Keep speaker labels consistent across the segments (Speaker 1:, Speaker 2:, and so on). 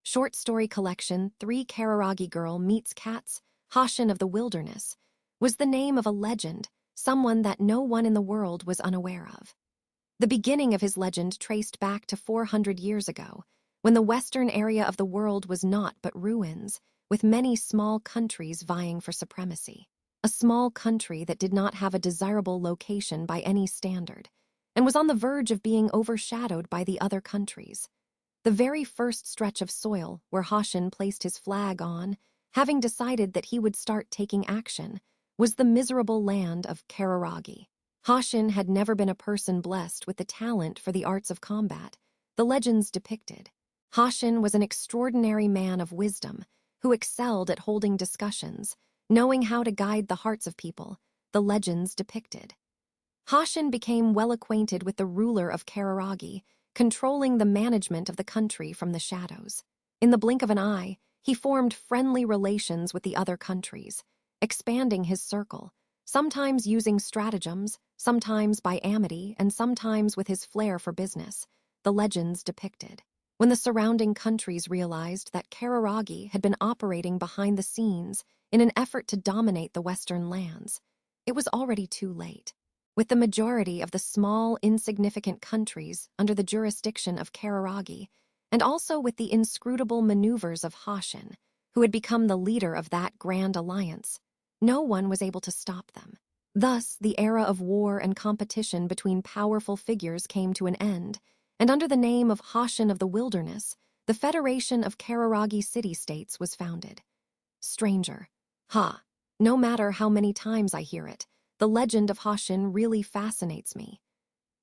Speaker 1: short story collection 3 Kararagi Girl Meets Cats, Hashin of the Wilderness, was the name of a legend, someone that no one in the world was unaware of. The beginning of his legend traced back to 400 years ago, when the western area of the world was naught but ruins, with many small countries vying for supremacy. A small country that did not have a desirable location by any standard, and was on the verge of being overshadowed by the other countries. The very first stretch of soil where Hashin placed his flag on, having decided that he would start taking action, was the miserable land of Kararagi. Hashin had never been a person blessed with the talent for the arts of combat, the legends depicted. Hashin was an extraordinary man of wisdom who excelled at holding discussions, knowing how to guide the hearts of people, the legends depicted. Hashin became well acquainted with the ruler of Kararagi, controlling the management of the country from the shadows. In the blink of an eye, he formed friendly relations with the other countries, expanding his circle, sometimes using stratagems, sometimes by amity, and sometimes with his flair for business, the legends depicted. When the surrounding countries realized that Kararagi had been operating behind the scenes in an effort to dominate the western lands, it was already too late. With the majority of the small, insignificant countries under the jurisdiction of Kararagi, and also with the inscrutable maneuvers of Hashin, who had become the leader of that grand alliance, no one was able to stop them. Thus, the era of war and competition between powerful figures came to an end, and under the name of Hashin of the Wilderness, the Federation of Kararagi City-States was founded. Stranger. No matter how many times I hear it, the legend of Hashin really fascinates me.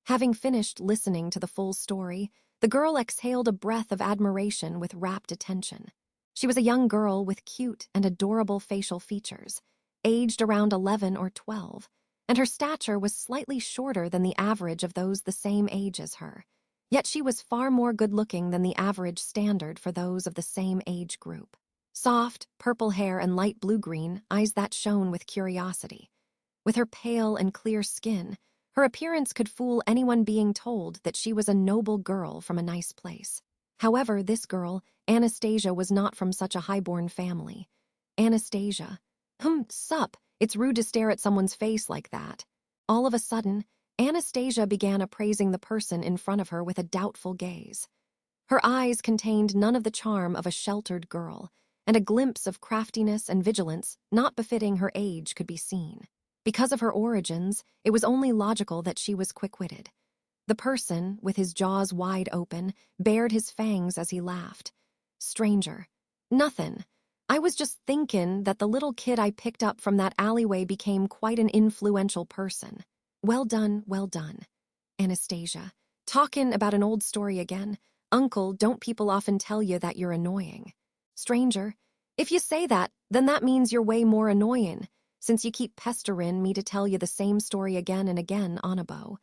Speaker 1: Having finished listening to the full story, the girl exhaled a breath of admiration with rapt attention. She was a young girl with cute and adorable facial features, aged around 11 or 12, and her stature was slightly shorter than the average of those the same age as her. Yet she was far more good-looking than the average standard for those of the same age group. Soft, purple hair and light blue-green eyes that shone with curiosity. With her pale and clear skin, her appearance could fool anyone being told that she was a noble girl from a nice place. However, this girl, Anastasia, was not from such a high-born family. Anastasia. Sup, it's rude to stare at someone's face like that. All of a sudden, Anastasia began appraising the person in front of her with a doubtful gaze. Her eyes contained none of the charm of a sheltered girl, and a glimpse of craftiness and vigilance not befitting her age could be seen. Because of her origins, it was only logical that she was quick-witted. The person, with his jaws wide open, bared his fangs as he laughed. Stranger. Nothin'. I was just thinkin' that the little kid I picked up from that alleyway became quite an influential person. Well done, well done. Anastasia. Talkin' about an old story again. Uncle, don't people often tell you that you're annoying? Stranger. If you say that, then that means you're way more annoyin', since you keep pesterin' me to tell you the same story again and again, Onabo.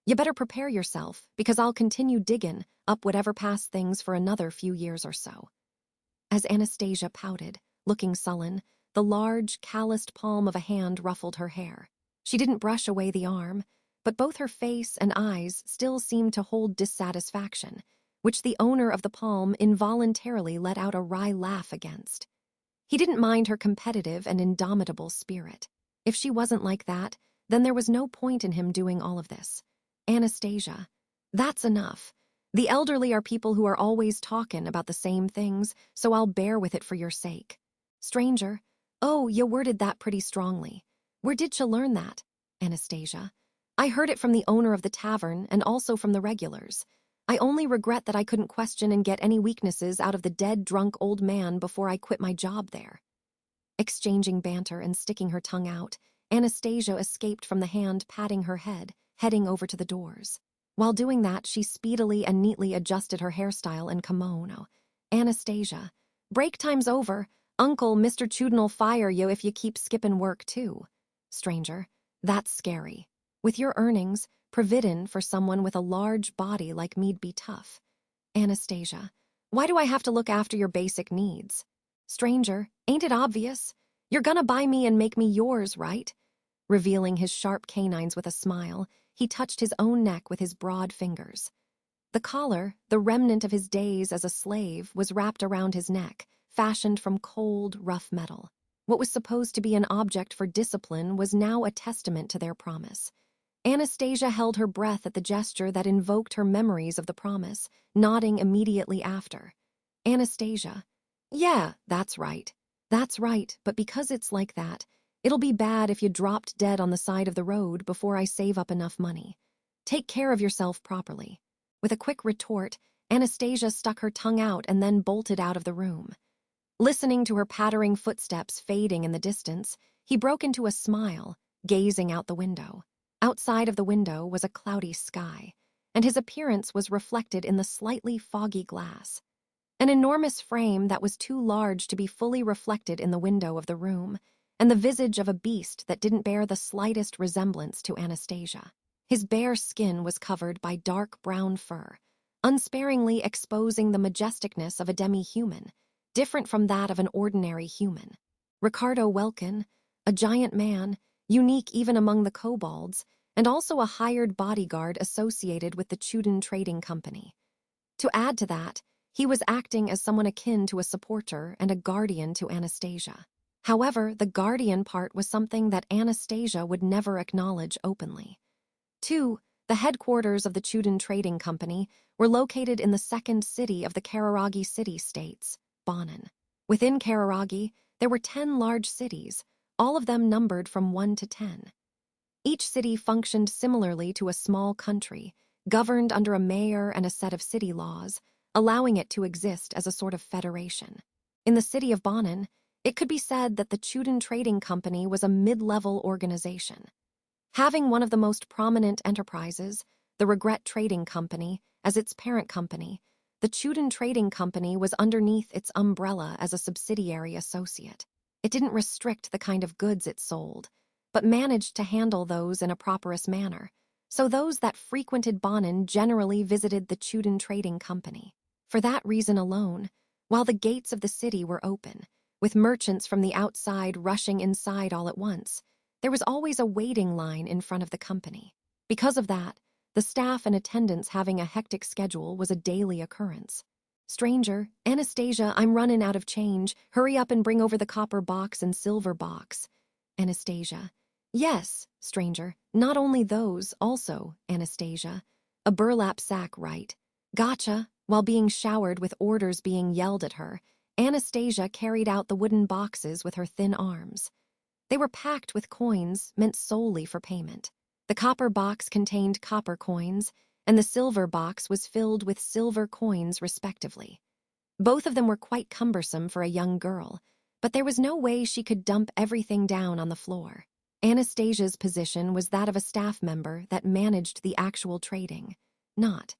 Speaker 1: You better prepare yourself, because I'll continue diggin' up whatever past things for another few years or so. As Anastasia pouted, looking sullen, the large, calloused palm of a hand ruffled her hair. She didn't brush away the arm, but both her face and eyes still seemed to hold dissatisfaction, which the owner of the palm involuntarily let out a wry laugh against. He didn't mind her competitive and indomitable spirit. If she wasn't like that, then there was no point in him doing all of this. Anastasia. That's enough. The elderly are people who are always talkin' about the same things, so I'll bear with it for your sake. Stranger. Oh, you worded that pretty strongly. Where did you learn that? Anastasia. I heard it from the owner of the tavern and also from the regulars. I only regret that I couldn't question and get any weaknesses out of the dead, drunk old man before I quit my job there. Exchanging banter and sticking her tongue out, Anastasia escaped from the hand patting her head, heading over to the doors. While doing that, she speedily and neatly adjusted her hairstyle and kimono. Anastasia. Break time's over. Uncle, Mr. Chuden'll fire you if you keep skipping work, too. Stranger. That's scary. With your earnings, providin' for someone with a large body like me'd be tough. Anastasia. Why do I have to look after your basic needs? Stranger. Ain't it obvious? You're gonna buy me and make me yours, right? Revealing his sharp canines with a smile, he touched his own neck with his broad fingers. The collar, the remnant of his days as a slave, was wrapped around his neck, fashioned from cold, rough metal. What was supposed to be an object for discipline was now a testament to their promise. Anastasia held her breath at the gesture that invoked her memories of the promise, nodding immediately after. Anastasia. Yeah, that's right. That's right, but because it's like that, it'll be bad if you dropped dead on the side of the road before I save up enough money. Take care of yourself properly. With a quick retort, Anastasia stuck her tongue out and then bolted out of the room. Listening to her pattering footsteps fading in the distance, he broke into a smile, gazing out the window. Outside of the window was a cloudy sky, and his appearance was reflected in the slightly foggy glass. An enormous frame that was too large to be fully reflected in the window of the room, and the visage of a beast that didn't bear the slightest resemblance to Anastasia. His bare skin was covered by dark brown fur, unsparingly exposing the majesticness of a demi-human, different from that of an ordinary human. Ricardo Welkin, a giant man, unique even among the kobolds, and also a hired bodyguard associated with the Chuden Trading Company. To add to that, he was acting as someone akin to a supporter and a guardian to Anastasia. However, the guardian part was something that Anastasia would never acknowledge openly. 2. The headquarters of the Chuden Trading Company were located in the second city of the Kararagi city-states, Bonin. Within Kararagi, there were 10 large cities, all of them numbered from 1 to 10. Each city functioned similarly to a small country, governed under a mayor and a set of city laws, allowing it to exist as a sort of federation. In the city of Bonin, it could be said that the Chuden Trading Company was a mid-level organization. Having one of the most prominent enterprises, the Regret Trading Company, as its parent company, the Chuden Trading Company was underneath its umbrella as a subsidiary associate. It didn't restrict the kind of goods it sold, but managed to handle those in a properous manner, so those that frequented Bonin generally visited the Chuden Trading Company. For that reason alone, while the gates of the city were open, with merchants from the outside rushing inside all at once, there was always a waiting line in front of the company. Because of that, the staff and attendants having a hectic schedule was a daily occurrence. Stranger, Anastasia, I'm running out of change. Hurry up and bring over the copper box and silver box. Anastasia. Yes, stranger, not only those, also, Anastasia. A burlap sack, right? Gotcha. While being showered with orders being yelled at her, Anastasia carried out the wooden boxes with her thin arms. They were packed with coins meant solely for payment. The copper box contained copper coins, and the silver box was filled with silver coins respectively. Both of them were quite cumbersome for a young girl, but there was no way she could dump everything down on the floor. Anastasia's position was that of a staff member that managed the actual trading, not.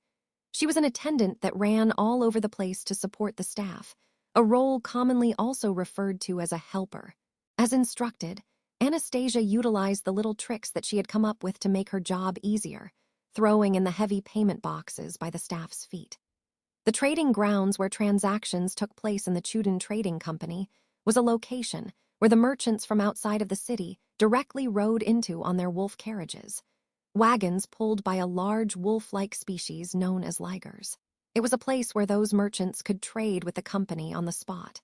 Speaker 1: She was an attendant that ran all over the place to support the staff, a role commonly also referred to as a helper. As instructed, Anastasia utilized the little tricks that she had come up with to make her job easier, throwing in the heavy payment boxes by the staff's feet. The trading grounds where transactions took place in the Chuden Trading Company was a location where the merchants from outside of the city directly rode into on their wolf carriages, wagons pulled by a large wolf-like species known as ligers. It was a place where those merchants could trade with the company on the spot.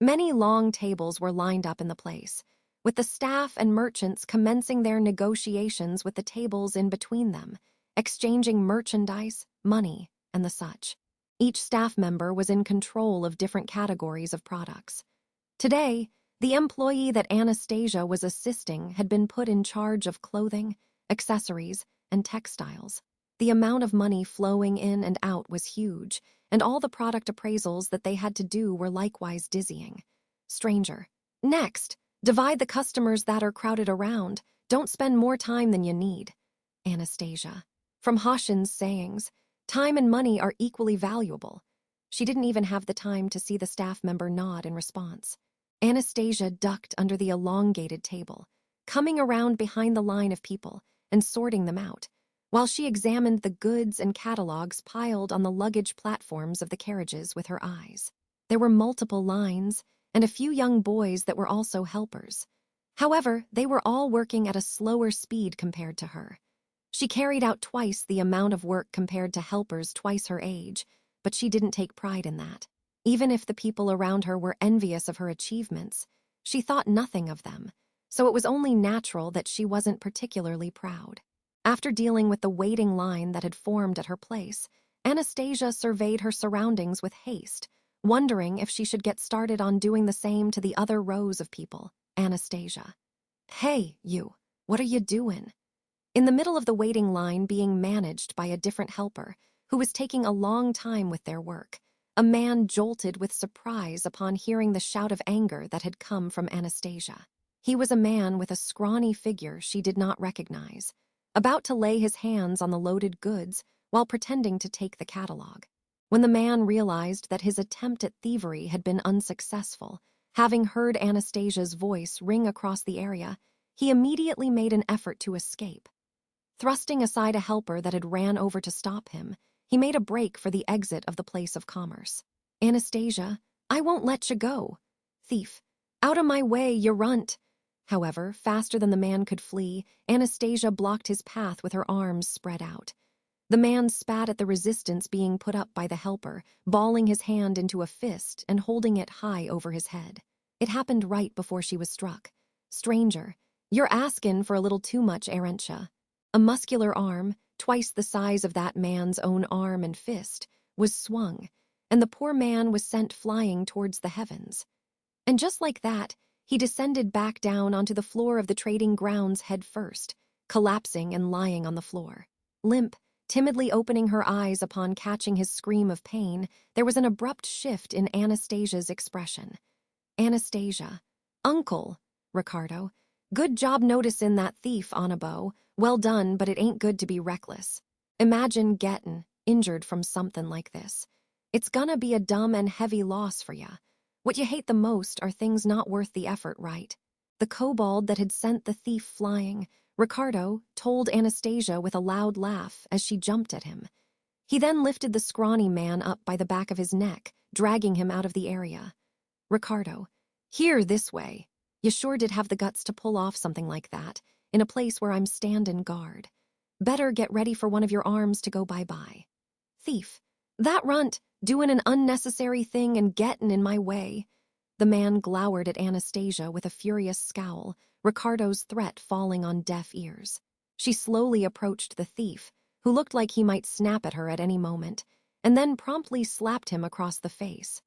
Speaker 1: Many long tables were lined up in the place, with the staff and merchants commencing their negotiations with the tables in between them, exchanging merchandise, money, and the such. Each staff member was in control of different categories of products. Today, the employee that Anastasia was assisting had been put in charge of clothing, accessories, and textiles. The amount of money flowing in and out was huge, and all the product appraisals that they had to do were likewise dizzying. Stranger. Next, divide the customers that are crowded around. Don't spend more time than you need. Anastasia. From Hashin's sayings, time and money are equally valuable. She didn't even have the time to see the staff member nod in response. Anastasia ducked under the elongated table, coming around behind the line of people and sorting them out, while she examined the goods and catalogs piled on the luggage platforms of the carriages with her eyes. There were multiple lines, and a few young boys that were also helpers. However, they were all working at a slower speed compared to her. She carried out twice the amount of work compared to helpers twice her age, but she didn't take pride in that. Even if the people around her were envious of her achievements, she thought nothing of them, so it was only natural that she wasn't particularly proud. After dealing with the waiting line that had formed at her place, Anastasia surveyed her surroundings with haste, wondering if she should get started on doing the same to the other rows of people. Anastasia. Hey, you, what are you doing? In the middle of the waiting line being managed by a different helper, who was taking a long time with their work, a man jolted with surprise upon hearing the shout of anger that had come from Anastasia. He was a man with a scrawny figure she did not recognize, about to lay his hands on the loaded goods while pretending to take the catalog. When the man realized that his attempt at thievery had been unsuccessful, having heard Anastasia's voice ring across the area, he immediately made an effort to escape. Thrusting aside a helper that had ran over to stop him, he made a break for the exit of the place of commerce. Anastasia, I won't let you go. Thief, out of my way, you runt. However, faster than the man could flee, Anastasia blocked his path with her arms spread out. The man spat at the resistance being put up by the helper, balling his hand into a fist and holding it high over his head. It happened right before she was struck. Stranger, you're askin' for a little too much, Arentia. A muscular arm, twice the size of that man's own arm and fist, was swung, and the poor man was sent flying towards the heavens. And just like that, he descended back down onto the floor of the trading grounds head first, collapsing and lying on the floor. Limp, timidly opening her eyes upon catching his scream of pain, there was an abrupt shift in Anastasia's expression. Anastasia. Uncle, Ricardo. Good job noticin' that thief, Anabo. Well done, but it ain't good to be reckless. Imagine gettin' injured from something like this. It's gonna be a dumb and heavy loss for ya. What you hate the most are things not worth the effort, right? The kobold that had sent the thief flying, Ricardo told Anastasia with a loud laugh as she jumped at him. He then lifted the scrawny man up by the back of his neck, dragging him out of the area. Ricardo, here, this way. You sure did have the guts to pull off something like that, in a place where I'm standin' guard. Better get ready for one of your arms to go bye-bye. Thief, that runt, doin' an unnecessary thing and gettin' in my way. The man glowered at Anastasia with a furious scowl, Ricardo's threat falling on deaf ears. She slowly approached the thief, who looked like he might snap at her at any moment, and then promptly slapped him across the face.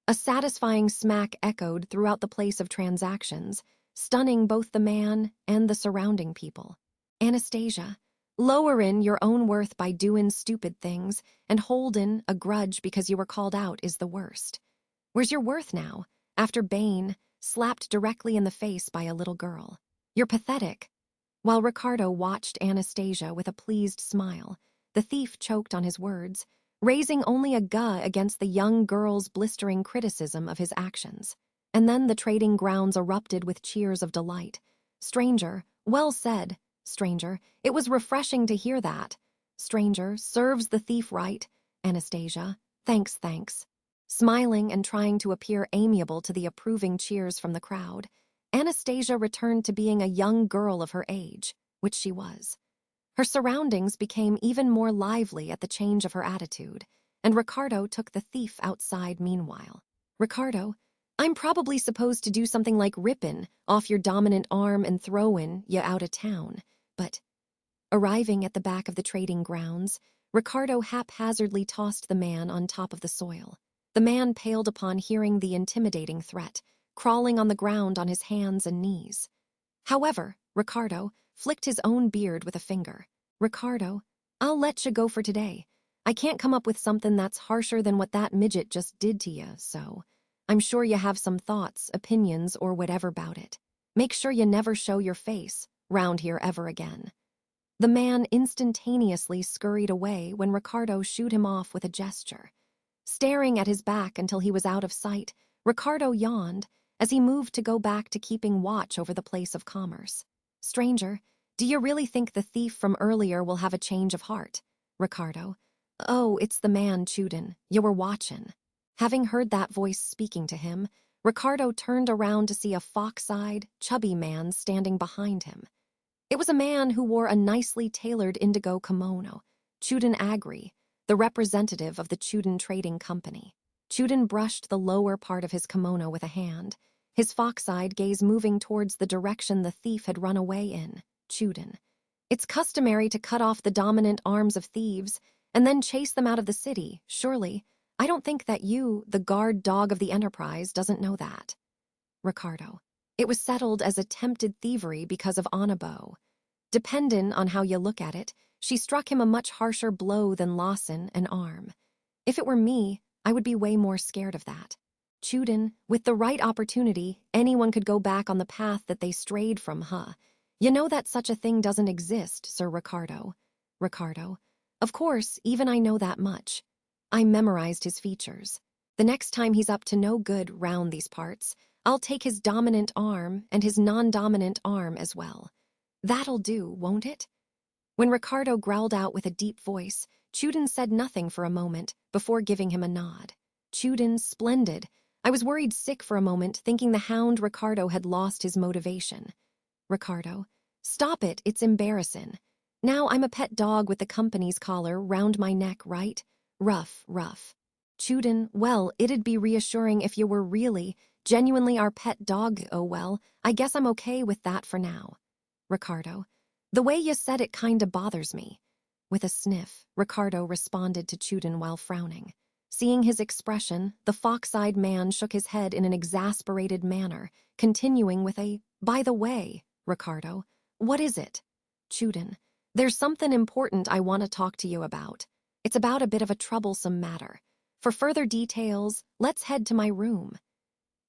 Speaker 1: A satisfying smack echoed throughout the place of transactions, stunning both the man and the surrounding people. Anastasia, lowerin' your own worth by doin' stupid things and holdin' a grudge because you were called out is the worst. Where's your worth now, after Bane slapped directly in the face by a little girl? You're pathetic. While Ricardo watched Anastasia with a pleased smile, the thief choked on his words, raising only a guh against the young girl's blistering criticism of his actions. And then the trading grounds erupted with cheers of delight. Stranger, well said. Stranger, it was refreshing to hear that. Stranger, serves the thief right. Anastasia, thanks. Smiling and trying to appear amiable to the approving cheers from the crowd, Anastasia returned to being a young girl of her age, which she was. Her surroundings became even more lively at the change of her attitude, and Ricardo took the thief outside meanwhile. Ricardo, I'm probably supposed to do something like rippin' off your dominant arm and throwin' ya out of town, but... Arriving at the back of the trading grounds, Ricardo haphazardly tossed the man on top of the soil. The man paled upon hearing the intimidating threat, crawling on the ground on his hands and knees. However, Ricardo flicked his own beard with a finger. Ricardo, I'll let you go for today. I can't come up with something that's harsher than what that midget just did to you, so I'm sure you have some thoughts, opinions, or whatever about it. Make sure you never show your face round here ever again. The man instantaneously scurried away when Ricardo shooed him off with a gesture. Staring at his back until he was out of sight, Ricardo yawned as he moved to go back to keeping watch over the place of commerce. Stranger, do you really think the thief from earlier will have a change of heart? Ricardo, oh, it's the man, Chuden. You were watchin'. Having heard that voice speaking to him, Ricardo turned around to see a fox-eyed, chubby man standing behind him. It was a man who wore a nicely tailored indigo kimono, Chuden Agri, the representative of the Chuden Trading Company. Chuden brushed the lower part of his kimono with a hand, his fox-eyed gaze moving towards the direction the thief had run away in. Chuden. It's customary to cut off the dominant arms of thieves and then chase them out of the city, surely. I don't think that you, the guard dog of the enterprise, doesn't know that. Ricardo. It was settled as attempted thievery because of Anabo. Depending on how you look at it, she struck him a much harsher blow than Lawson, an arm. If it were me, I would be way more scared of that. Chuden, with the right opportunity, anyone could go back on the path that they strayed from, huh? You know that such a thing doesn't exist, Sir Ricardo. Ricardo. Of course, even I know that much. I memorized his features. The next time he's up to no good round these parts, I'll take his dominant arm and his non-dominant arm as well. That'll do, won't it? When Ricardo growled out with a deep voice, Chuden said nothing for a moment before giving him a nod. Chuden, splendid. I was worried sick for a moment, thinking the hound Ricardo had lost his motivation. Ricardo. Stop it, it's embarrassing. Now I'm a pet dog with the company's collar round my neck, right? Rough. Chuden, well, it'd be reassuring if you were really, genuinely our pet dog. Oh well, I guess I'm okay with that for now. Ricardo. The way you said it kinda bothers me. With a sniff, Ricardo responded to Chuden while frowning. Seeing his expression, the fox-eyed man shook his head in an exasperated manner, continuing with a, by the way, Ricardo, what is it? Chuden. There's something important I want to talk to you about. It's about a bit of a troublesome matter. For further details, let's head to my room.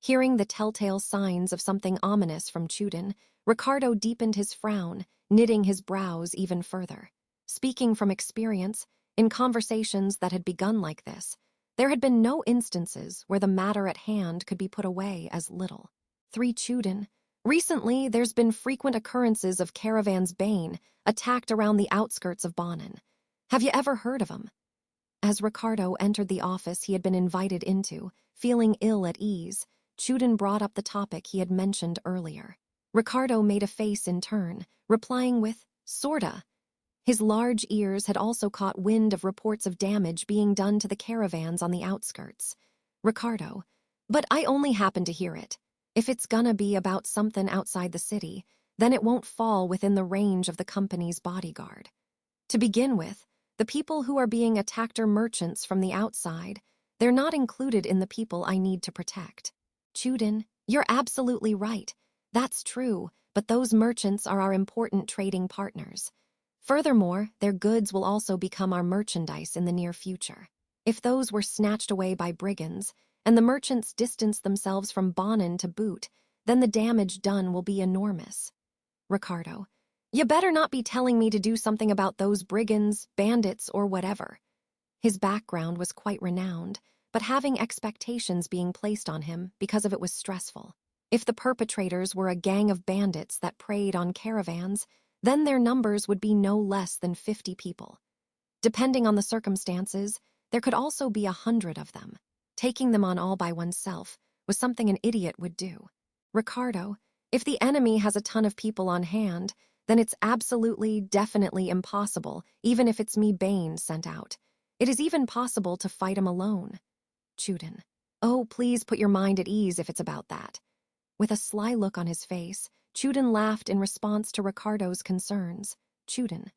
Speaker 1: Hearing the telltale signs of something ominous from Chuden, Ricardo deepened his frown, knitting his brows even further. Speaking from experience, in conversations that had begun like this, there had been no instances where the matter at hand could be put away as little. 3 Chuden. Recently, there's been frequent occurrences of caravans Bane attacked around the outskirts of Bonin. Have you ever heard of them? As Ricardo entered the office he had been invited into, feeling ill at ease, Chuden brought up the topic he had mentioned earlier. Ricardo made a face in turn, replying with, sorta. His large ears had also caught wind of reports of damage being done to the caravans on the outskirts. Ricardo. But I only happened to hear it. If it's gonna be about something outside the city, then it won't fall within the range of the company's bodyguard. To begin with, the people who are being attacked are merchants from the outside. They're not included in the people I need to protect. Chuden, you're absolutely right. That's true, but those merchants are our important trading partners. Furthermore, their goods will also become our merchandise in the near future. If those were snatched away by brigands, and the merchants distance themselves from Bonin to boot, then the damage done will be enormous. Ricardo. You better not be telling me to do something about those brigands, bandits, or whatever. His background was quite renowned, but having expectations being placed on him because of it was stressful. If the perpetrators were a gang of bandits that preyed on caravans, then their numbers would be no less than 50 people. Depending on the circumstances, there could also be 100 of them. Taking them on all by oneself was something an idiot would do. Ricardo, if the enemy has a ton of people on hand, then it's absolutely, definitely impossible, even if it's me Bane sent out. It is even possible to fight him alone. Chuden. Oh, please put your mind at ease if it's about that. With a sly look on his face, Chuden laughed in response to Ricardo's concerns. Chuden.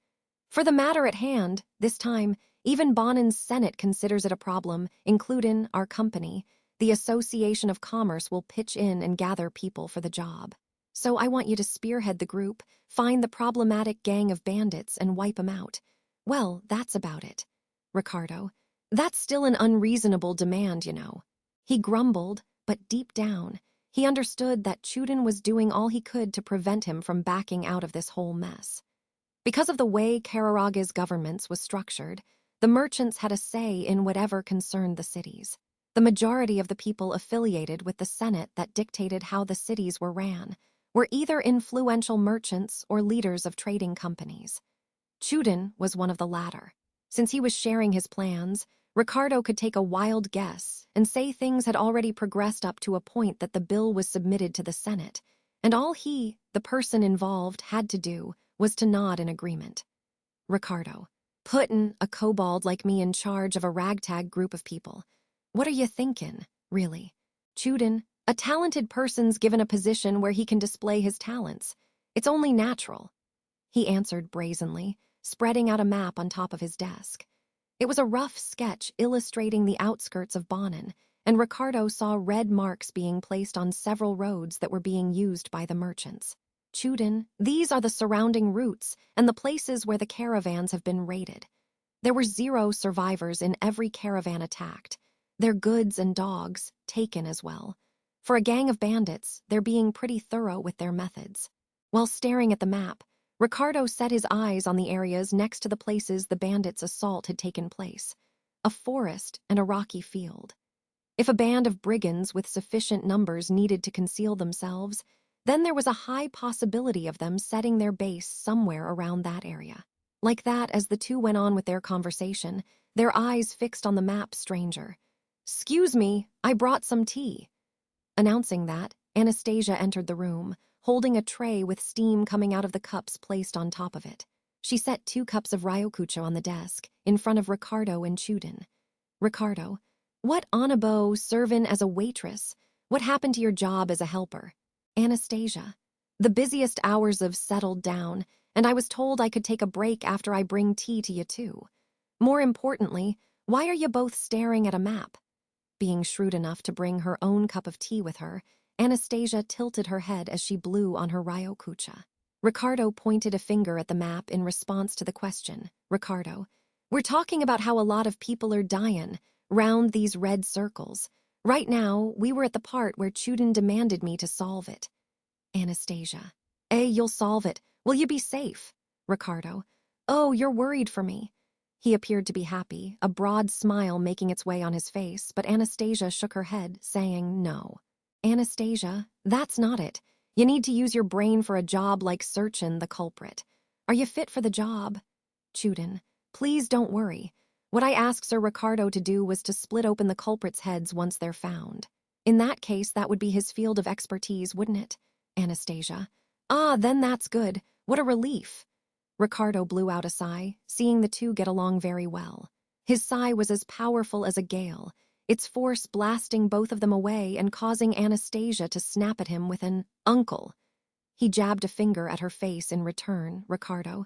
Speaker 1: For the matter at hand, this time, even Bonin's Senate considers it a problem, including our company. The Association of Commerce will pitch in and gather people for the job. So I want you to spearhead the group, find the problematic gang of bandits, and wipe them out. Well, that's about it. Ricardo. That's still an unreasonable demand, you know. He grumbled, but deep down, he understood that Chuden was doing all he could to prevent him from backing out of this whole mess. Because of the way Kararagi's governance was structured, the merchants had a say in whatever concerned the cities. The majority of the people affiliated with the Senate that dictated how the cities were ran were either influential merchants or leaders of trading companies. Chuden was one of the latter. Since he was sharing his plans, Ricardo could take a wild guess and say things had already progressed up to a point that the bill was submitted to the Senate, and all he, the person involved, had to do was to nod in agreement. Ricardo, puttin' a kobold like me in charge of a ragtag group of people. What are you thinking, really? Chuden, a talented person's given a position where he can display his talents. It's only natural. He answered brazenly, spreading out a map on top of his desk. It was a rough sketch illustrating the outskirts of Bonin, and Ricardo saw red marks being placed on several roads that were being used by the merchants. Chuden, these are the surrounding routes and the places where the caravans have been raided. There were 0 survivors in every caravan attacked, their goods and dogs taken as well. For a gang of bandits, they're being pretty thorough with their methods. While staring at the map, Ricardo set his eyes on the areas next to the places the bandits' assault had taken place, a forest and a rocky field. If a band of brigands with sufficient numbers needed to conceal themselves, then there was a high possibility of them setting their base somewhere around that area. Like that, as the two went on with their conversation, their eyes fixed on the map stranger. "'Excuse me, I brought some tea." Announcing that, Anastasia entered the room, holding a tray with steam coming out of the cups placed on top of it. She set 2 cups of ryokucho on the desk, in front of Ricardo and Chuden. "Ricardo, what onabo servin' as a waitress? What happened to your job as a helper?" "Anastasia, the busiest hours have settled down, and I was told I could take a break after I bring tea to you too. More importantly, why are you both staring at a map?" Being shrewd enough to bring her own cup of tea with her, Anastasia tilted her head as she blew on her ryokucha. Ricardo pointed a finger at the map in response to the question. "Ricardo, we're talking about how a lot of people are dying round these red circles. Right now, we were at the part where Chuden demanded me to solve it." Anastasia, you'll solve it. Will you be safe?" Ricardo, "Oh, you're worried for me." He appeared to be happy, a broad smile making its way on his face, but Anastasia shook her head, saying no. "Anastasia, that's not it. You need to use your brain for a job like searchin' the culprit. Are you fit for the job?" Chuden, "Please don't worry. What I asked Sir Ricardo to do was to split open the culprits' heads once they're found. In that case, that would be his field of expertise, wouldn't it?" Anastasia, Then that's good. What a relief." Ricardo blew out a sigh, seeing the two get along very well. His sigh was as powerful as a gale, its force blasting both of them away and causing Anastasia to snap at him with an "uncle." He jabbed a finger at her face in return. "Ricardo,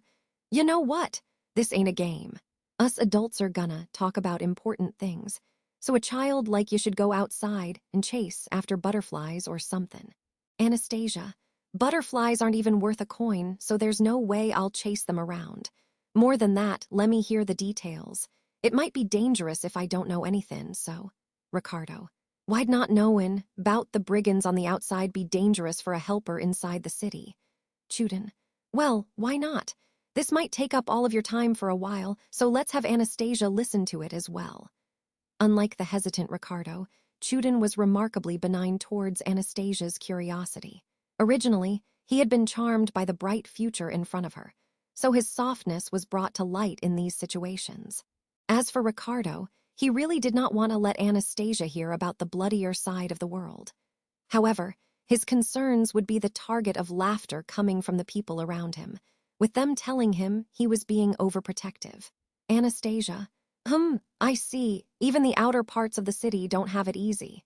Speaker 1: you know what? This ain't a game. Us adults are gonna talk about important things, so a child like you should go outside and chase after butterflies or something." Anastasia, "Butterflies aren't even worth a coin, so there's no way I'll chase them around. More than that, let me hear the details. It might be dangerous if I don't know anything, so." Ricardo, "Why'd not knowin' 'bout the brigands on the outside be dangerous for a helper inside the city?" Chuden, "Well, why not? This might take up all of your time for a while, so let's have Anastasia listen to it as well." Unlike the hesitant Ricardo, Chuden was remarkably benign towards Anastasia's curiosity. Originally, he had been charmed by the bright future in front of her, so his softness was brought to light in these situations. As for Ricardo, he really did not want to let Anastasia hear about the bloodier side of the world. However, his concerns would be the target of laughter coming from the people around him, with them telling him he was being overprotective. Anastasia, I see. Even the outer parts of the city don't have it easy."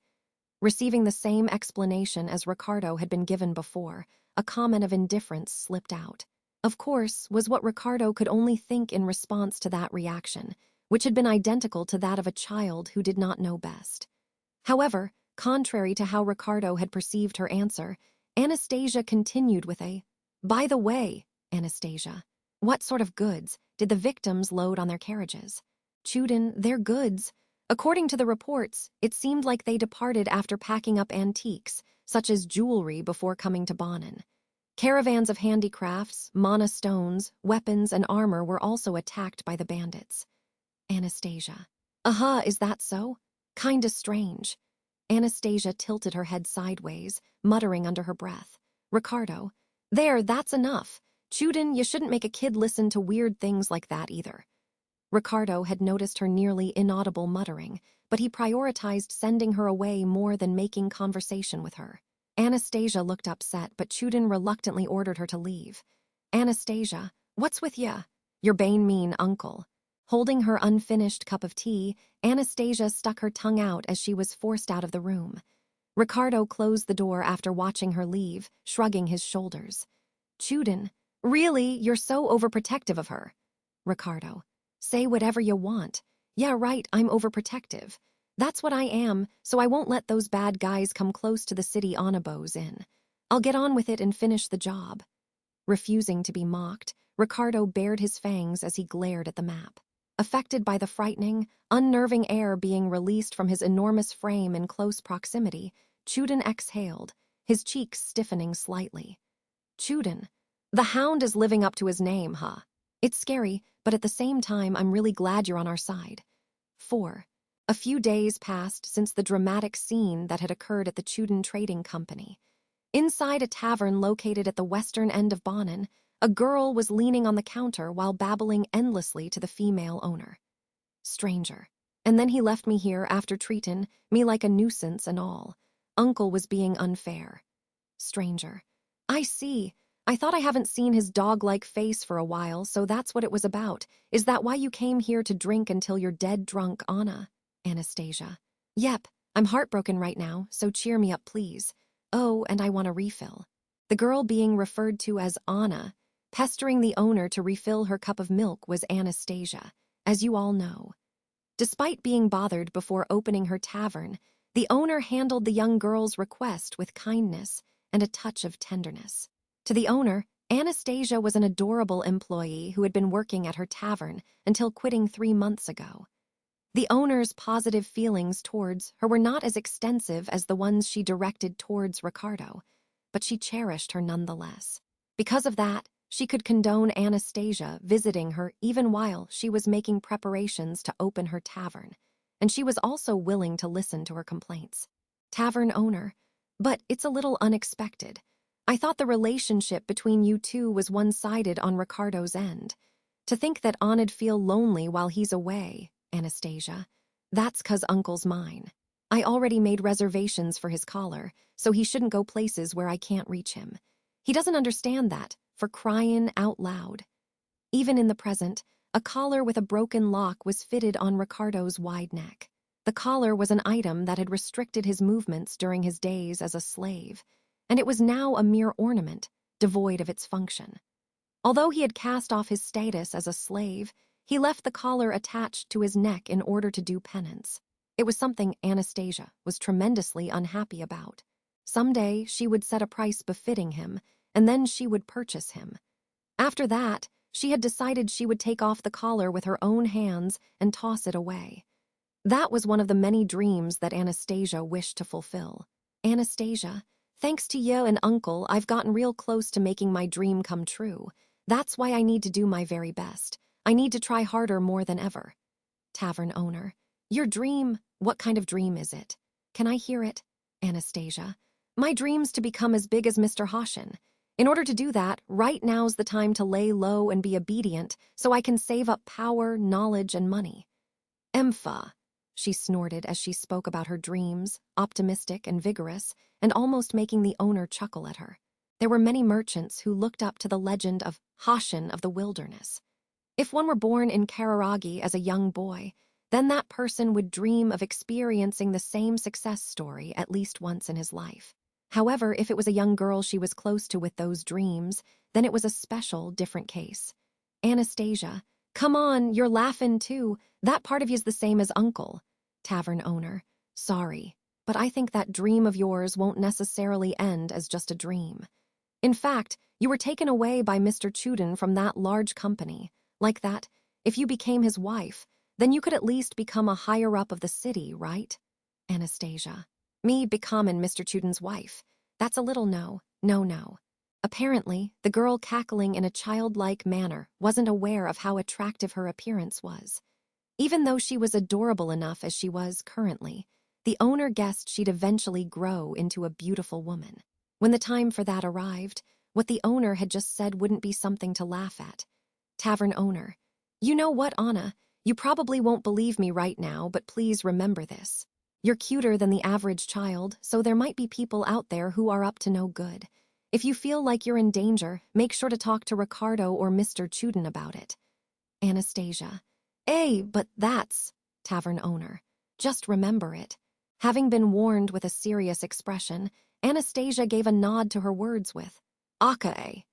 Speaker 1: Receiving the same explanation as Ricardo had been given before, a comment of indifference slipped out. Of course, was what Ricardo could only think in response to that reaction, which had been identical to that of a child who did not know best. However, contrary to how Ricardo had perceived her answer, Anastasia continued with a, "By the way, Anastasia, what sort of goods did the victims load on their carriages?" Chuden, "Their goods. According to the reports, it seemed like they departed after packing up antiques, such as jewelry, before coming to Bonin. Caravans of handicrafts, mana stones, weapons, and armor were also attacked by the bandits." Anastasia, is that so? Kinda strange." Anastasia tilted her head sideways, muttering under her breath. Ricardo, "There, that's enough. Chuden, you shouldn't make a kid listen to weird things like that either." Ricardo had noticed her nearly inaudible muttering, but he prioritized sending her away more than making conversation with her. Anastasia looked upset, but Chuden reluctantly ordered her to leave. Anastasia, what's with ya? Your bane mean uncle. Holding her unfinished cup of tea, Anastasia stuck her tongue out as she was forced out of the room. Ricardo closed the door after watching her leave, shrugging his shoulders. Chuden, really, you're so overprotective of her. Ricardo, say whatever you want. Yeah, right, I'm overprotective. That's what I am, so I won't let those bad guys come close to the city Onabos in. I'll get on with it and finish the job. Refusing to be mocked, Ricardo bared his fangs as he glared at the map. Affected by the frightening, unnerving air being released from his enormous frame in close proximity, Chuden exhaled, his cheeks stiffening slightly. Chuden, the hound is living up to his name, huh? It's scary, but at the same time, I'm really glad you're on our side. 4. A few days passed since the dramatic scene that had occurred at the Chuden Trading Company. Inside a tavern located at the western end of Bonin, a girl was leaning on the counter while babbling endlessly to the female owner. Stranger. And then he left me here after treatin' me like a nuisance and all. Uncle was being unfair. Stranger. I see. I thought I haven't seen his dog-like face for a while, so that's what it was about. Is that why you came here to drink until you're dead drunk, Anna? Anastasia. Yep, I'm heartbroken right now, so cheer me up, please. Oh, and I want a refill. The girl being referred to as Anna, pestering the owner to refill her cup of milk, was Anastasia, as you all know. Despite being bothered before opening her tavern, the owner handled the young girl's request with kindness and a touch of tenderness. To the owner, Anastasia was an adorable employee who had been working at her tavern until quitting 3 months ago. The owner's positive feelings towards her were not as extensive as the ones she directed towards Ricardo, but she cherished her nonetheless. Because of that, she could condone Anastasia visiting her even while she was making preparations to open her tavern, and she was also willing to listen to her complaints. Tavern owner, but it's a little unexpected. I thought the relationship between you two was one-sided on Ricardo's end. To think that Ana'd feel lonely while he's away, Anastasia, that's 'cause Uncle's mine. I already made reservations for his collar, so he shouldn't go places where I can't reach him. He doesn't understand that, for crying out loud. Even in the present, a collar with a broken lock was fitted on Ricardo's wide neck. The collar was an item that had restricted his movements during his days as a slave, and it was now a mere ornament, devoid of its function. Although he had cast off his status as a slave, he left the collar attached to his neck in order to do penance. It was something Anastasia was tremendously unhappy about. Someday she would set a price befitting him, and then she would purchase him. After that, she had decided she would take off the collar with her own hands and toss it away. That was one of the many dreams that Anastasia wished to fulfill. Anastasia, thanks to you and Uncle, I've gotten real close to making my dream come true. That's why I need to do my very best. I need to try harder more than ever. Tavern owner, your dream, what kind of dream is it? Can I hear it? Anastasia, my dream's to become as big as Mr. Hoshin. In order to do that, right now's the time to lay low and be obedient so I can save up power, knowledge, and money. Empha, she snorted as she spoke about her dreams, optimistic and vigorous, and almost making the owner chuckle at her. There were many merchants who looked up to the legend of Hoshin of the wilderness. If one were born in Kararagi as a young boy, then that person would dream of experiencing the same success story at least once in his life. However, if it was a young girl she was close to with those dreams, then it was a special, different case. Anastasia, come on, you're laughing too. That part of you's the same as Uncle. Tavern owner, sorry, but I think that dream of yours won't necessarily end as just a dream. In fact, you were taken away by Mr. Chuden from that large company. Like that, if you became his wife, then you could at least become a higher-up of the city, right? Anastasia, me becoming Mr. Chuden's wife. That's a little no. Apparently, the girl cackling in a childlike manner wasn't aware of how attractive her appearance was. Even though she was adorable enough as she was currently, the owner guessed she'd eventually grow into a beautiful woman. When the time for that arrived, what the owner had just said wouldn't be something to laugh at. Tavern owner, you know what, Anna? You probably won't believe me right now, but please remember this. You're cuter than the average child, so there might be people out there who are up to no good. If you feel like you're in danger, make sure to talk to Ricardo or Mr. Chuden about it. Anastasia. But that's, tavern owner. Just remember it. Having been warned with a serious expression, Anastasia gave a nod to her words with, Aka.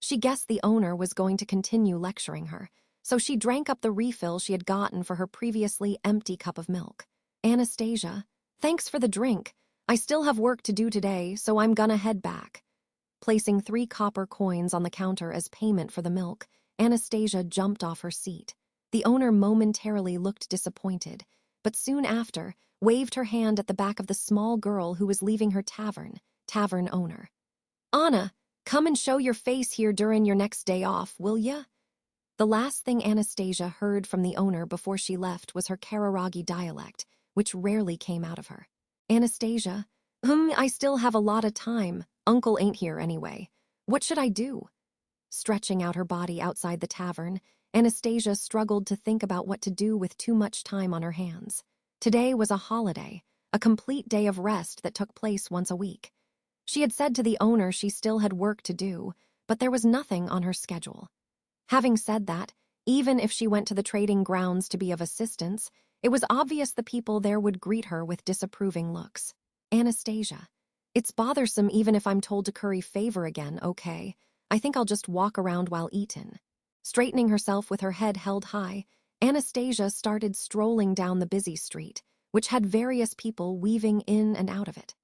Speaker 1: She guessed the owner was going to continue lecturing her, so she drank up the refill she had gotten for her previously empty cup of milk. Anastasia, thanks for the drink. I still have work to do today, so I'm gonna head back. Placing 3 copper coins on the counter as payment for the milk, Anastasia jumped off her seat. The owner momentarily looked disappointed, but soon after, waved her hand at the back of the small girl who was leaving her tavern owner. Anna, come and show your face here during your next day off, will ya? The last thing Anastasia heard from the owner before she left was her Kararagi dialect, which rarely came out of her. Anastasia, I still have a lot of time. Uncle ain't here anyway. What should I do? Stretching out her body outside the tavern, Anastasia struggled to think about what to do with too much time on her hands. Today was a holiday, a complete day of rest that took place once a week. She had said to the owner she still had work to do, but there was nothing on her schedule. Having said that, even if she went to the trading grounds to be of assistance, it was obvious the people there would greet her with disapproving looks. Anastasia, it's bothersome even if I'm told to curry favor again, okay? I think I'll just walk around while eatin'. Straightening herself with her head held high, Anastasia started strolling down the busy street, which had various people weaving in and out of it.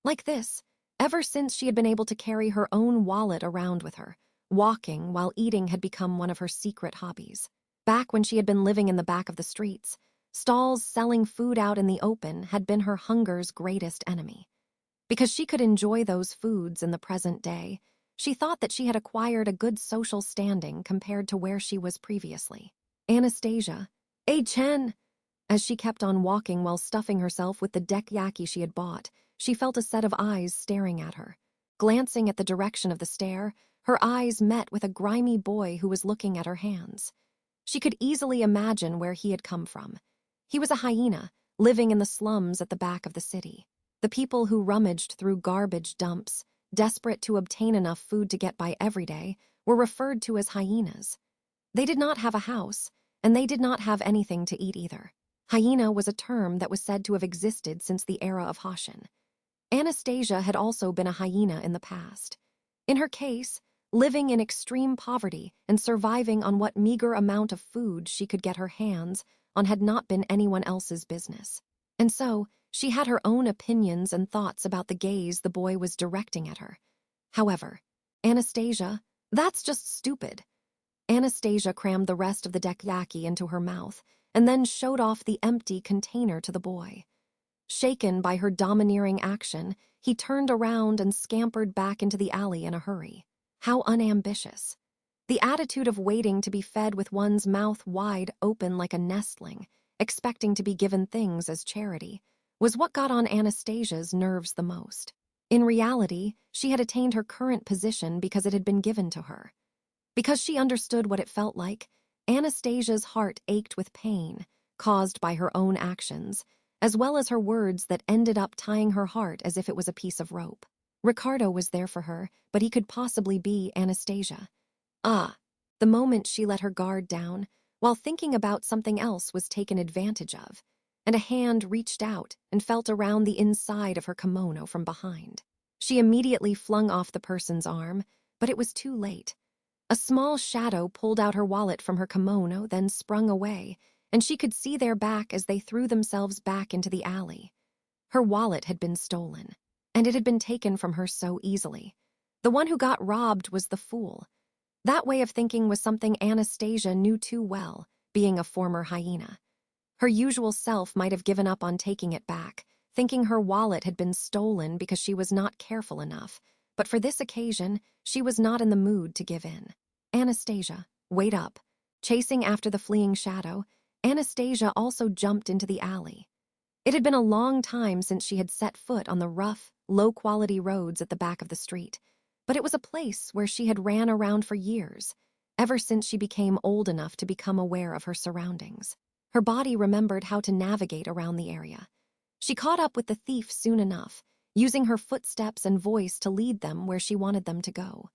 Speaker 1: Like this, ever since she had been able to carry her own wallet around with her, walking while eating had become one of her secret hobbies. Back when she had been living in the back of the streets, stalls selling food out in the open had been her hunger's greatest enemy. Because she could enjoy those foods in the present day, she thought that she had acquired a good social standing compared to where she was previously. Anastasia, Chen! As she kept on walking while stuffing herself with the dekyaki she had bought, she felt a set of eyes staring at her. Glancing at the direction of the stare, her eyes met with a grimy boy who was looking at her hands. She could easily imagine where he had come from. He was a hyena, living in the slums at the back of the city. The people who rummaged through garbage dumps, desperate to obtain enough food to get by every day, were referred to as hyenas. They did not have a house, and they did not have anything to eat either. Hyena was a term that was said to have existed since the era of Hoshin. Anastasia had also been a hyena in the past. In her case, living in extreme poverty and surviving on what meager amount of food she could get her hands on had not been anyone else's business. And so, she had her own opinions and thoughts about the gaze the boy was directing at her. However, Anastasia, that's just stupid. Anastasia crammed the rest of the dekyaki into her mouth and then showed off the empty container to the boy. Shaken by her domineering action, he turned around and scampered back into the alley in a hurry. How unambitious. The attitude of waiting to be fed with one's mouth wide open like a nestling, expecting to be given things as charity, was what got on Anastasia's nerves the most. In reality, she had attained her current position because it had been given to her. Because she understood what it felt like, Anastasia's heart ached with pain, caused by her own actions, as well as her words that ended up tying her heart as if it was a piece of rope. Ricardo was there for her, but he could possibly be Anastasia. The moment she let her guard down, while thinking about something else was taken advantage of, and a hand reached out and felt around the inside of her kimono from behind. She immediately flung off the person's arm, but it was too late. A small shadow pulled out her wallet from her kimono, then sprung away, and she could see their back as they threw themselves back into the alley. Her wallet had been stolen, and it had been taken from her so easily. The one who got robbed was the fool. That way of thinking was something Anastasia knew too well, being a former hyena. Her usual self might have given up on taking it back, thinking her wallet had been stolen because she was not careful enough, but for this occasion, she was not in the mood to give in. Anastasia, wait up. Chasing after the fleeing shadow, Anastasia also jumped into the alley. It had been a long time since she had set foot on the rough, low-quality roads at the back of the street, but it was a place where she had ran around for years, ever since she became old enough to become aware of her surroundings. Her body remembered how to navigate around the area. She caught up with the thief soon enough, using her footsteps and voice to lead them where she wanted them to go.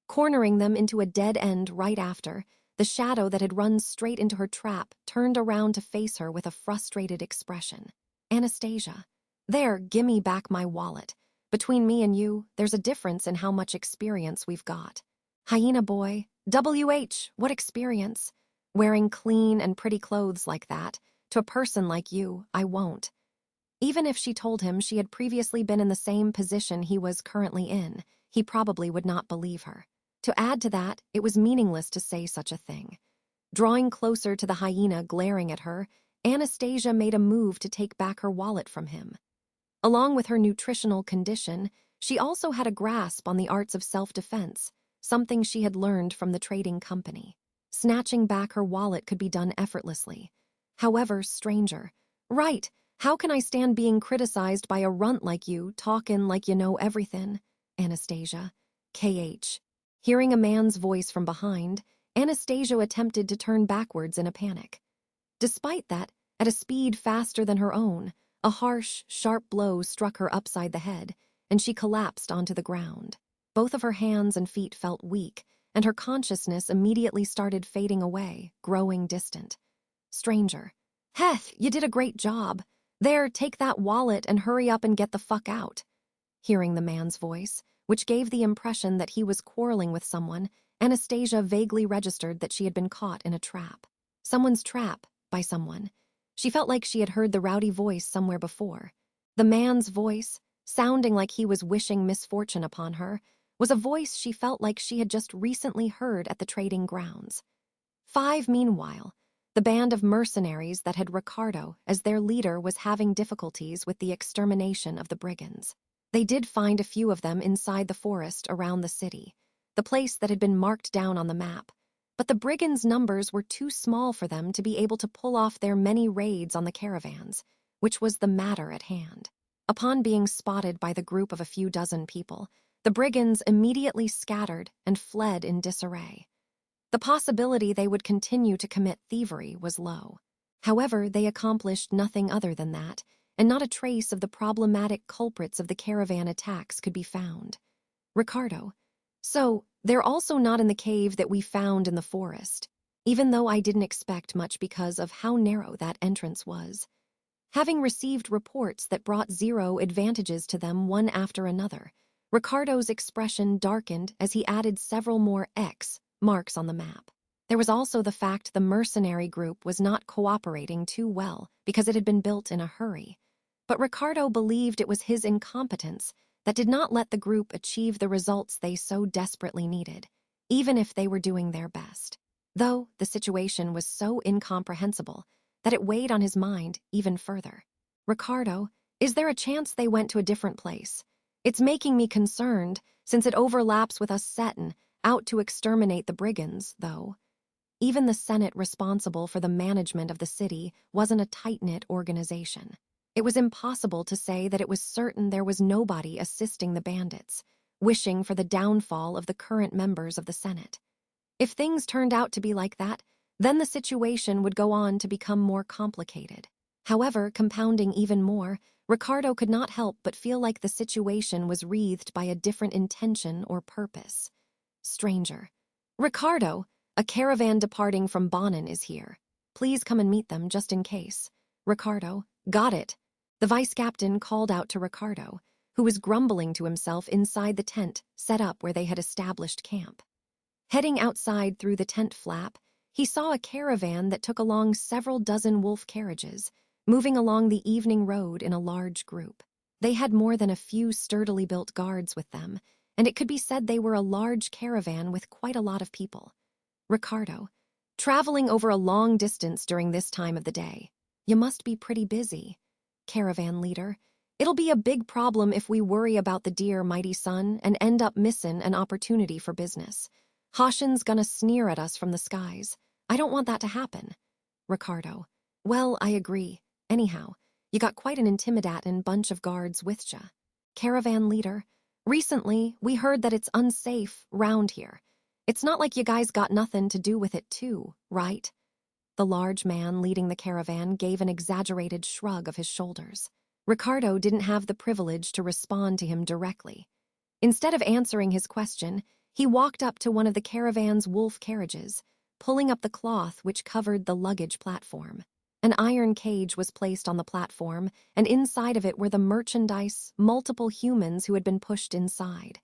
Speaker 1: Cornering them into a dead end right after, the shadow that had run straight into her trap turned around to face her with a frustrated expression. Anastasia. There, gimme back my wallet. Between me and you, there's a difference in how much experience we've got. Hyena boy, WH, what experience? Wearing clean and pretty clothes like that, to a person like you, I won't. Even if she told him she had previously been in the same position he was currently in, he probably would not believe her. To add to that, it was meaningless to say such a thing. Drawing closer to the hyena glaring at her, Anastasia made a move to take back her wallet from him. Along with her nutritional condition, she also had a grasp on the arts of self-defense, something she had learned from the trading company. Snatching back her wallet could be done effortlessly. However, stranger. Right, how can I stand being criticized by a runt like you, talkin' like you know everything? Anastasia. KH. Hearing a man's voice from behind, Anastasia attempted to turn backwards in a panic. Despite that, at a speed faster than her own, a harsh, sharp blow struck her upside the head, and she collapsed onto the ground. Both of her hands and feet felt weak, and her consciousness immediately started fading away, growing distant. Stranger. Heth, you did a great job. There, take that wallet and hurry up and get the fuck out. Hearing the man's voice, which gave the impression that he was quarreling with someone, Anastasia vaguely registered that she had been caught in a trap. Someone's trap, by someone. She felt like she had heard the rowdy voice somewhere before. The man's voice, sounding like he was wishing misfortune upon her, was a voice she felt like she had just recently heard at the trading grounds. Meanwhile, the band of mercenaries that had Ricardo as their leader was having difficulties with the extermination of the brigands. They did find a few of them inside the forest around the city, the place that had been marked down on the map, but the brigands' numbers were too small for them to be able to pull off their many raids on the caravans, which was the matter at hand. Upon being spotted by the group of a few dozen people, the brigands immediately scattered and fled in disarray. The possibility they would continue to commit thievery was low. However, they accomplished nothing other than that, and not a trace of the problematic culprits of the caravan attacks could be found. Ricardo. So, they're also not in the cave that we found in the forest, even though I didn't expect much because of how narrow that entrance was. Having received reports that brought zero advantages to them one after another, Ricardo's expression darkened as he added several more X marks on the map. There was also the fact the mercenary group was not cooperating too well because it had been built in a hurry. But Ricardo believed it was his incompetence that did not let the group achieve the results they so desperately needed, even if they were doing their best. Though the situation was so incomprehensible that it weighed on his mind even further. Ricardo, is there a chance they went to a different place? It's making me concerned, since it overlaps with us settin' out to exterminate the brigands, though. Even the Senate responsible for the management of the city wasn't a tight-knit organization. It was impossible to say that it was certain there was nobody assisting the bandits, wishing for the downfall of the current members of the Senate. If things turned out to be like that, then the situation would go on to become more complicated. However, compounding even more, Ricardo could not help but feel like the situation was wreathed by a different intention or purpose. Stranger. Ricardo, a caravan departing from Bonin is here. Please come and meet them just in case. Ricardo, got it. The vice captain called out to Ricardo, who was grumbling to himself inside the tent set up where they had established camp. Heading outside through the tent flap, he saw a caravan that took along several dozen wolf carriages, moving along the evening road in a large group. They had more than a few sturdily built guards with them, and it could be said they were a large caravan with quite a lot of people. Ricardo, traveling over a long distance during this time of the day. You must be pretty busy. Caravan leader, it'll be a big problem if we worry about the dear mighty sun and end up missin' an opportunity for business. Hashin's gonna sneer at us from the skies. I don't want that to happen. Ricardo, well, I agree. Anyhow, you got quite an intimidatin' bunch of guards with ya. Caravan leader, recently we heard that it's unsafe round here. It's not like you guys got nothing to do with it too, right? The large man leading the caravan gave an exaggerated shrug of his shoulders. Ricardo didn't have the privilege to respond to him directly. Instead of answering his question, he walked up to one of the caravan's wolf carriages, pulling up the cloth which covered the luggage platform. An iron cage was placed on the platform, and inside of it were the merchandise, multiple humans who had been pushed inside.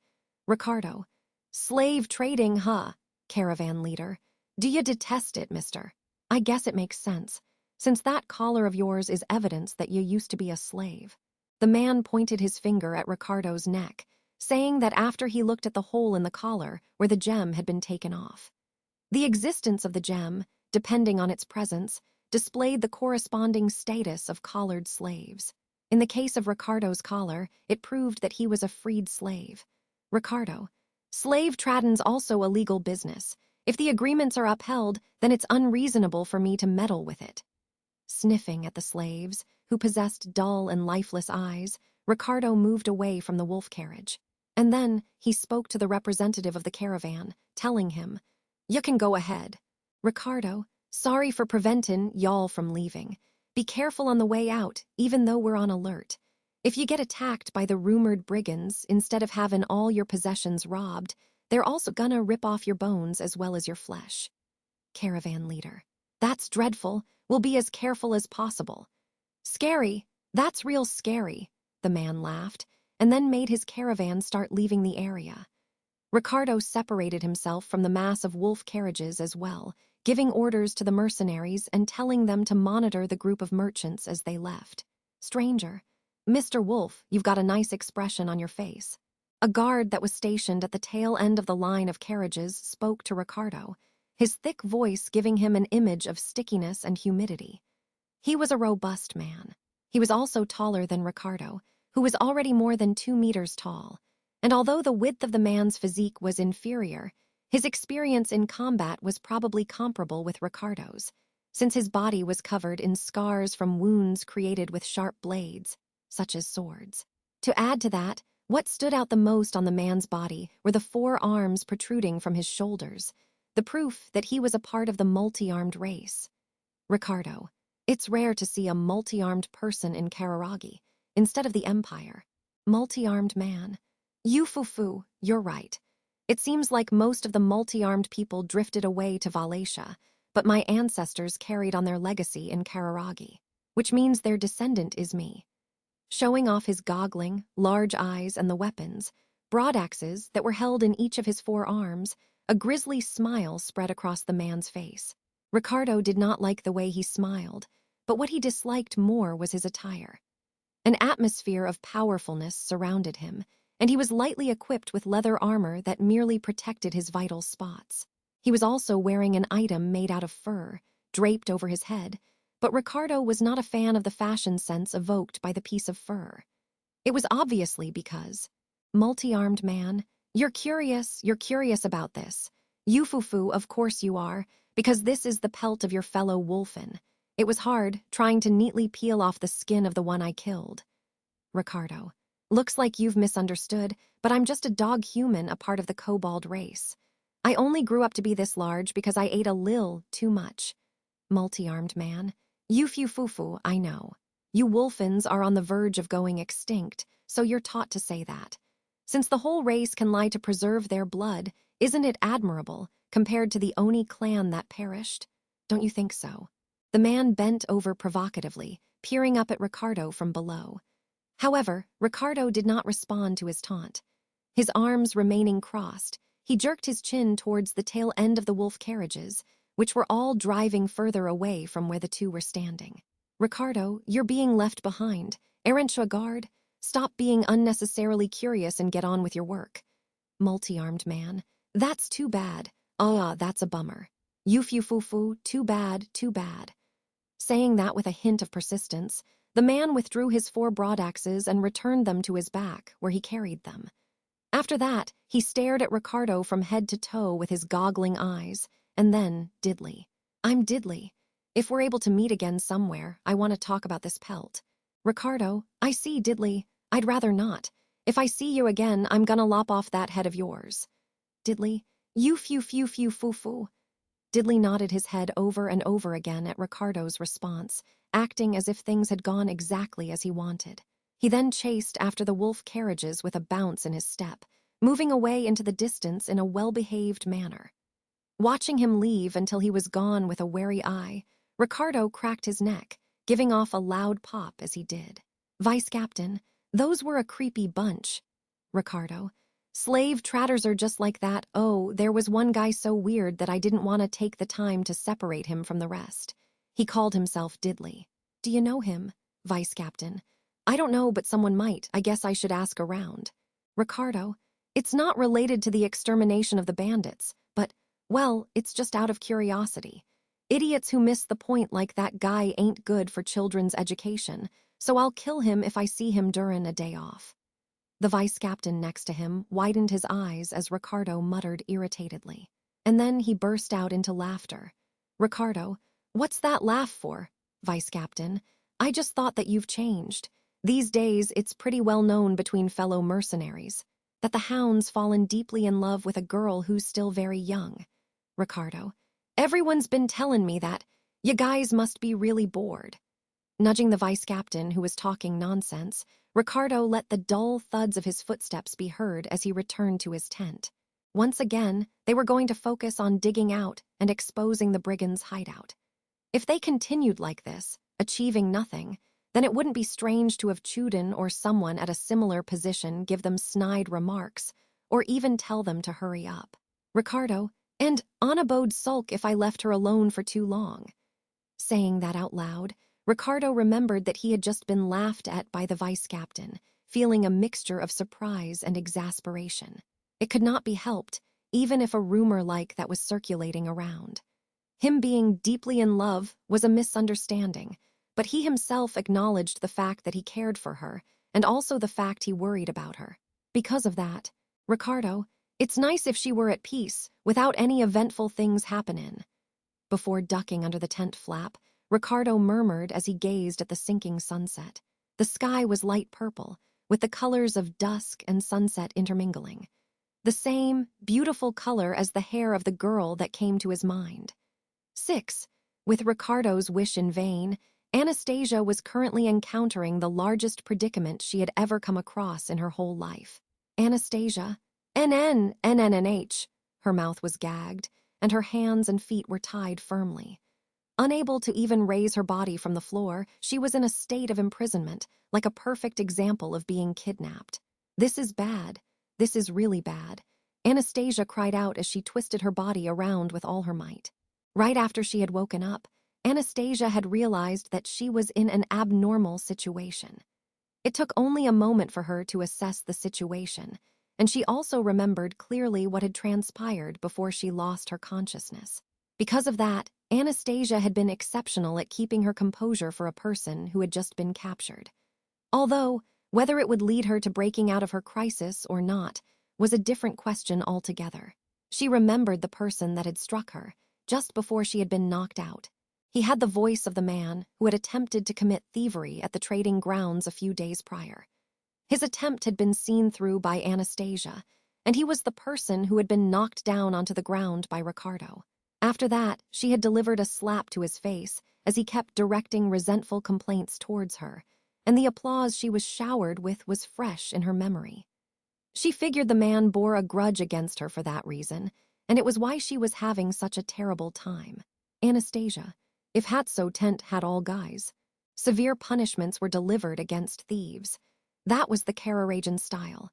Speaker 1: Ricardo. Slave trading, huh? Caravan leader. Do you detest it, mister? I guess it makes sense, since that collar of yours is evidence that you used to be a slave. The man pointed his finger at Ricardo's neck, saying that after he looked at the hole in the collar where the gem had been taken off. The existence of the gem, depending on its presence, displayed the corresponding status of collared slaves. In the case of Ricardo's collar, it proved that he was a freed slave. Ricardo. Slave trading's also a legal business. If the agreements are upheld, then it's unreasonable for me to meddle with it. Sniffing at the slaves, who possessed dull and lifeless eyes, Ricardo moved away from the wolf carriage. And then he spoke to the representative of the caravan, telling him, "You can go ahead. Ricardo, sorry for preventing y'all from leaving. Be careful on the way out, even though we're on alert. If you get attacked by the rumored brigands, instead of having all your possessions robbed, they're also gonna rip off your bones as well as your flesh." Caravan leader. That's dreadful. We'll be as careful as possible. Scary. That's real scary, the man laughed, and then made his caravan start leaving the area. Ricardo separated himself from the mass of wolf carriages as well, giving orders to the mercenaries and telling them to monitor the group of merchants as they left. Stranger. Mr. Wolf, you've got a nice expression on your face. A guard that was stationed at the tail end of the line of carriages spoke to Ricardo, his thick voice giving him an image of stickiness and humidity. He was a robust man. He was also taller than Ricardo, who was already more than 2 meters tall, and although the width of the man's physique was inferior, his experience in combat was probably comparable with Ricardo's, since his body was covered in scars from wounds created with sharp blades, such as swords. To add to that, what stood out the most on the man's body were the 4 arms protruding from his shoulders, the proof that he was a part of the multi-armed race. Ricardo. It's rare to see a multi-armed person in Kararagi, instead of the Empire. Multi-armed man. Yufufu, you're right. It seems like most of the multi-armed people drifted away to Wallachia, but my ancestors carried on their legacy in Kararagi, which means their descendant is me. Showing off his goggling, large eyes and the weapons, broadaxes that were held in each of his 4 arms, a grisly smile spread across the man's face. Ricardo did not like the way he smiled, but what he disliked more was his attire. An atmosphere of powerfulness surrounded him, and he was lightly equipped with leather armor that merely protected his vital spots. He was also wearing an item made out of fur, draped over his head, but Ricardo was not a fan of the fashion sense evoked by the piece of fur. It was obviously because, multi-armed man, you're curious about this. Yufufu, of course you are, because this is the pelt of your fellow wolfen. It was hard, trying to neatly peel off the skin of the one I killed. Ricardo. Looks like you've misunderstood, but I'm just a dog human, a part of the kobold race. I only grew up to be this large because I ate a lil too much. Multi-armed man. Yufufu, I know. You wolfens are on the verge of going extinct, so you're taught to say that. Since the whole race can lie to preserve their blood, isn't it admirable, compared to the Oni clan that perished? Don't you think so? The man bent over provocatively, peering up at Ricardo from below. However, Ricardo did not respond to his taunt. His arms remaining crossed, he jerked his chin towards the tail end of the wolf carriages, which were all driving further away from where the 2 were standing. Ricardo, you're being left behind. Aren't you a guard? Stop being unnecessarily curious and get on with your work. Multi-armed man. That's too bad. That's a bummer. Yufufu, too bad, too bad. Saying that with a hint of persistence, the man withdrew his 4 broadaxes and returned them to his back, where he carried them. After that, he stared at Ricardo from head to toe with his goggling eyes, and then Diddley. I'm Diddley. If we're able to meet again somewhere, I want to talk about this pelt. Ricardo, I see, Diddley. I'd rather not. If I see you again, I'm gonna lop off that head of yours. Diddley, you. Diddley nodded his head over and over again at Ricardo's response, acting as if things had gone exactly as he wanted. He then chased after the wolf carriages with a bounce in his step, moving away into the distance in a well-behaved manner. Watching him leave until he was gone with a wary eye, Ricardo cracked his neck, giving off a loud pop as he did. "Vice Captain, those were a creepy bunch." "Ricardo, slave traders are just like that. Oh, there was one guy so weird that I didn't want to take the time to separate him from the rest. He called himself Diddley." "Do you know him, Vice Captain?" "I don't know, but someone might. I guess I should ask around." "Ricardo, it's not related to the extermination of the bandits, but, well, it's just out of curiosity. Idiots who miss the point like that guy ain't good for children's education, so I'll kill him if I see him during a day off." The vice captain next to him widened his eyes as Ricardo muttered irritatedly. And then he burst out into laughter. "Ricardo, what's that laugh for, Vice Captain? I just thought that you've changed. These days, it's pretty well known between fellow mercenaries that the hound's fallen deeply in love with a girl who's still very young. Ricardo, everyone's been telling me that. You guys must be really bored." Nudging the vice captain, who was talking nonsense, Ricardo let the dull thuds of his footsteps be heard as he returned to his tent. Once again, they were going to focus on digging out and exposing the brigands' hideout. If they continued like this, achieving nothing, then it wouldn't be strange to have Chuden or someone at a similar position give them snide remarks, or even tell them to hurry up. "Ricardo, and Anna Bode'd sulk if I left her alone for too long." Saying that out loud, Ricardo remembered that he had just been laughed at by the vice captain, feeling a mixture of surprise and exasperation. It could not be helped, even if a rumor like that was circulating around. Him being deeply in love was a misunderstanding, but he himself acknowledged the fact that he cared for her, and also the fact he worried about her. Because of that, "Ricardo, it's nice if she were at peace, without any eventful things happenin'." Before ducking under the tent flap, Ricardo murmured as he gazed at the sinking sunset. The sky was light purple, with the colors of dusk and sunset intermingling. The same beautiful color as the hair of the girl that came to his mind. 6. With Ricardo's wish in vain, Anastasia was currently encountering the largest predicament she had ever come across in her whole life. Anastasia, NNNNH. Her mouth was gagged, and her hands and feet were tied firmly. Unable to even raise her body from the floor, she was in a state of imprisonment, like a perfect example of being kidnapped. "This is bad. This is really bad," Anastasia cried out as she twisted her body around with all her might. Right after she had woken up, Anastasia had realized that she was in an abnormal situation. It took only a moment for her to assess the situation, and she also remembered clearly what had transpired before she lost her consciousness. Because of that, Anastasia had been exceptional at keeping her composure for a person who had just been captured. Although, whether it would lead her to breaking out of her crisis or not was a different question altogether. She remembered the person that had struck her just before she had been knocked out. He had the voice of the man who had attempted to commit thievery at the trading grounds a few days prior. His attempt had been seen through by Anastasia, and he was the person who had been knocked down onto the ground by Ricardo. After that, she had delivered a slap to his face as he kept directing resentful complaints towards her, and the applause she was showered with was fresh in her memory. She figured the man bore a grudge against her for that reason, and it was why she was having such a terrible time. Anastasia, if Hatso Tent had all guys. Severe punishments were delivered against thieves. That was the Kararagian style.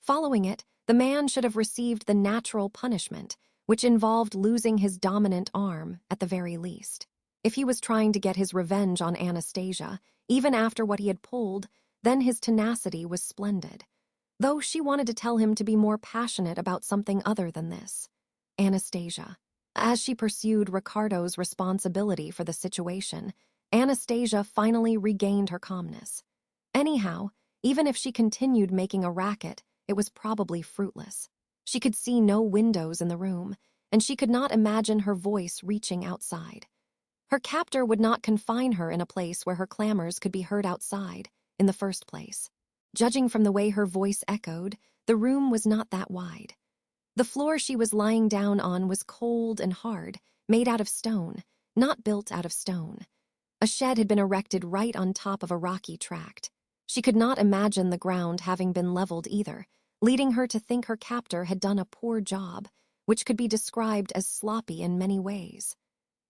Speaker 1: Following it, the man should have received the natural punishment, which involved losing his dominant arm at the very least. If he was trying to get his revenge on Anastasia, even after what he had pulled, then his tenacity was splendid. Though she wanted to tell him to be more passionate about something other than this. Anastasia. As she pursued Ricardo's responsibility for the situation, Anastasia finally regained her calmness. Anyhow, even if she continued making a racket, it was probably fruitless. She could see no windows in the room, and she could not imagine her voice reaching outside. Her captor would not confine her in a place where her clamors could be heard outside, in the first place. Judging from the way her voice echoed, the room was not that wide. The floor she was lying down on was cold and hard, made out of stone, not built out of stone. A shed had been erected right on top of a rocky tract. She could not imagine the ground having been leveled either, leading her to think her captor had done a poor job, which could be described as sloppy in many ways.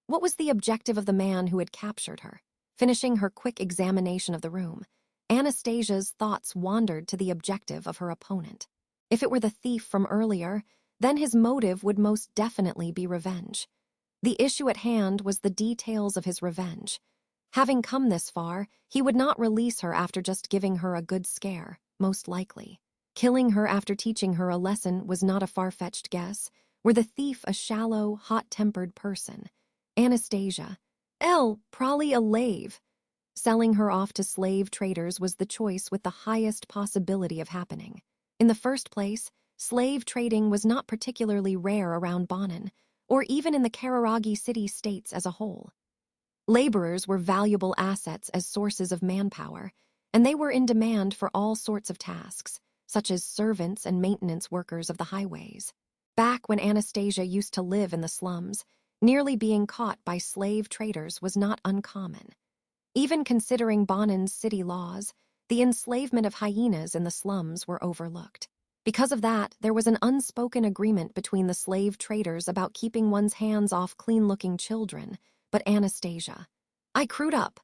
Speaker 1: What was the objective of the man who had captured her? Finishing her quick examination of the room, Anastasia's thoughts wandered to the objective of her opponent. If it were the thief from earlier, then his motive would most definitely be revenge. The issue at hand was the details of his revenge. Having come this far, he would not release her after just giving her a good scare, most likely. Killing her after teaching her a lesson was not a far-fetched guess. Were the thief a shallow, hot-tempered person? Anastasia. Probably a lave. Selling her off to slave traders was the choice with the highest possibility of happening. In the first place, slave trading was not particularly rare around Bonin, or even in the Kararagi city-states as a whole. Laborers were valuable assets as sources of manpower, and they were in demand for all sorts of tasks, such as servants and maintenance workers of the highways. Back when Anastasia used to live in the slums, nearly being caught by slave traders was not uncommon. Even considering Bonin's city laws, the enslavement of hyenas in the slums were overlooked. Because of that, there was an unspoken agreement between the slave traders about keeping one's hands off clean-looking children, but Anastasia. I screwed up.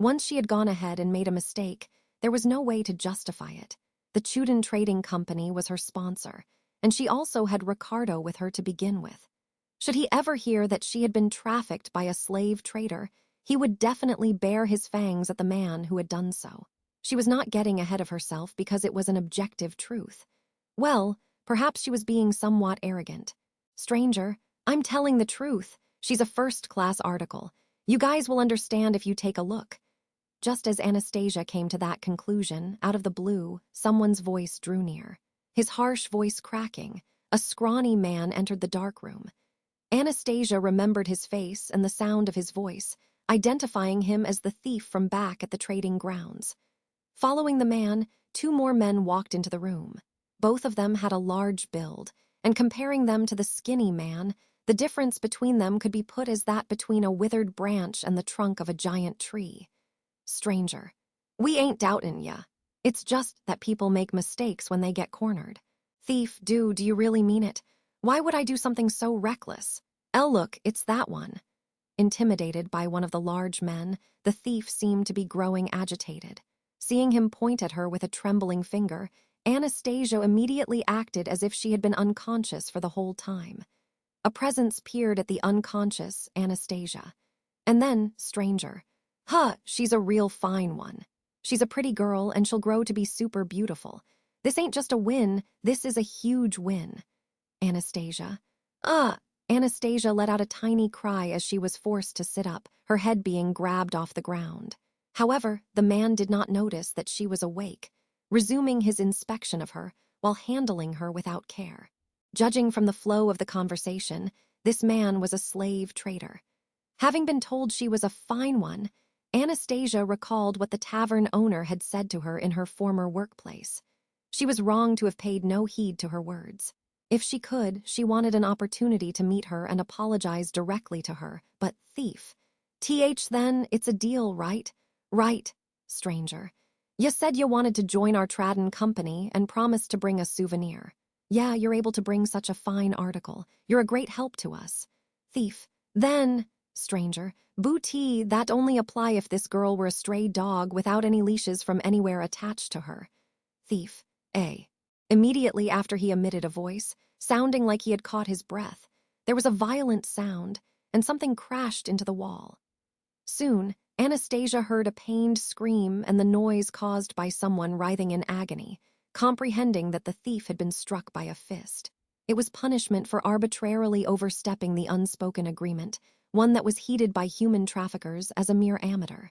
Speaker 1: Once she had gone ahead and made a mistake, there was no way to justify it. The Chuden Trading Company was her sponsor, and she also had Ricardo with her to begin with. Should he ever hear that she had been trafficked by a slave trader, he would definitely bare his fangs at the man who had done so. She was not getting ahead of herself because it was an objective truth. Well, perhaps she was being somewhat arrogant. Stranger, I'm telling the truth. She's a first-class article. You guys will understand if you take a look. Just as Anastasia came to that conclusion, out of the blue, someone's voice drew near. His harsh voice cracking, a scrawny man entered the darkroom. Anastasia remembered his face and the sound of his voice, identifying him as the thief from back at the trading grounds. Following the man, 2 more men walked into the room. Both of them had a large build, and comparing them to the skinny man, the difference between them could be put as that between a withered branch and the trunk of a giant tree. Stranger. We ain't doubtin' ya. It's just that people make mistakes when they get cornered. Thief, do you really mean it? Why would I do something so reckless? Look, it's that one. Intimidated by one of the large men, the thief seemed to be growing agitated. Seeing him point at her with a trembling finger, Anastasia immediately acted as if she had been unconscious for the whole time. A presence peered at the unconscious Anastasia. And then, stranger. She's a real fine one. She's a pretty girl and she'll grow to be super beautiful. This ain't just a win, this is a huge win. Anastasia. Anastasia let out a tiny cry as she was forced to sit up, her head being grabbed off the ground. However, the man did not notice that she was awake, resuming his inspection of her while handling her without care. Judging from the flow of the conversation, this man was a slave trader. Having been told she was a fine one, Anastasia recalled what the tavern owner had said to her in her former workplace. She was wrong to have paid no heed to her words. If she could, she wanted an opportunity to meet her and apologize directly to her, but thief. Then, it's a deal, right? Right, stranger. You said you wanted to join our trading company and promised to bring a souvenir. Yeah, you're able to bring such a fine article. You're a great help to us. Thief. Then, stranger, booty, that only apply if this girl were a stray dog without any leashes from anywhere attached to her. Thief. Immediately after he emitted a voice, sounding like he had caught his breath, there was a violent sound, and something crashed into the wall. Soon, Anastasia heard a pained scream and the noise caused by someone writhing in agony, comprehending that the thief had been struck by a fist. It was punishment for arbitrarily overstepping the unspoken agreement, one that was heeded by human traffickers as a mere amateur.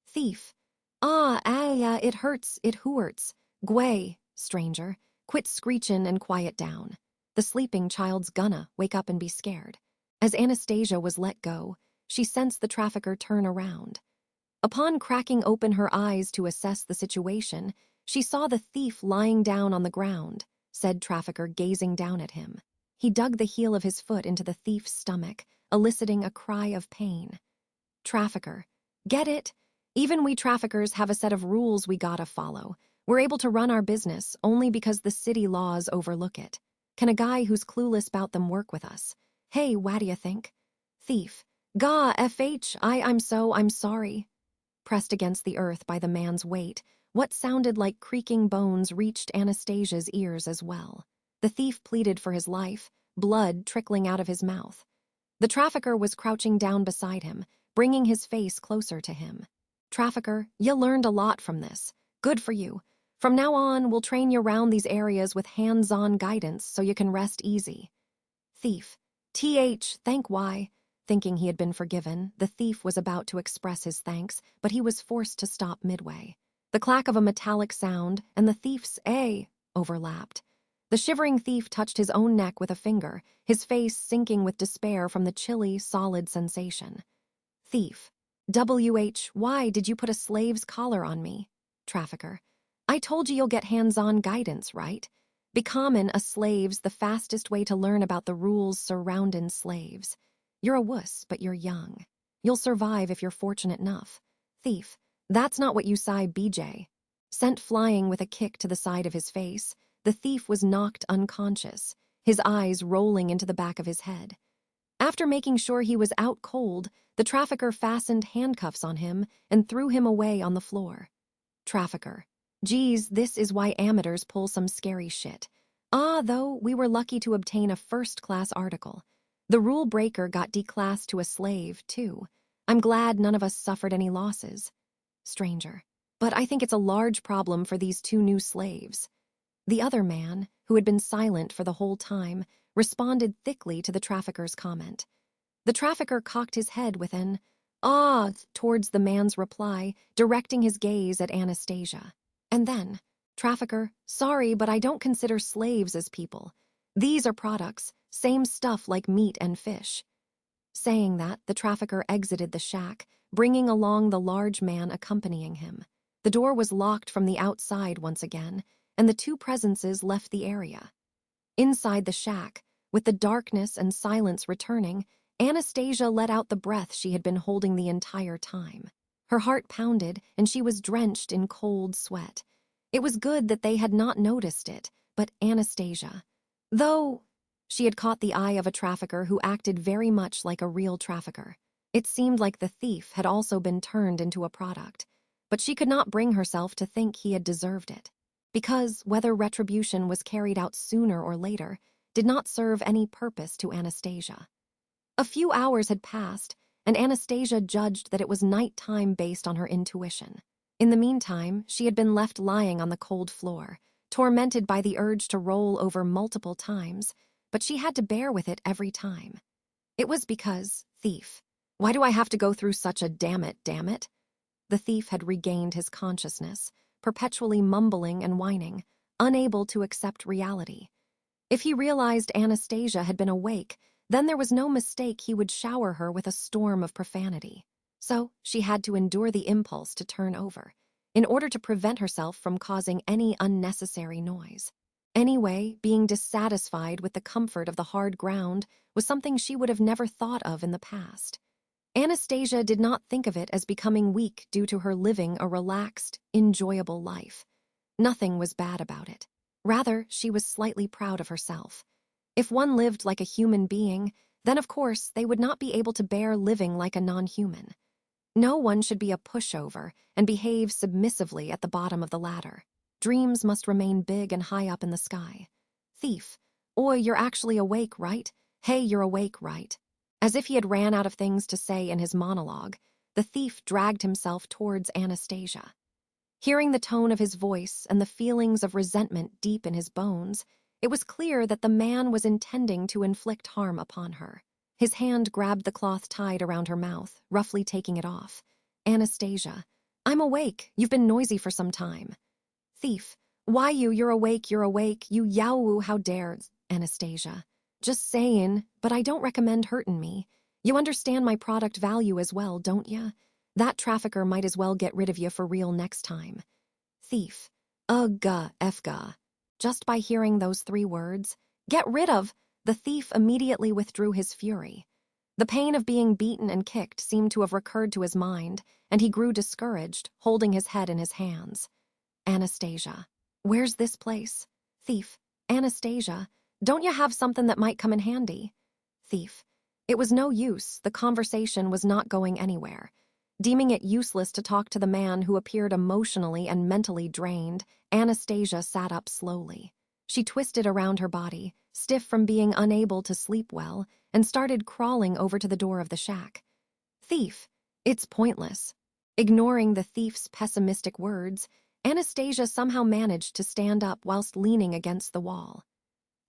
Speaker 1: Thief. It hurts, it hurts. Gway, stranger, quit screechin' and quiet down. The sleeping child's gonna wake up and be scared. As Anastasia was let go, she sensed the trafficker turn around. Upon cracking open her eyes to assess the situation, she saw the thief lying down on the ground, said trafficker gazing down at him. He dug the heel of his foot into the thief's stomach, eliciting a cry of pain. Trafficker. Get it? Even we traffickers have a set of rules we gotta follow. We're able to run our business only because the city laws overlook it. Can a guy who's clueless about them work with us? Hey, what do you think? Thief. Gah, I'm sorry. Pressed against the earth by the man's weight, what sounded like creaking bones reached Anastasia's ears as well. The thief pleaded for his life, blood trickling out of his mouth. The trafficker was crouching down beside him, bringing his face closer to him. Trafficker, you learned a lot from this. Good for you. From now on, we'll train you around these areas with hands-on guidance so you can rest easy. Thief. Thank why. Thinking he had been forgiven, the thief was about to express his thanks, but he was forced to stop midway. The clack of a metallic sound and the thief's "A" overlapped. The shivering thief touched his own neck with a finger, his face sinking with despair from the chilly, solid sensation. Thief. Why did you put a slave's collar on me? Trafficker. I told you you'll get hands-on guidance, right? Becomin' a slave's the fastest way to learn about the rules surroundin' slaves. You're a wuss, but you're young. You'll survive if you're fortunate enough. Thief. That's not what you say, BJ. Sent flying with a kick to the side of his face, the thief was knocked unconscious, his eyes rolling into the back of his head. After making sure he was out cold, the trafficker fastened handcuffs on him and threw him away on the floor. Trafficker. Geez, this is why amateurs pull some scary shit. Though, we were lucky to obtain a first-class article. The rule breaker got declassed to a slave, too. I'm glad none of us suffered any losses. Stranger. But I think it's a large problem for these two new slaves. The other man, who had been silent for the whole time, responded thickly to the trafficker's comment. The trafficker cocked his head with an "ah" towards the man's reply, directing his gaze at Anastasia. And then, trafficker, sorry, but I don't consider slaves as people. These are products, same stuff like meat and fish. Saying that, the trafficker exited the shack, bringing along the large man accompanying him. The door was locked from the outside once again, and the two presences left the area. Inside the shack, with the darkness and silence returning, Anastasia let out the breath she had been holding the entire time. Her heart pounded, and she was drenched in cold sweat. It was good that they had not noticed it, but Anastasia, though she had caught the eye of a trafficker who acted very much like a real trafficker. It seemed like the thief had also been turned into a product, but she could not bring herself to think he had deserved it, because whether retribution was carried out sooner or later did not serve any purpose to Anastasia. A few hours had passed, and Anastasia judged that it was nighttime based on her intuition. In the meantime, she had been left lying on the cold floor, tormented by the urge to roll over multiple times, but she had to bear with it every time. It was because, thief, why do I have to go through such a damn it? The thief had regained his consciousness, perpetually mumbling and whining, unable to accept reality. If he realized Anastasia had been awake, then there was no mistake he would shower her with a storm of profanity. So she had to endure the impulse to turn over, in order to prevent herself from causing any unnecessary noise. Anyway, being dissatisfied with the comfort of the hard ground was something she would have never thought of in the past. Anastasia did not think of it as becoming weak due to her living a relaxed, enjoyable life. Nothing was bad about it. Rather, she was slightly proud of herself. If one lived like a human being, then of course they would not be able to bear living like a non-human. No one should be a pushover and behave submissively at the bottom of the ladder. Dreams must remain big and high up in the sky. Thief. Oi, you're actually awake, right? Hey, you're awake, right? As if he had ran out of things to say in his monologue, the thief dragged himself towards Anastasia. Hearing the tone of his voice and the feelings of resentment deep in his bones, it was clear that the man was intending to inflict harm upon her. His hand grabbed the cloth tied around her mouth, roughly taking it off. Anastasia. I'm awake. You've been noisy for some time. Thief. Why you're awake, you yow, how dare, Anastasia. Just saying, but I don't recommend hurting me. You understand my product value as well, don't ya? That trafficker might as well get rid of you for real next time. Thief. Ugga, Fga. Just by hearing those 3 words, get rid of, the thief immediately withdrew his fury. The pain of being beaten and kicked seemed to have recurred to his mind, and he grew discouraged, holding his head in his hands. Anastasia. Where's this place? Thief. Anastasia. Don't you have something that might come in handy? Thief. It was no use, the conversation was not going anywhere. Deeming it useless to talk to the man who appeared emotionally and mentally drained, Anastasia sat up slowly. She twisted around her body, stiff from being unable to sleep well, and started crawling over to the door of the shack. Thief. It's pointless. Ignoring the thief's pessimistic words, Anastasia somehow managed to stand up whilst leaning against the wall.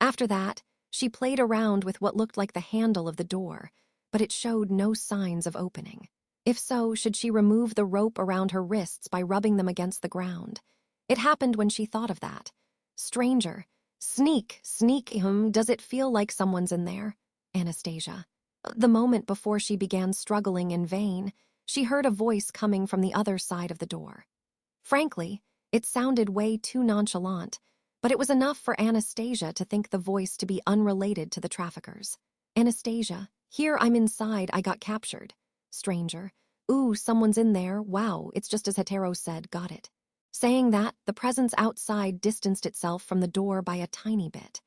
Speaker 1: After that, she played around with what looked like the handle of the door, but it showed no signs of opening. If so, should she remove the rope around her wrists by rubbing them against the ground? It happened when she thought of that. Stranger. Sneak, does it feel like someone's in there? Anastasia. The moment before she began struggling in vain, she heard a voice coming from the other side of the door. Frankly, it sounded way too nonchalant, but it was enough for Anastasia to think the voice to be unrelated to the traffickers. Anastasia, here I'm inside, I got captured. Stranger, ooh, someone's in there, wow, it's just as Hetero said, got it. Saying that, the presence outside distanced itself from the door by a tiny bit.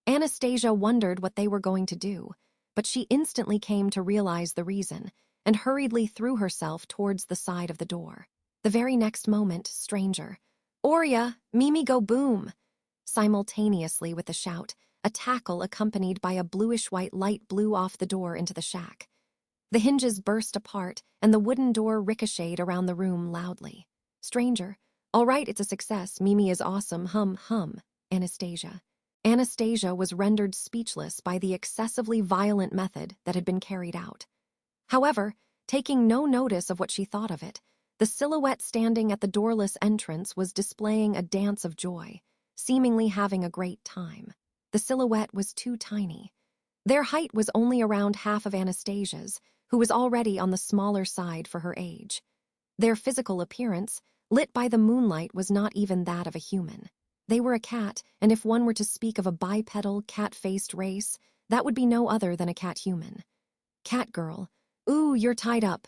Speaker 1: Anastasia wondered what they were going to do, but she instantly came to realize the reason, and hurriedly threw herself towards the side of the door. The very next moment, stranger, Orya, Mimi go boom! Simultaneously with the shout, a tackle accompanied by a bluish-white light blew off the door into the shack. The hinges burst apart, and the wooden door ricocheted around the room loudly. Stranger, all right, it's a success, Mimi is awesome, hum. Anastasia. Anastasia was rendered speechless by the excessively violent method that had been carried out. However, taking no notice of what she thought of it, the silhouette standing at the doorless entrance was displaying a dance of joy, seemingly having a great time. The silhouette was too tiny. Their height was only around half of Anastasia's, who was already on the smaller side for her age. Their physical appearance, lit by the moonlight, was not even that of a human. They were a cat, and if one were to speak of a bipedal, cat-faced race, that would be no other than a cat-human. Cat girl. Ooh, you're tied up,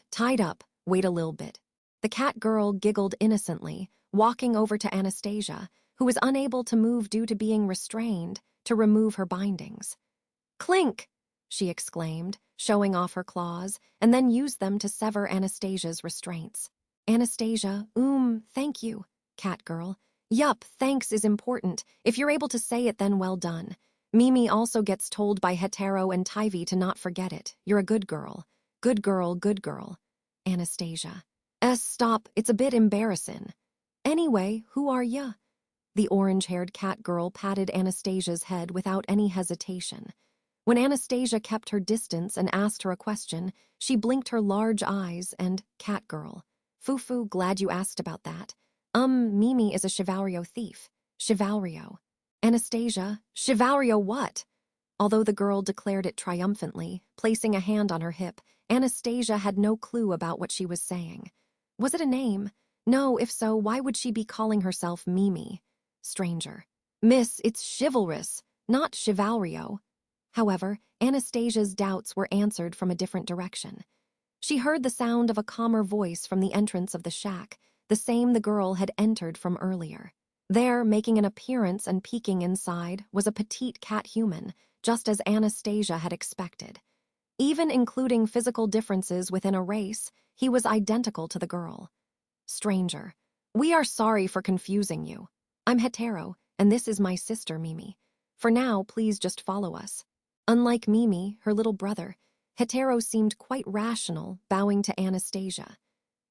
Speaker 1: wait a little bit. The cat girl giggled innocently, walking over to Anastasia, who was unable to move due to being restrained, to remove her bindings. Clink! She exclaimed, showing off her claws, and then used them to sever Anastasia's restraints. Anastasia, thank you, cat girl. Yup, thanks is important. If you're able to say it, then well done. Mimi also gets told by Hetero and Tyvee to not forget it. You're a good girl. Good girl. Anastasia. Stop, it's a bit embarrassing. Anyway, who are ya? The orange-haired cat girl patted Anastasia's head without any hesitation. When Anastasia kept her distance and asked her a question, she blinked her large eyes and, cat girl. Fufu, glad you asked about that. Mimi is a Chivalrio thief. Chivalrio. Anastasia, Chivalrio what? Although the girl declared it triumphantly, placing a hand on her hip, Anastasia had no clue about what she was saying. Was it a name? No, if so, why would she be calling herself Mimi? Stranger. Miss, it's chivalrous, not Chivalrio. However, Anastasia's doubts were answered from a different direction. She heard the sound of a calmer voice from the entrance of the shack, the same the girl had entered from earlier. There, making an appearance and peeking inside, was a petite cat-human, just as Anastasia had expected. Even including physical differences within a race, he was identical to the girl. Stranger. We are sorry for confusing you. I'm Hetero, and this is my sister, Mimi. For now, please just follow us. Unlike Mimi, her little brother, Hetero seemed quite rational, bowing to Anastasia.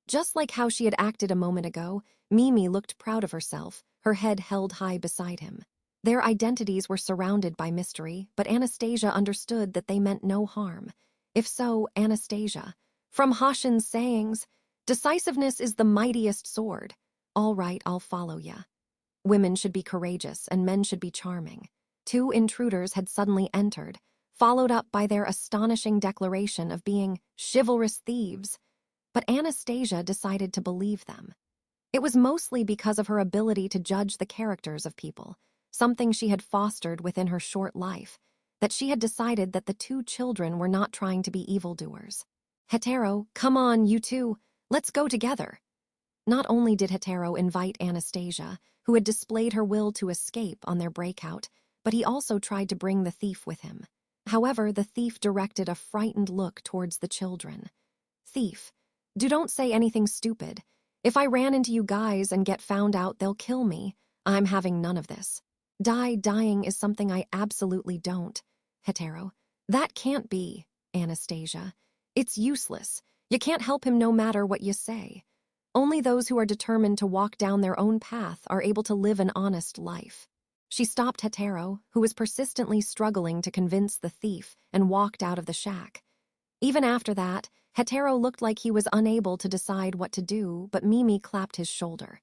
Speaker 1: Just like how she had acted a moment ago, Mimi looked proud of herself, her head held high beside him. Their identities were surrounded by mystery, but Anastasia understood that they meant no harm. If so, Anastasia. From Hashin's sayings, decisiveness is the mightiest sword. All right, I'll follow ya. Women should be courageous and men should be charming. Two intruders had suddenly entered, followed up by their astonishing declaration of being chivalrous thieves. But Anastasia decided to believe them. It was mostly because of her ability to judge the characters of people, something she had fostered within her short life, that she had decided that the two children were not trying to be evildoers. Hetero, come on, you two, let's go together. Not only did Hetero invite Anastasia, who had displayed her will to escape on their breakout, but he also tried to bring the thief with him. However, the thief directed a frightened look towards the children. Thief, don't say anything stupid. If I ran into you guys and get found out, they'll kill me. I'm having none of this. Dying is something I absolutely don't. Hetero, that can't be, Anastasia. It's useless. You can't help him no matter what you say. Only those who are determined to walk down their own path are able to live an honest life. She stopped Hetero, who was persistently struggling to convince the thief, and walked out of the shack. Even after that, Hetero looked like he was unable to decide what to do, but Mimi clapped his shoulder.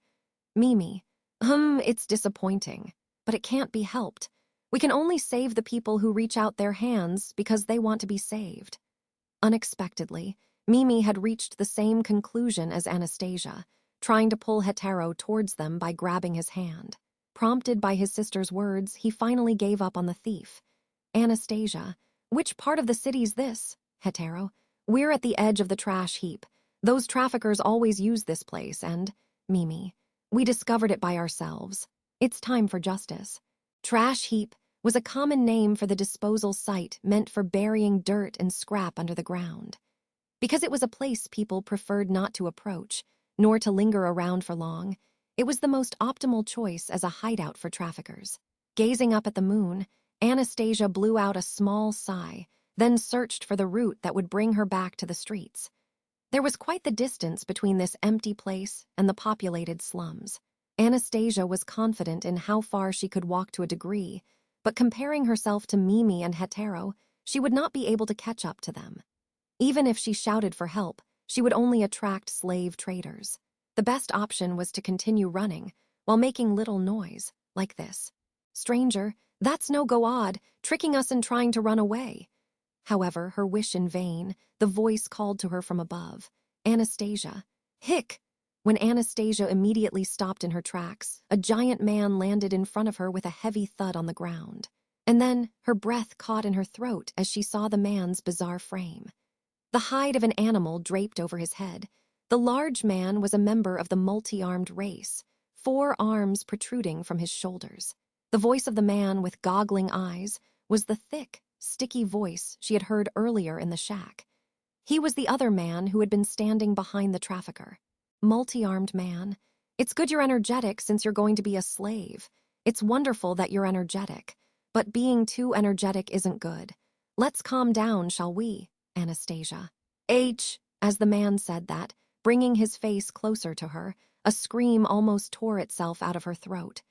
Speaker 1: Mimi, it's disappointing, but it can't be helped. We can only save the people who reach out their hands because they want to be saved. Unexpectedly, Mimi had reached the same conclusion as Anastasia, trying to pull Hetero towards them by grabbing his hand. Prompted by his sister's words, he finally gave up on the thief. Anastasia, which part of the city's this? Hetero, we're at the edge of the trash heap. Those traffickers always use this place and, Mimi, we discovered it by ourselves. It's time for justice. Trash heap was a common name for the disposal site meant for burying dirt and scrap under the ground. Because it was a place people preferred not to approach, nor to linger around for long, it was the most optimal choice as a hideout for traffickers. Gazing up at the moon, Anastasia blew out a small sigh, then searched for the route that would bring her back to the streets. There was quite the distance between this empty place and the populated slums. Anastasia was confident in how far she could walk to a degree, but comparing herself to Mimi and Hetero, she would not be able to catch up to them. Even if she shouted for help, she would only attract slave traders. The best option was to continue running, while making little noise, like this. Stranger, that's no go odd, tricking us and trying to run away. However, her wish in vain, the voice called to her from above. Anastasia. Hick! When Anastasia immediately stopped in her tracks, a giant man landed in front of her with a heavy thud on the ground. And then, her breath caught in her throat as she saw the man's bizarre frame. The hide of an animal draped over his head. The large man was a member of the multi-armed race, 4 arms protruding from his shoulders. The voice of the man with goggling eyes was the thick, sticky voice she had heard earlier in the shack. He was the other man who had been standing behind the trafficker. Multi-armed man. It's good you're energetic since you're going to be a slave. It's wonderful that you're energetic, but being too energetic isn't good. Let's calm down, shall we, Anastasia? As the man said that, bringing his face closer to her, a scream almost tore itself out of her throat.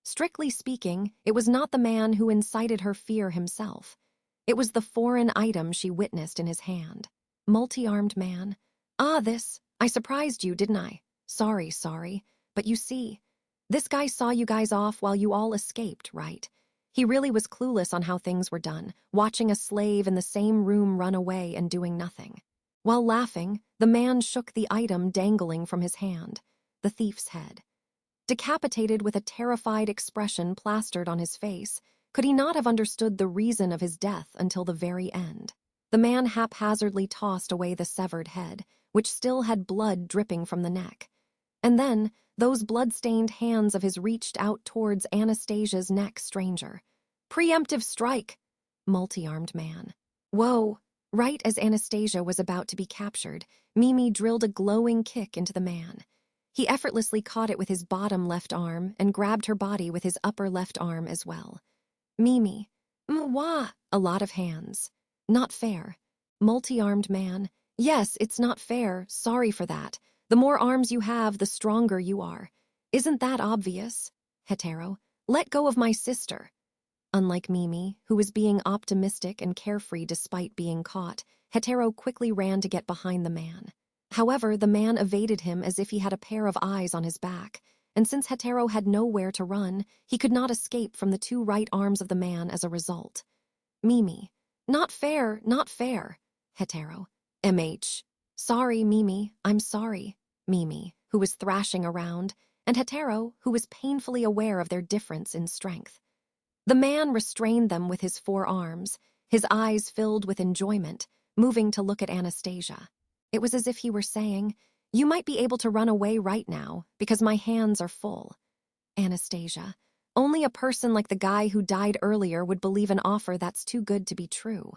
Speaker 1: Strictly speaking, it was not the man who incited her fear himself. It was the foreign item she witnessed in his hand. Multi-armed man. I surprised you, didn't I? Sorry, but you see, this guy saw you guys off while you all escaped, right? He really was clueless on how things were done, watching a slave in the same room run away and doing nothing. While laughing, the man shook the item dangling from his hand, the thief's head. Decapitated with a terrified expression plastered on his face, could he not have understood the reason of his death until the very end? The man haphazardly tossed away the severed head, which still had blood dripping from the neck. And then, those blood-stained hands of his reached out towards Anastasia's neck. Stranger. Preemptive strike! Multi-armed man. Whoa! Right as Anastasia was about to be captured, Mimi drilled a glowing kick into the man. He effortlessly caught it with his bottom left arm and grabbed her body with his upper left arm as well. Mimi. Mwah! A lot of hands. Not fair. Multi-armed man. Yes, it's not fair. Sorry for that. The more arms you have, the stronger you are. Isn't that obvious? Hetero. Let go of my sister. Unlike Mimi, who was being optimistic and carefree despite being caught, Hetero quickly ran to get behind the man. However, the man evaded him as if he had a pair of eyes on his back, and since Hetero had nowhere to run, he could not escape from the 2 right arms of the man as a result. Mimi. Not fair, not fair. Hetero. Sorry, Mimi, I'm sorry. Mimi, who was thrashing around, and Hetero, who was painfully aware of their difference in strength. The man restrained them with his forearms, his eyes filled with enjoyment, moving to look at Anastasia. It was as if he were saying, "You might be able to run away right now, because my hands are full." Anastasia, only a person like the guy who died earlier would believe an offer that's too good to be true.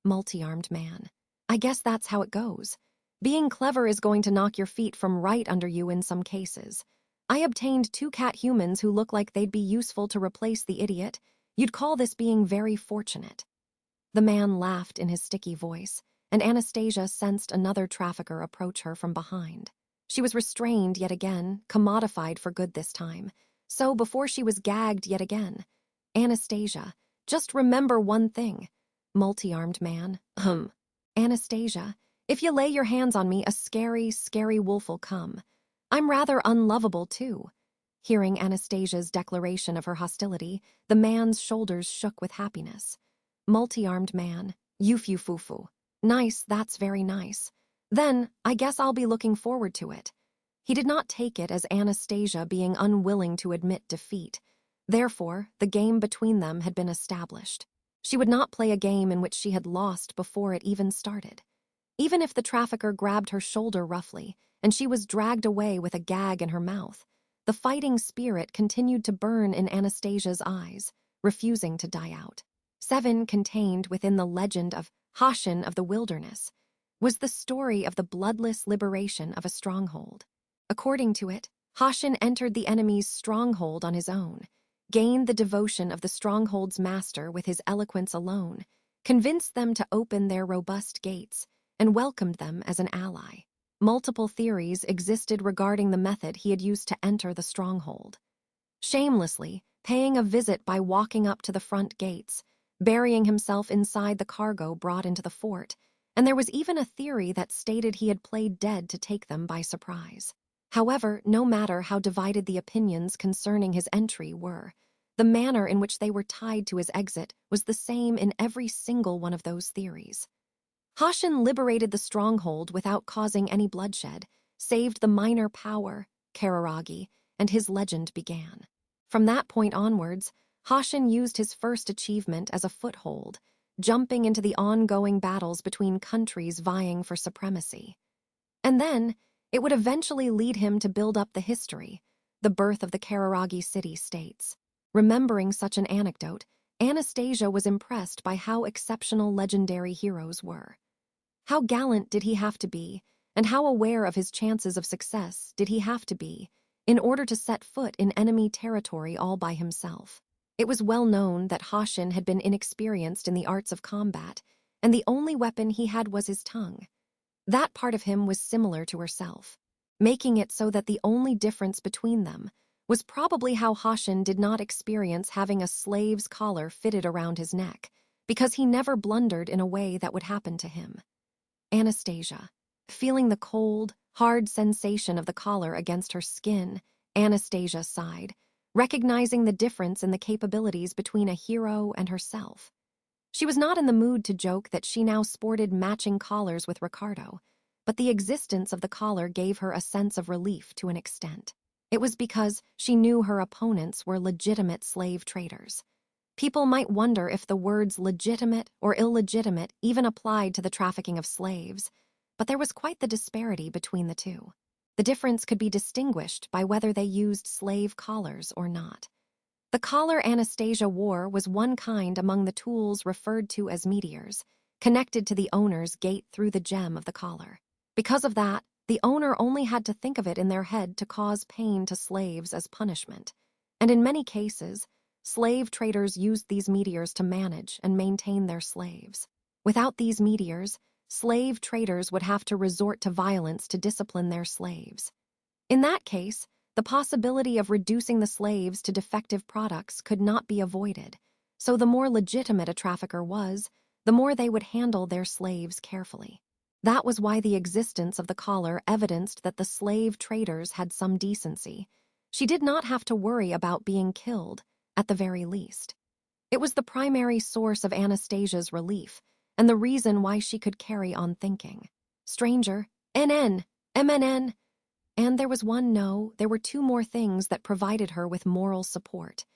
Speaker 1: Multi-armed man. I guess that's how it goes. Being clever is going to knock your feet from right under you in some cases. I obtained 2 cat humans who look like they'd be useful to replace the idiot. You'd call this being very fortunate. The man laughed in his sticky voice, and Anastasia sensed another trafficker approach her from behind. She was restrained yet again, commodified for good this time. So before she was gagged yet again. Anastasia, just remember one thing. Multi-armed man, Anastasia, if you lay your hands on me, a scary, scary wolf'll come. I'm rather unlovable, too. Hearing Anastasia's declaration of her hostility, the man's shoulders shook with happiness. Multi-armed man, yufu-fufu. Nice, that's very nice. Then, I guess I'll be looking forward to it. He did not take it as Anastasia being unwilling to admit defeat. Therefore, the game between them had been established. She would not play a game in which she had lost before it even started. Even if the trafficker grabbed her shoulder roughly, and she was dragged away with a gag in her mouth, the fighting spirit continued to burn in Anastasia's eyes, refusing to die out. 7 contained within the legend of Hashin of the Wilderness was the story of the bloodless liberation of a stronghold. According to it, Hashin entered the enemy's stronghold on his own, gained the devotion of the stronghold's master with his eloquence alone, convinced them to open their robust gates, and welcomed them as an ally. Multiple theories existed regarding the method he had used to enter the stronghold. Shamelessly, paying a visit by walking up to the front gates, burying himself inside the cargo brought into the fort, and there was even a theory that stated he had played dead to take them by surprise. However, no matter how divided the opinions concerning his entry were, the manner in which they were tied to his exit was the same in every single one of those theories. Hashin liberated the stronghold without causing any bloodshed, saved the minor power, Kararagi, and his legend began. From that point onwards, Hashin used his first achievement as a foothold, jumping into the ongoing battles between countries vying for supremacy. And then, it would eventually lead him to build up the history, the birth of the Kararagi city-states. Remembering such an anecdote, Anastasia was impressed by how exceptional legendary heroes were. How gallant did he have to be, and how aware of his chances of success did he have to be, in order to set foot in enemy territory all by himself? It was well known that Hashin had been inexperienced in the arts of combat, and the only weapon he had was his tongue. That part of him was similar to herself, making it so that the only difference between them was probably how Hashin did not experience having a slave's collar fitted around his neck, because he never blundered in a way that would happen to him. Anastasia, feeling the cold, hard sensation of the collar against her skin, Anastasia sighed, recognizing the difference in the capabilities between a hero and herself. She was not in the mood to joke that she now sported matching collars with Ricardo, but the existence of the collar gave her a sense of relief to an extent. It was because she knew her opponents were legitimate slave traders. People might wonder if the words legitimate or illegitimate even applied to the trafficking of slaves, but there was quite the disparity between the two. The difference could be distinguished by whether they used slave collars or not. The collar Anastasia wore was one kind among the tools referred to as meteors, connected to the owner's gate through the gem of the collar. Because of that, the owner only had to think of it in their head to cause pain to slaves as punishment. And in many cases, slave traders used these meteors to manage and maintain their slaves. Without these meteors, slave traders would have to resort to violence to discipline their slaves. In that case, the possibility of reducing the slaves to defective products could not be avoided, so the more legitimate a trafficker was, the more they would handle their slaves carefully. That was why the existence of the collar evidenced that the slave traders had some decency. She did not have to worry about being killed, at the very least. It was the primary source of Anastasia's relief, and the reason why she could carry on thinking. Stranger, NN, MNN. And there was there were 2 more things that provided her with moral support.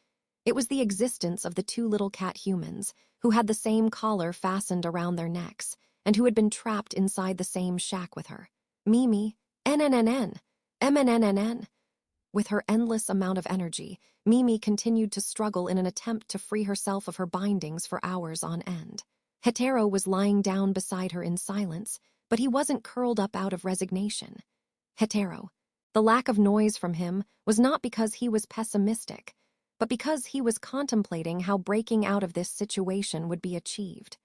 Speaker 1: It was the existence of the two little cat humans who had the same collar fastened around their necks and who had been trapped inside the same shack with her. Mimi, NNNN, MNNNN. With her endless amount of energy, Mimi continued to struggle in an attempt to free herself of her bindings for hours on end. Hetero was lying down beside her in silence, but he wasn't curled up out of resignation. Hetero. The lack of noise from him was not because he was pessimistic, but because he was contemplating how breaking out of this situation would be achieved.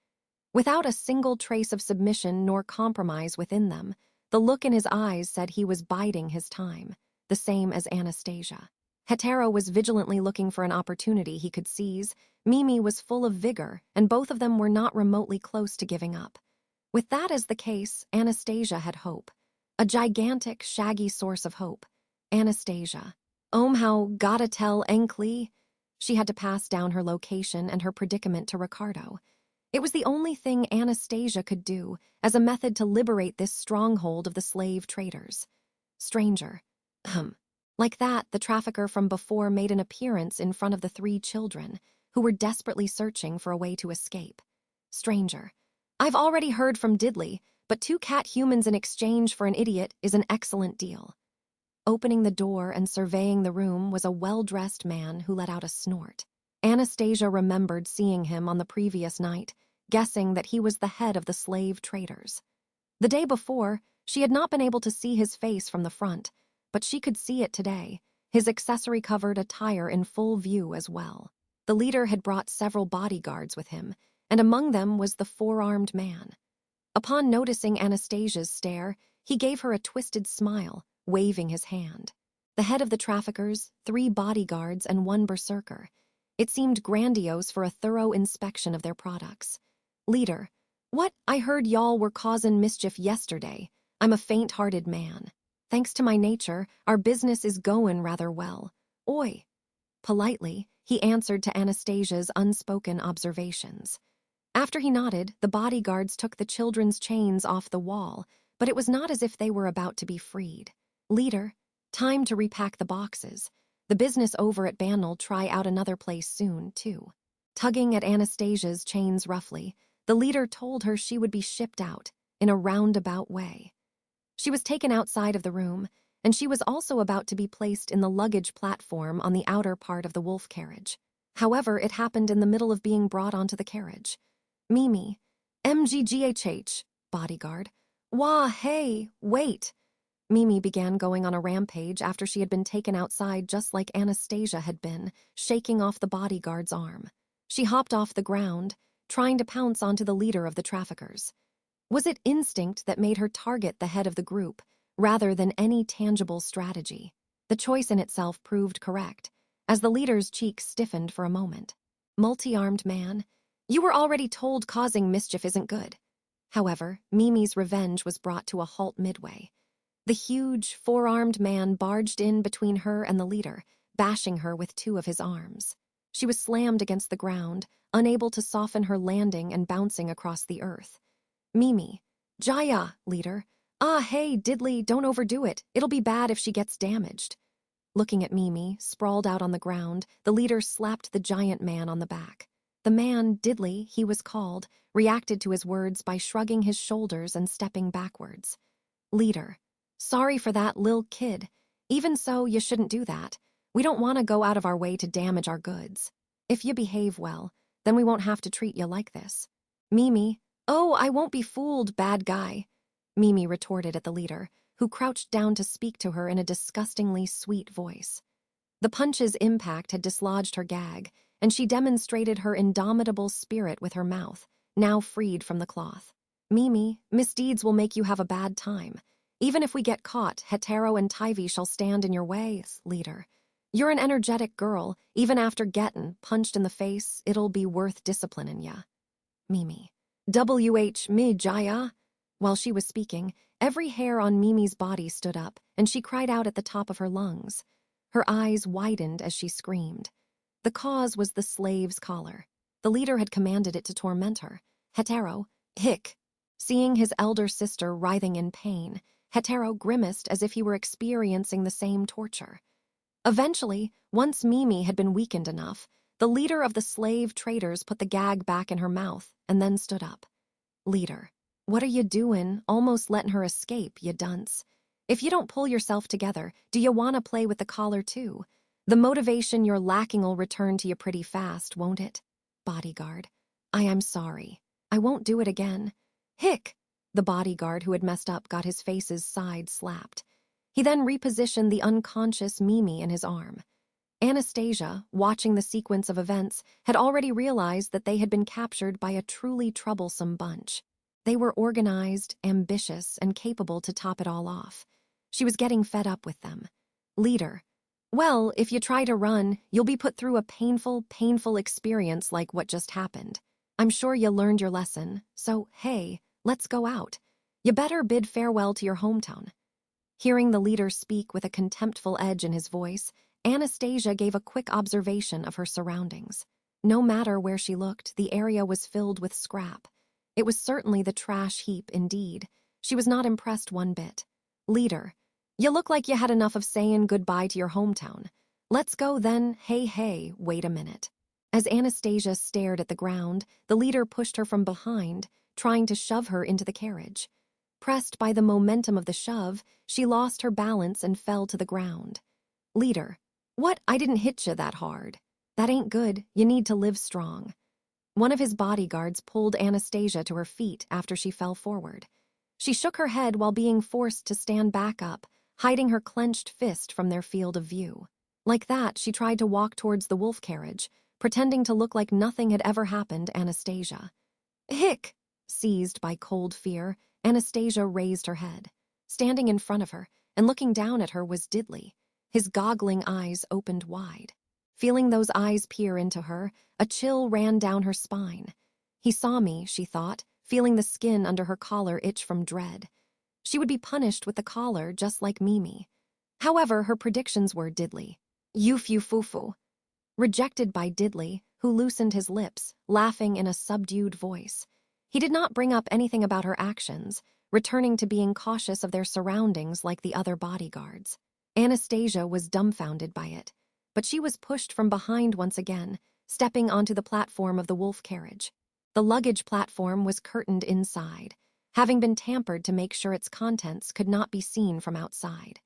Speaker 1: Without a single trace of submission nor compromise within them, the look in his eyes said he was biding his time, the same as Anastasia. Hetero was vigilantly looking for an opportunity he could seize. Mimi was full of vigor, and both of them were not remotely close to giving up. With that as the case, Anastasia had hope. A gigantic, shaggy source of hope. Anastasia. How gotta tell Enkli? She had to pass down her location and her predicament to Ricardo. It was the only thing Anastasia could do as a method to liberate this stronghold of the slave traders. Stranger. Like that, the trafficker from before made an appearance in front of the three children, who were desperately searching for a way to escape. Stranger. I've already heard from Diddley, but 2 cat humans in exchange for an idiot is an excellent deal. Opening the door and surveying the room was a well-dressed man who let out a snort. Anastasia remembered seeing him on the previous night, guessing that he was the head of the slave traders. The day before, she had not been able to see his face from the front, but she could see it today, his accessory-covered attire in full view as well. The leader had brought several bodyguards with him, and among them was the 4-armed man. Upon noticing Anastasia's stare, he gave her a twisted smile, waving his hand. The head of the traffickers, 3 bodyguards, and 1 berserker. It seemed grandiose for a thorough inspection of their products. Leader, what? I heard y'all were causing mischief yesterday. I'm a faint-hearted man. Thanks to my nature, our business is goin' rather well. Oi. Politely, he answered to Anastasia's unspoken observations. After he nodded, the bodyguards took the children's chains off the wall, but it was not as if they were about to be freed. Leader, time to repack the boxes. The business over at Ban'll try out another place soon, too. Tugging at Anastasia's chains roughly, the leader told her she would be shipped out, in a roundabout way. She was taken outside of the room, and she was also about to be placed in the luggage platform on the outer part of the wolf carriage. However, it happened in the middle of being brought onto the carriage. Mimi, MGGHH, bodyguard. Wah, hey, wait. Mimi began going on a rampage after she had been taken outside just like Anastasia had been, shaking off the bodyguard's arm. She hopped off the ground, trying to pounce onto the leader of the traffickers. Was it instinct that made her target the head of the group, rather than any tangible strategy? The choice in itself proved correct, as the leader's cheeks stiffened for a moment. Multi-armed man, you were already told causing mischief isn't good. However, Mimi's revenge was brought to a halt midway. The huge, 4-armed man barged in between her and the leader, bashing her with 2 of his arms. She was slammed against the ground, unable to soften her landing and bouncing across the earth. Mimi, Jaya, leader. Hey, Diddley, don't overdo it. It'll be bad if she gets damaged. Looking at Mimi, sprawled out on the ground, the leader slapped the giant man on the back. The man, Diddley, he was called, reacted to his words by shrugging his shoulders and stepping backwards. Leader, sorry for that, lil' kid. Even so, you shouldn't do that. We don't want to go out of our way to damage our goods. If you behave well, then we won't have to treat you like this. Mimi, oh, I won't be fooled, bad guy. Mimi retorted at the leader, who crouched down to speak to her in a disgustingly sweet voice. The punch's impact had dislodged her gag, and she demonstrated her indomitable spirit with her mouth, now freed from the cloth. Mimi, misdeeds will make you have a bad time. Even if we get caught, Hetero and Tivy shall stand in your way, leader. You're an energetic girl. Even after gettin' punched in the face, it'll be worth disciplinin' ya. Mimi. WH me, Jaya. While she was speaking, every hair on Mimi's body stood up, and she cried out at the top of her lungs. Her eyes widened as she screamed. The cause was the slave's collar. The leader had commanded it to torment her. Hetero, hic. Seeing his elder sister writhing in pain, Hetero grimaced as if he were experiencing the same torture. Eventually, once Mimi had been weakened enough, The leader of the slave traders put the gag back in her mouth and then stood up. Leader, what are you doing, almost letting her escape, you dunce? If you don't pull yourself together, do you want to play with the collar too? The motivation you're lacking'll return to you pretty fast, won't it? Bodyguard, I am sorry. I won't do it again. Hick! The bodyguard who had messed up got his face's side slapped. He then repositioned the unconscious Mimi in his arm. Anastasia, watching the sequence of events, had already realized that they had been captured by a truly troublesome bunch. They were organized, ambitious, and capable to top it all off. She was getting fed up with them. Leader, well, if you try to run, you'll be put through a painful experience like what just happened. I'm sure you learned your lesson, so hey, let's go out. You better bid farewell to your hometown. Hearing the leader speak with a contemptful edge in his voice, Anastasia gave a quick observation of her surroundings. No matter where she looked, the area was filled with scrap. It was certainly the trash heap indeed. She was not impressed one bit. Leader, you look like you had enough of saying goodbye to your hometown. Let's go then. Hey, wait a minute. As Anastasia stared at the ground, the leader pushed her from behind, trying to shove her into the carriage. Pressed by the momentum of the shove, she lost her balance and fell to the ground. Leader, what? I didn't hit you that hard. That ain't good. You need to live strong. One of his bodyguards pulled Anastasia to her feet after she fell forward. She shook her head while being forced to stand back up, hiding her clenched fist from their field of view. Like that, she tried to walk towards the wolf carriage, pretending to look like nothing had ever happened to Anastasia. Hick! Seized by cold fear, Anastasia raised her head. Standing in front of her and looking down at her was Diddley. His goggling eyes opened wide. Feeling those eyes peer into her, a chill ran down her spine. He saw me, she thought, feeling the skin under her collar itch from dread. She would be punished with the collar just like Mimi. However, her predictions were Diddley. Fufu. Rejected by Diddley, who loosened his lips, laughing in a subdued voice. He did not bring up anything about her actions, returning to being cautious of their surroundings like the other bodyguards. Anastasia was dumbfounded by it, but she was pushed from behind once again, stepping onto the platform of the wolf carriage. The luggage platform was curtained inside, having been tampered to make sure its contents could not be seen from outside.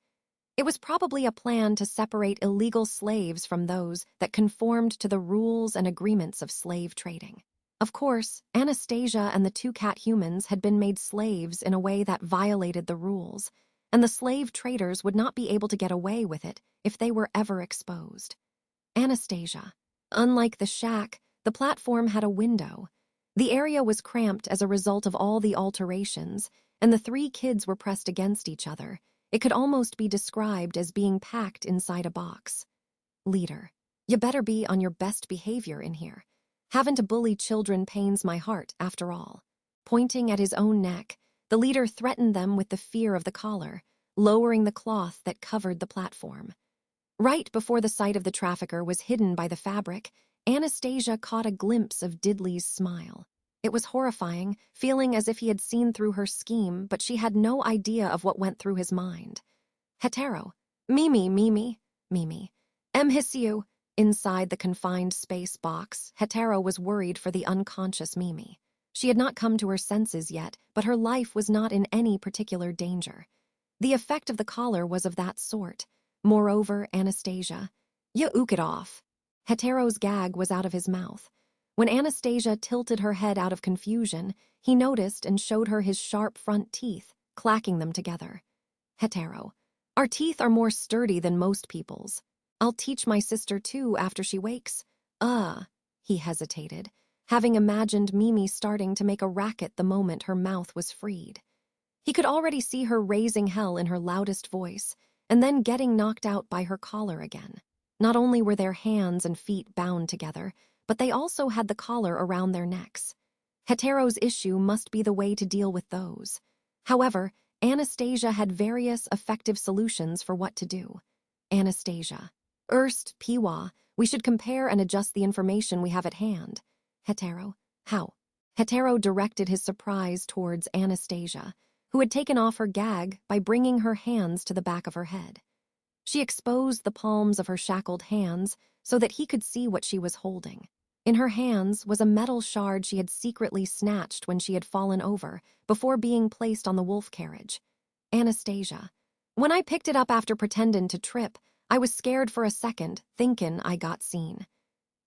Speaker 1: It was probably a plan to separate illegal slaves from those that conformed to the rules and agreements of slave trading. Of course, Anastasia and the two cat humans had been made slaves in a way that violated the rules, and the slave traders would not be able to get away with it if they were ever exposed. Anastasia. Unlike the shack, the platform had a window. The area was cramped as a result of all the alterations, and the three kids were pressed against each other. It could almost be described as being packed inside a box. Leader, you better be on your best behavior in here. Having to bully children pains my heart, after all. Pointing at his own neck, the leader threatened them with the fear of the collar, lowering the cloth that covered the platform. Right before the sight of the trafficker was hidden by the fabric, Anastasia caught a glimpse of Diddley's smile. It was horrifying, feeling as if he had seen through her scheme, but she had no idea of what went through his mind. Hetero. Mimi. Hisiu. Inside the confined space box, Hetero was worried for the unconscious Mimi. She had not come to her senses yet, but her life was not in any particular danger. The effect of the collar was of that sort. Moreover, Anastasia. You ook it off. Hetero's gag was out of his mouth. When Anastasia tilted her head out of confusion, he noticed and showed her his sharp front teeth, clacking them together. Hetero. Our teeth are more sturdy than most people's. I'll teach my sister too after she wakes. He hesitated, having imagined Mimi starting to make a racket the moment her mouth was freed. He could already see her raising hell in her loudest voice, and then getting knocked out by her collar again. Not only were their hands and feet bound together, but they also had the collar around their necks. Hetero's issue must be the way to deal with those. However, Anastasia had various effective solutions for what to do. Anastasia. Erst, Piwa, we should compare and adjust the information we have at hand. Hetero. How? Hetero directed his surprise towards Anastasia, who had taken off her gag by bringing her hands to the back of her head. She exposed the palms of her shackled hands so that he could see what she was holding. In her hands was a metal shard she had secretly snatched when she had fallen over, before being placed on the wolf carriage. Anastasia. When I picked it up after pretending to trip, I was scared for a second, thinkin' I got seen.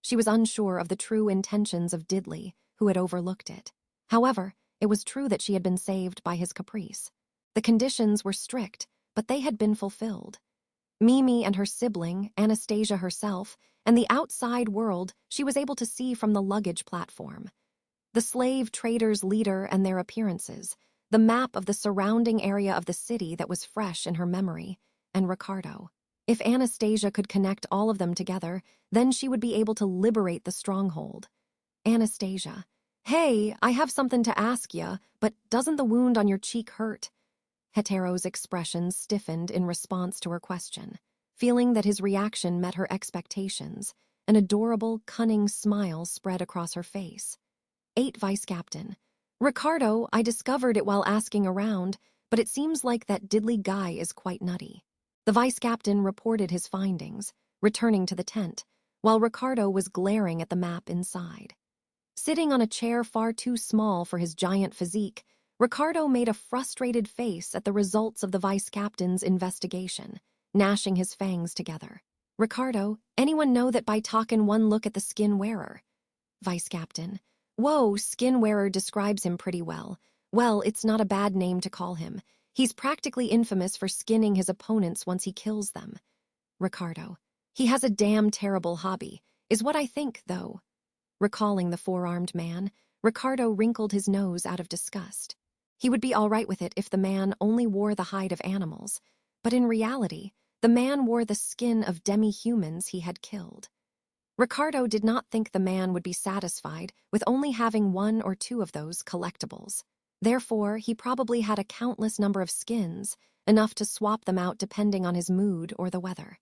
Speaker 1: She was unsure of the true intentions of Diddley, who had overlooked it. However, it was true that she had been saved by his caprice. The conditions were strict, but they had been fulfilled. Mimi and her sibling, Anastasia herself, and the outside world she was able to see from the luggage platform. The slave traders' leader and their appearances, the map of the surrounding area of the city that was fresh in her memory, and Ricardo. If Anastasia could connect all of them together, then she would be able to liberate the stronghold. Anastasia. Hey, I have something to ask ya, but doesn't the wound on your cheek hurt? Hetero's expression stiffened in response to her question. Feeling that his reaction met her expectations, an adorable, cunning smile spread across her face. 8 Vice Captain. Ricardo, I discovered it while asking around, but it seems like that diddly guy is quite nutty. The Vice Captain reported his findings, returning to the tent, while Ricardo was glaring at the map inside. Sitting on a chair far too small for his giant physique, Ricardo made a frustrated face at the results of the Vice Captain's investigation, gnashing his fangs together. Ricardo, anyone know that by talkin' one look at the skin wearer? Vice Captain. Whoa, skin wearer describes him pretty well. Well, it's not a bad name to call him. He's practically infamous for skinning his opponents once he kills them. Ricardo. He has a damn terrible hobby, is what I think, though. Recalling the four-armed man, Ricardo wrinkled his nose out of disgust. He would be all right with it if the man only wore the hide of animals, but in reality, the man wore the skin of demi-humans he had killed. Ricardo did not think the man would be satisfied with only having 1 or 2 of those collectibles. Therefore, he probably had a countless number of skins, enough to swap them out depending on his mood or the weather.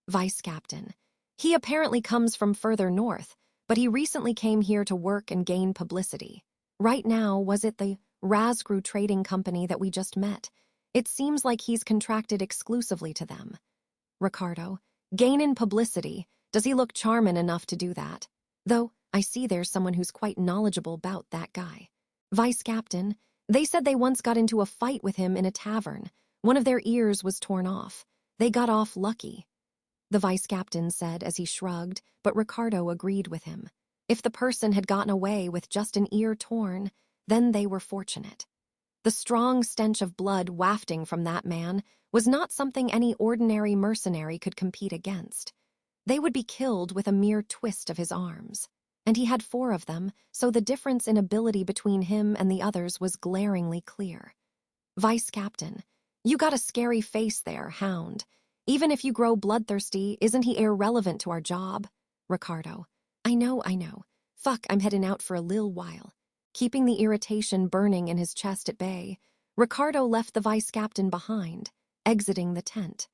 Speaker 1: Vice Captain. He apparently comes from further north, but he recently came here to work and gain publicity. Right now, was it the Razgru Trading Company that we just met? It seems like he's contracted exclusively to them. Ricardo. Gainin' publicity. Does he look charmin' enough to do that? Though, I see there's someone who's quite knowledgeable about that guy. Vice Captain. They said they once got into a fight with him in a tavern. One of their ears was torn off. They got off lucky. The Vice Captain said as he shrugged, but Ricardo agreed with him. If the person had gotten away with just an ear torn, then they were fortunate. The strong stench of blood wafting from that man was not something any ordinary mercenary could compete against. They would be killed with a mere twist of his arms. And he had 4 of them, so the difference in ability between him and the others was glaringly clear. Vice Captain. You got a scary face there, hound. Even if you grow bloodthirsty, isn't he irrelevant to our job? Ricardo. I know. Fuck, I'm heading out for a lil while. Keeping the irritation burning in his chest at bay, Ricardo left the Vice Captain behind, exiting the tent.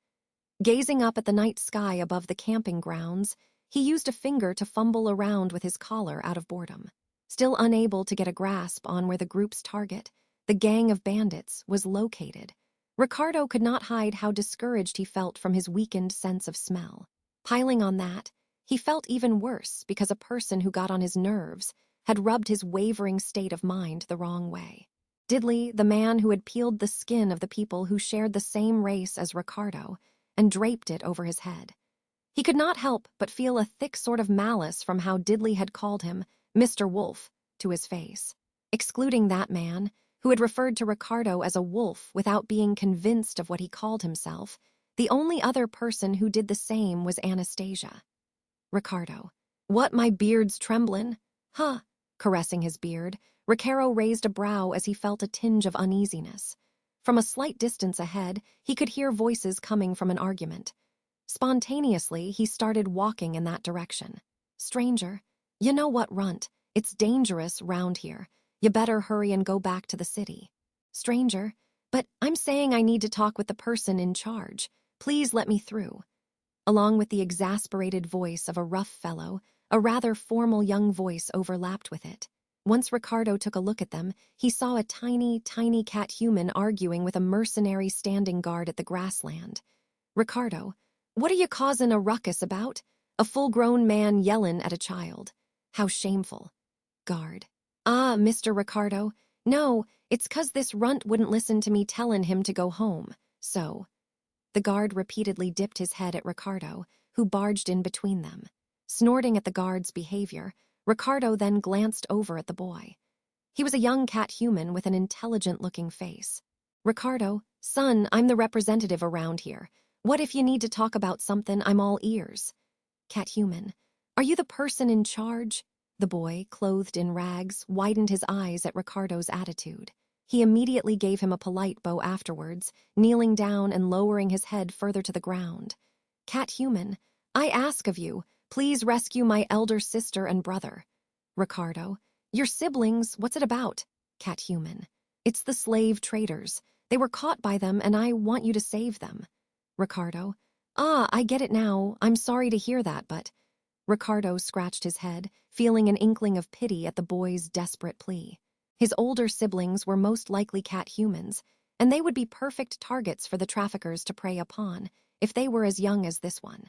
Speaker 1: Gazing up at the night sky above the camping grounds, he used a finger to fumble around with his collar out of boredom. Still unable to get a grasp on where the group's target, the gang of bandits, was located, Ricardo could not hide how discouraged he felt from his weakened sense of smell. Piling on that, he felt even worse because a person who got on his nerves had rubbed his wavering state of mind the wrong way. Diddley, the man who had peeled the skin of the people who shared the same race as Ricardo and draped it over his head. He could not help but feel a thick sort of malice from how Diddley had called him Mr. Wolf to his face. Excluding that man, who had referred to Ricardo as a wolf without being convinced of what he called himself, the only other person who did the same was Anastasia. Ricardo. What, my beard's tremblin'? Huh. Caressing his beard, Ricardo raised a brow as he felt a tinge of uneasiness. From a slight distance ahead, he could hear voices coming from an argument. Spontaneously, he started walking in that direction. Stranger. You know what, Runt? It's dangerous round here. You better hurry and go back to the city. Stranger. But I'm saying I need to talk with the person in charge. Please let me through. Along with the exasperated voice of a rough fellow, a rather formal young voice overlapped with it. Once Ricardo took a look at them, he saw a tiny cat human arguing with a mercenary standing guard at the grassland. Ricardo, what are you causing a ruckus about? A full-grown man yelling at a child. How shameful. Guard. Ah, Mr. Ricardo. No, it's 'cause this runt wouldn't listen to me telling him to go home. So. The guard repeatedly dipped his head at Ricardo, who barged in between them. Snorting at the guard's behavior, Ricardo then glanced over at the boy. He was a young cat human with an intelligent-looking face. Ricardo, son, I'm the representative around here. What if you need to talk about something? I'm all ears. Cat human, are you the person in charge? The boy, clothed in rags, widened his eyes at Ricardo's attitude. He immediately gave him a polite bow afterwards, kneeling down and lowering his head further to the ground. Cat human, I ask of you, please rescue my elder sister and brother. Ricardo, your siblings, what's it about? Cat human, it's the slave traders. They were caught by them and I want you to save them. Ricardo, ah, I get it now. I'm sorry to hear that, but... Ricardo scratched his head, feeling an inkling of pity at the boy's desperate plea. His older siblings were most likely cat humans, and they would be perfect targets for the traffickers to prey upon, if they were as young as this one.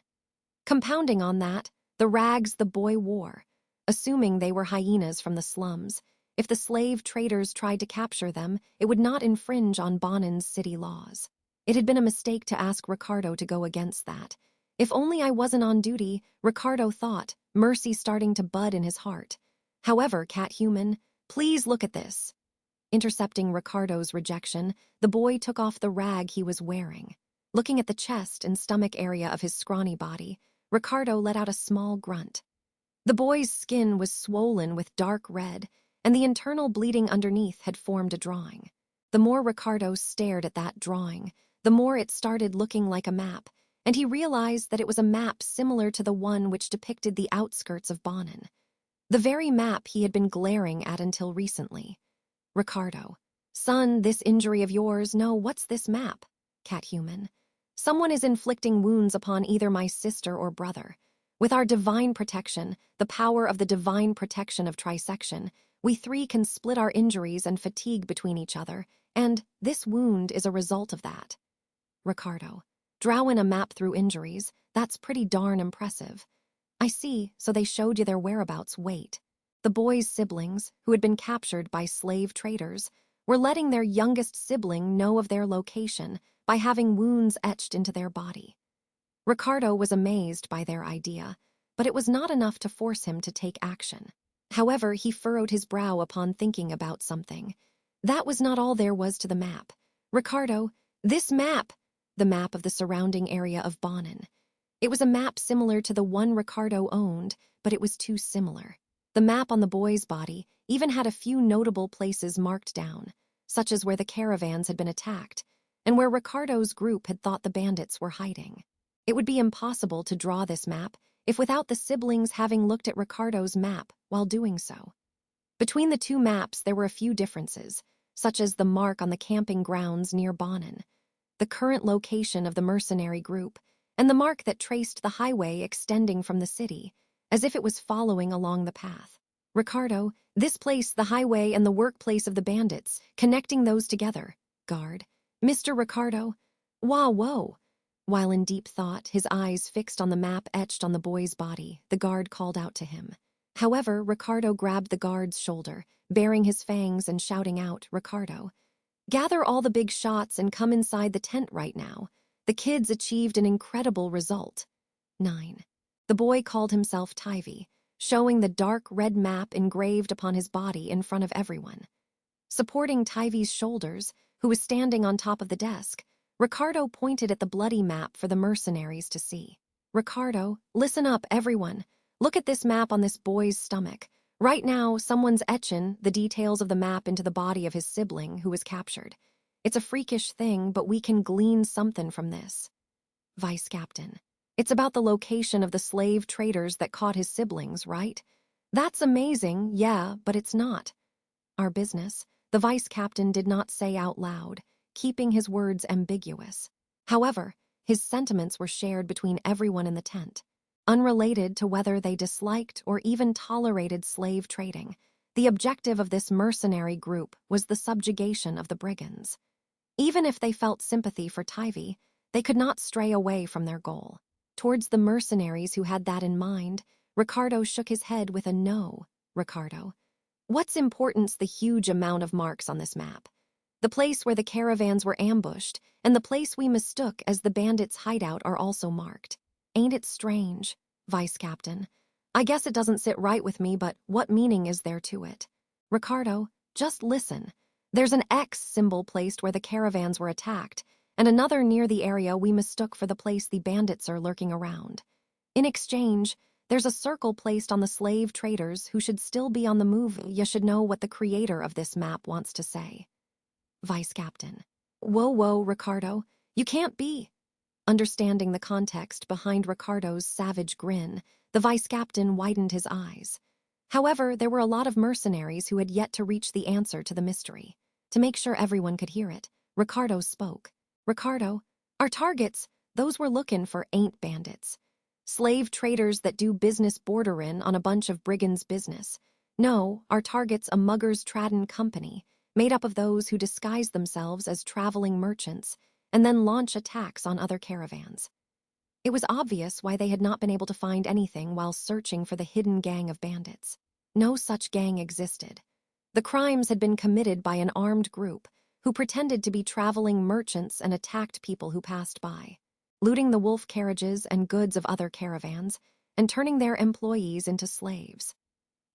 Speaker 1: Compounding on that, the rags the boy wore. Assuming they were hyenas from the slums, if the slave traders tried to capture them, it would not infringe on Bonin's city laws. It had been a mistake to ask Ricardo to go against that. If only I wasn't on duty, Ricardo thought, mercy starting to bud in his heart. However, cat human, please look at this. Intercepting Ricardo's rejection, the boy took off the rag he was wearing. Looking at the chest and stomach area of his scrawny body, Ricardo let out a small grunt. The boy's skin was swollen with dark red, and the internal bleeding underneath had formed a drawing. The more Ricardo stared at that drawing, the more it started looking like a map, and he realized that it was a map similar to the one which depicted the outskirts of Bonin. The very map he had been glaring at until recently. Ricardo, son, this injury of yours, no, what's this map? Cat human. Someone is inflicting wounds upon either my sister or brother. With our divine protection, the power of the divine protection of trisection, we three can split our injuries and fatigue between each other, and this wound is a result of that. Ricardo, drawing a map through injuries, that's pretty darn impressive. I see, so they showed you their whereabouts. Wait. The boy's siblings, who had been captured by slave traders, were letting their youngest sibling know of their location by having wounds etched into their body. Ricardo was amazed by their idea, but it was not enough to force him to take action. However, he furrowed his brow upon thinking about something. That was not all there was to the map. Ricardo, this map! The map of the surrounding area of Bonin. It was a map similar to the one Ricardo owned, but it was too similar. The map on the boy's body even had a few notable places marked down, such as where the caravans had been attacked, and where Ricardo's group had thought the bandits were hiding. It would be impossible to draw this map if without the siblings having looked at Ricardo's map while doing so. Between the two maps there were a few differences, such as the mark on the camping grounds near Bonin, the current location of the mercenary group, and the mark that traced the highway extending from the city, as if it was following along the path. Ricardo, this place, the highway, and the workplace of the bandits, connecting those together. Guard. Mr. Ricardo. Whoa. While in deep thought, his eyes fixed on the map etched on the boy's body, the guard called out to him. However, Ricardo grabbed the guard's shoulder, baring his fangs and shouting out, Ricardo, gather all the big shots and come inside the tent right now. The kids achieved an incredible result. 9. The boy called himself Tappei, showing the dark red map engraved upon his body in front of everyone. Supporting Tappei's shoulders, who was standing on top of the desk, Ricardo pointed at the bloody map for the mercenaries to see. Ricardo, listen up, everyone. Look at this map on this boy's stomach. Right now, someone's etching the details of the map into the body of his sibling who was captured. It's a freakish thing, but we can glean something from this. Vice Captain. It's about the location of the slave traders that caught his siblings, right? That's amazing, yeah, but it's not. Our business, the vice captain did not say out loud, keeping his words ambiguous. However, his sentiments were shared between everyone in the tent. Unrelated to whether they disliked or even tolerated slave trading, the objective of this mercenary group was the subjugation of the brigands. Even if they felt sympathy for Tappei, They could not stray away from their goal. Towards the mercenaries who had that in mind, Ricardo shook his head with a no. Ricardo, what's important's the huge amount of marks on this map? The place where the caravans were ambushed and the place we mistook as the bandits' hideout are also marked. Ain't it strange, Vice Captain? I guess it doesn't sit right with me, but what meaning is there to it? Ricardo, just listen. There's an X symbol placed where the caravans were attacked, and another near the area we mistook for the place the bandits are lurking around. In exchange, there's a circle placed on the slave traders who should still be on the move. You should know what the creator of this map wants to say. Vice Captain. Whoa, Ricardo. You can't be. Understanding the context behind Ricardo's savage grin, the Vice Captain widened his eyes. However, there were a lot of mercenaries who had yet to reach the answer to the mystery. To make sure everyone could hear it, Ricardo spoke. Ricardo, our targets, those we're looking for ain't bandits. Slave traders that do business borderin' on a bunch of brigands' business. No, our target's a muggers tradin' company, made up of those who disguise themselves as traveling merchants and then launch attacks on other caravans. It was obvious why they had not been able to find anything while searching for the hidden gang of bandits. No such gang existed. The crimes had been committed by an armed group who pretended to be traveling merchants and attacked people who passed by, looting the wolf carriages and goods of other caravans and turning their employees into slaves.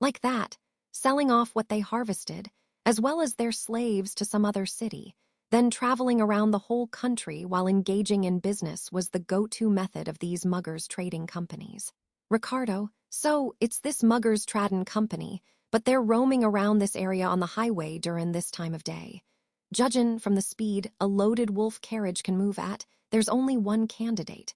Speaker 1: Like that, selling off what they harvested, as well as their slaves to some other city, then traveling around the whole country while engaging in business was the go-to method of these muggers trading companies. Ricardo, so it's this muggers trading company, but they're roaming around this area on the highway during this time of day. Judging from the speed a loaded wolf carriage can move at, there's only one candidate.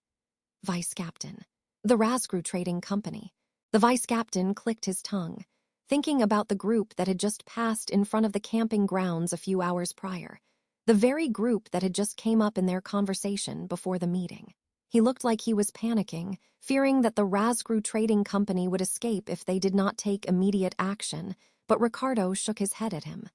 Speaker 1: Vice Captain. The Razgru Trading Company. The Vice Captain clicked his tongue, thinking about the group that had just passed in front of the camping grounds a few hours prior. The very group that had just came up in their conversation before the meeting. He looked like he was panicking, fearing that the Razgru Trading Company would escape if they did not take immediate action, but Ricardo shook his head at him.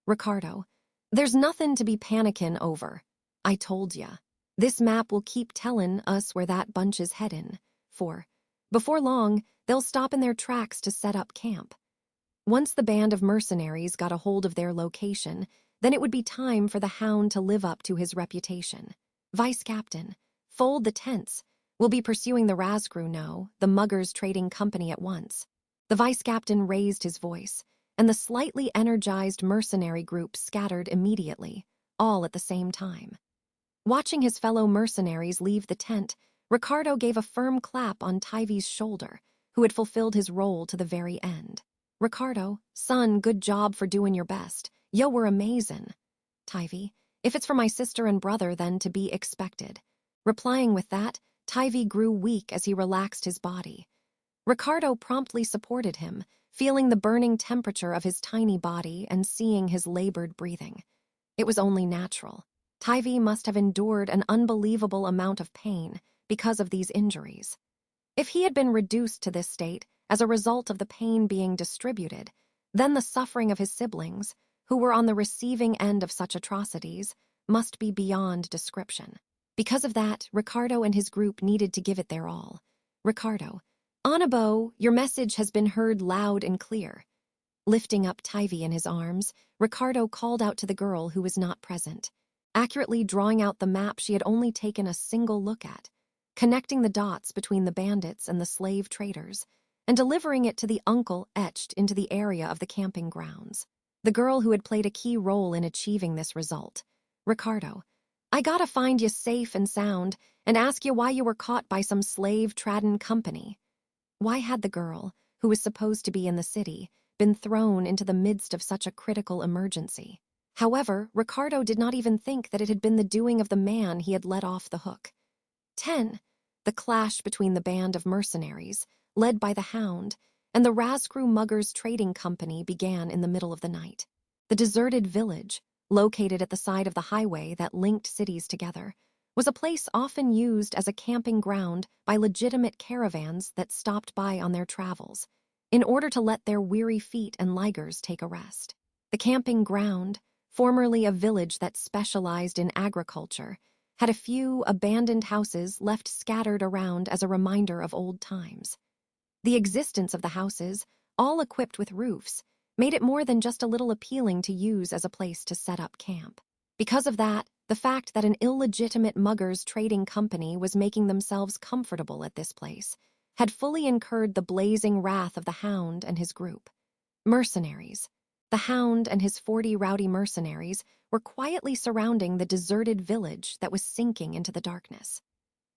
Speaker 1: Ricardo, there's nothing to be panicking over. I told ya. This map will keep tellin' us where that bunch is headin', for before long, they'll stop in their tracks to set up camp. Once the band of mercenaries got a hold of their location, then it would be time for the Hound to live up to his reputation. Vice Captain, fold the tents. We'll be pursuing the Razgru, no, the Muggers Trading Company at once. The Vice Captain raised his voice, and the slightly energized mercenary group scattered immediately, all at the same time. Watching his fellow mercenaries leave the tent, Ricardo gave a firm clap on Tyvee's shoulder, who had fulfilled his role to the very end. Ricardo, son, good job for doing your best. Yo, we're amazin'. Tyvee, if it's for my sister and brother, then to be expected. Replying with that, Tyvee grew weak as he relaxed his body. Ricardo promptly supported him, feeling the burning temperature of his tiny body and seeing his labored breathing. It was only natural. Tyvee must have endured an unbelievable amount of pain because of these injuries. If he had been reduced to this state as a result of the pain being distributed, then the suffering of his siblings, who were on the receiving end of such atrocities, must be beyond description. Because of that, Ricardo and his group needed to give it their all. Ricardo, Anabo, your message has been heard loud and clear. Lifting up Tyvee in his arms, Ricardo called out to the girl who was not present, accurately drawing out the map she had only taken a single look at, connecting the dots between the bandits and the slave traders, and delivering it to the uncle etched into the area of the camping grounds. The girl who had played a key role in achieving this result. Ricardo, I gotta find you safe and sound and ask you why you were caught by some slave tradin' company. Why had the girl, who was supposed to be in the city, been thrown into the midst of such a critical emergency? However, Ricardo did not even think that it had been the doing of the man he had let off the hook. 10. The clash between the band of mercenaries, led by the Hound, and the Razgru Muggers Trading Company began in the middle of the night. The deserted village, located at the side of the highway that linked cities together, was a place often used as a camping ground by legitimate caravans that stopped by on their travels, in order to let their weary feet and ligers take a rest. The camping ground, formerly a village that specialized in agriculture, had a few abandoned houses left scattered around as a reminder of old times. The existence of the houses, all equipped with roofs, made it more than just a little appealing to use as a place to set up camp. Because of that, the fact that an illegitimate muggers trading company was making themselves comfortable at this place had fully incurred the blazing wrath of the Hound and his group. Mercenaries. The Hound and his 40 rowdy mercenaries were quietly surrounding the deserted village that was sinking into the darkness.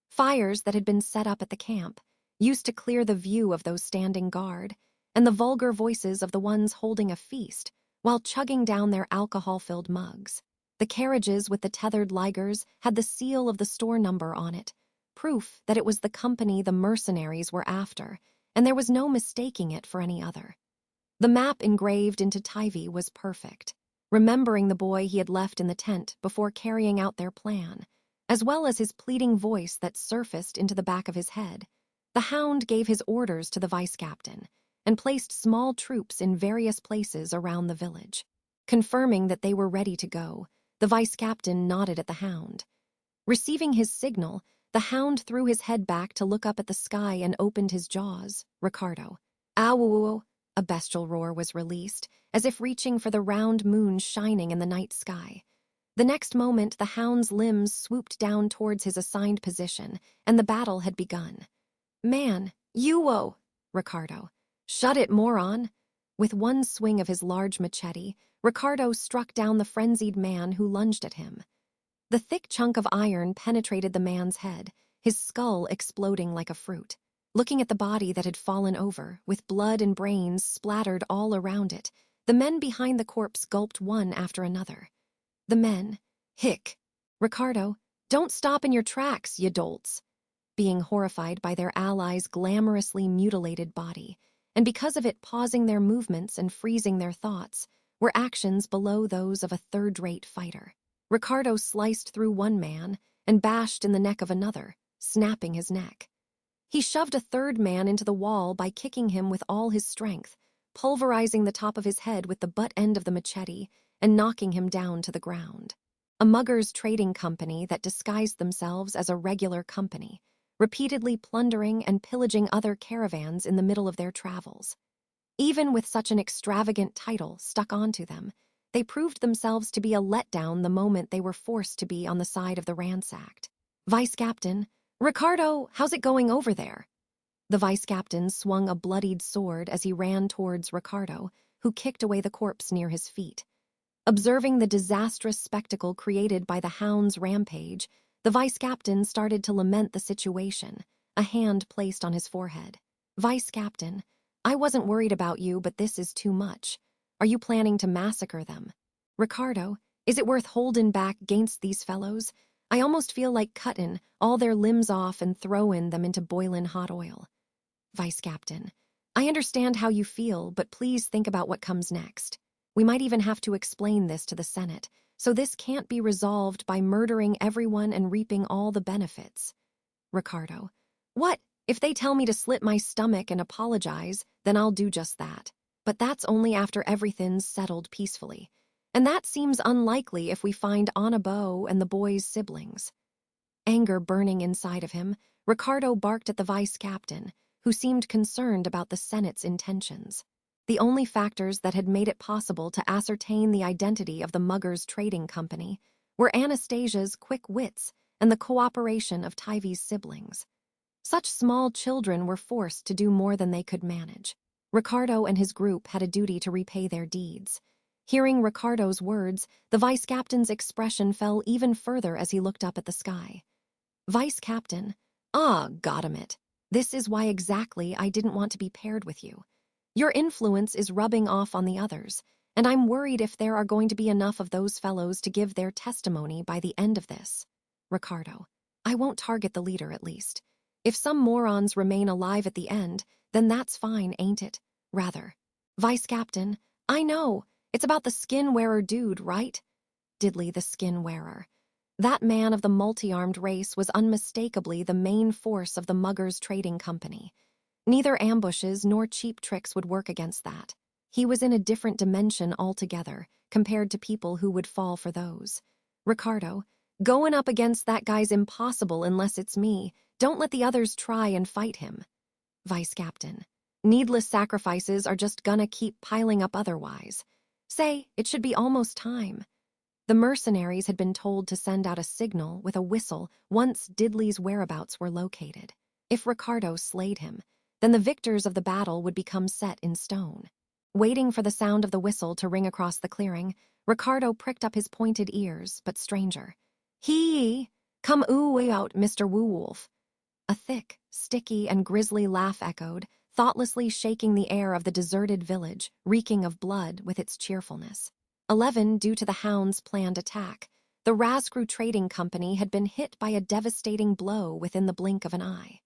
Speaker 1: Fires that had been set up at the camp used to clear the view of those standing guard, and the vulgar voices of the ones holding a feast while chugging down their alcohol-filled mugs. The carriages with the tethered ligers had the seal of the store number on it, proof that it was the company the mercenaries were after, and there was no mistaking it for any other. The map engraved into Taipei was perfect, remembering the boy he had left in the tent before carrying out their plan, as well as his pleading voice that surfaced into the back of his head. The Hound gave his orders to the vice-captain and placed small troops in various places around the village. Confirming that they were ready to go, the vice-captain nodded at the Hound. Receiving his signal, the Hound threw his head back to look up at the sky and opened his jaws. Ricardo. Ow! A bestial roar was released, as if reaching for the round moon shining in the night sky. The next moment, the Hound's limbs swooped down towards his assigned position, and the battle had begun. Man, you-o! Ricardo. Shut it, moron! With one swing of his large machete, Ricardo struck down the frenzied man who lunged at him. The thick chunk of iron penetrated the man's head, his skull exploding like a fruit. Looking at the body that had fallen over, with blood and brains splattered all around it, the men behind the corpse gulped one after another. The men. Hick. Ricardo, don't stop in your tracks, you dolts. Being horrified by their allies' glamorously mutilated body, and because of it pausing their movements and freezing their thoughts, were actions below those of a third-rate fighter. Ricardo sliced through one man and bashed in the neck of another, snapping his neck. He shoved a third man into the wall by kicking him with all his strength, pulverizing the top of his head with the butt end of the machete and knocking him down to the ground. A muggers trading company that disguised themselves as a regular company, repeatedly plundering and pillaging other caravans in the middle of their travels. Even with such an extravagant title stuck onto them, they proved themselves to be a letdown the moment they were forced to be on the side of the ransacked. Vice-Captain, Ricardo, how's it going over there? The vice-captain swung a bloodied sword as he ran towards Ricardo, who kicked away the corpse near his feet. Observing the disastrous spectacle created by the Hound's rampage, the vice-captain started to lament the situation, a hand placed on his forehead. Vice-captain, I wasn't worried about you, but this is too much. Are you planning to massacre them? Ricardo, is it worth holding back against these fellows? I almost feel like cutting all their limbs off and throwing them into boiling hot oil. Vice-Captain, I understand how you feel, but please think about what comes next. We might even have to explain this to the Senate, so this can't be resolved by murdering everyone and reaping all the benefits. Ricardo, what? If they tell me to slit my stomach and apologize, then I'll do just that. But that's only after everything's settled peacefully. And that seems unlikely if we find Anabo and the boy's siblings. Anger burning inside of him, Ricardo barked at the vice-captain, who seemed concerned about the Senate's intentions. The only factors that had made it possible to ascertain the identity of the muggers trading company were Anastasia's quick wits and the cooperation of Taipei's siblings. Such small children were forced to do more than they could manage. Ricardo and his group had a duty to repay their deeds. Hearing Ricardo's words, the vice-captain's expression fell even further as he looked up at the sky. Vice-captain, goddammit. This is why exactly I didn't want to be paired with you. Your influence is rubbing off on the others, and I'm worried if there are going to be enough of those fellows to give their testimony by the end of this. Ricardo, I won't target the leader at least. If some morons remain alive at the end, then that's fine, ain't it? Rather. Vice-captain, I know. It's about the skin-wearer dude, right? Diddley the skin-wearer. That man of the multi-armed race was unmistakably the main force of the muggers trading company. Neither ambushes nor cheap tricks would work against that. He was in a different dimension altogether, compared to people who would fall for those. Ricardo, Going up against that guy's impossible unless it's me. Don't let the others try and fight him. Vice Captain. Needless sacrifices are just gonna keep piling up otherwise. Say, it should be almost time. The mercenaries had been told to send out a signal with a whistle once Diddley's whereabouts were located. If Ricardo slayed him, then the victors of the battle would become set in stone. Waiting for the sound of the whistle to ring across the clearing, Ricardo pricked up his pointed ears, but stranger. Hee! Come ooh out, Mr. Woowolf. A thick, sticky, and grisly laugh echoed, thoughtlessly shaking the air of the deserted village, reeking of blood with its cheerfulness. 11, due to the hound's planned attack, the Razgru Trading Company had been hit by a devastating blow within the blink of an eye.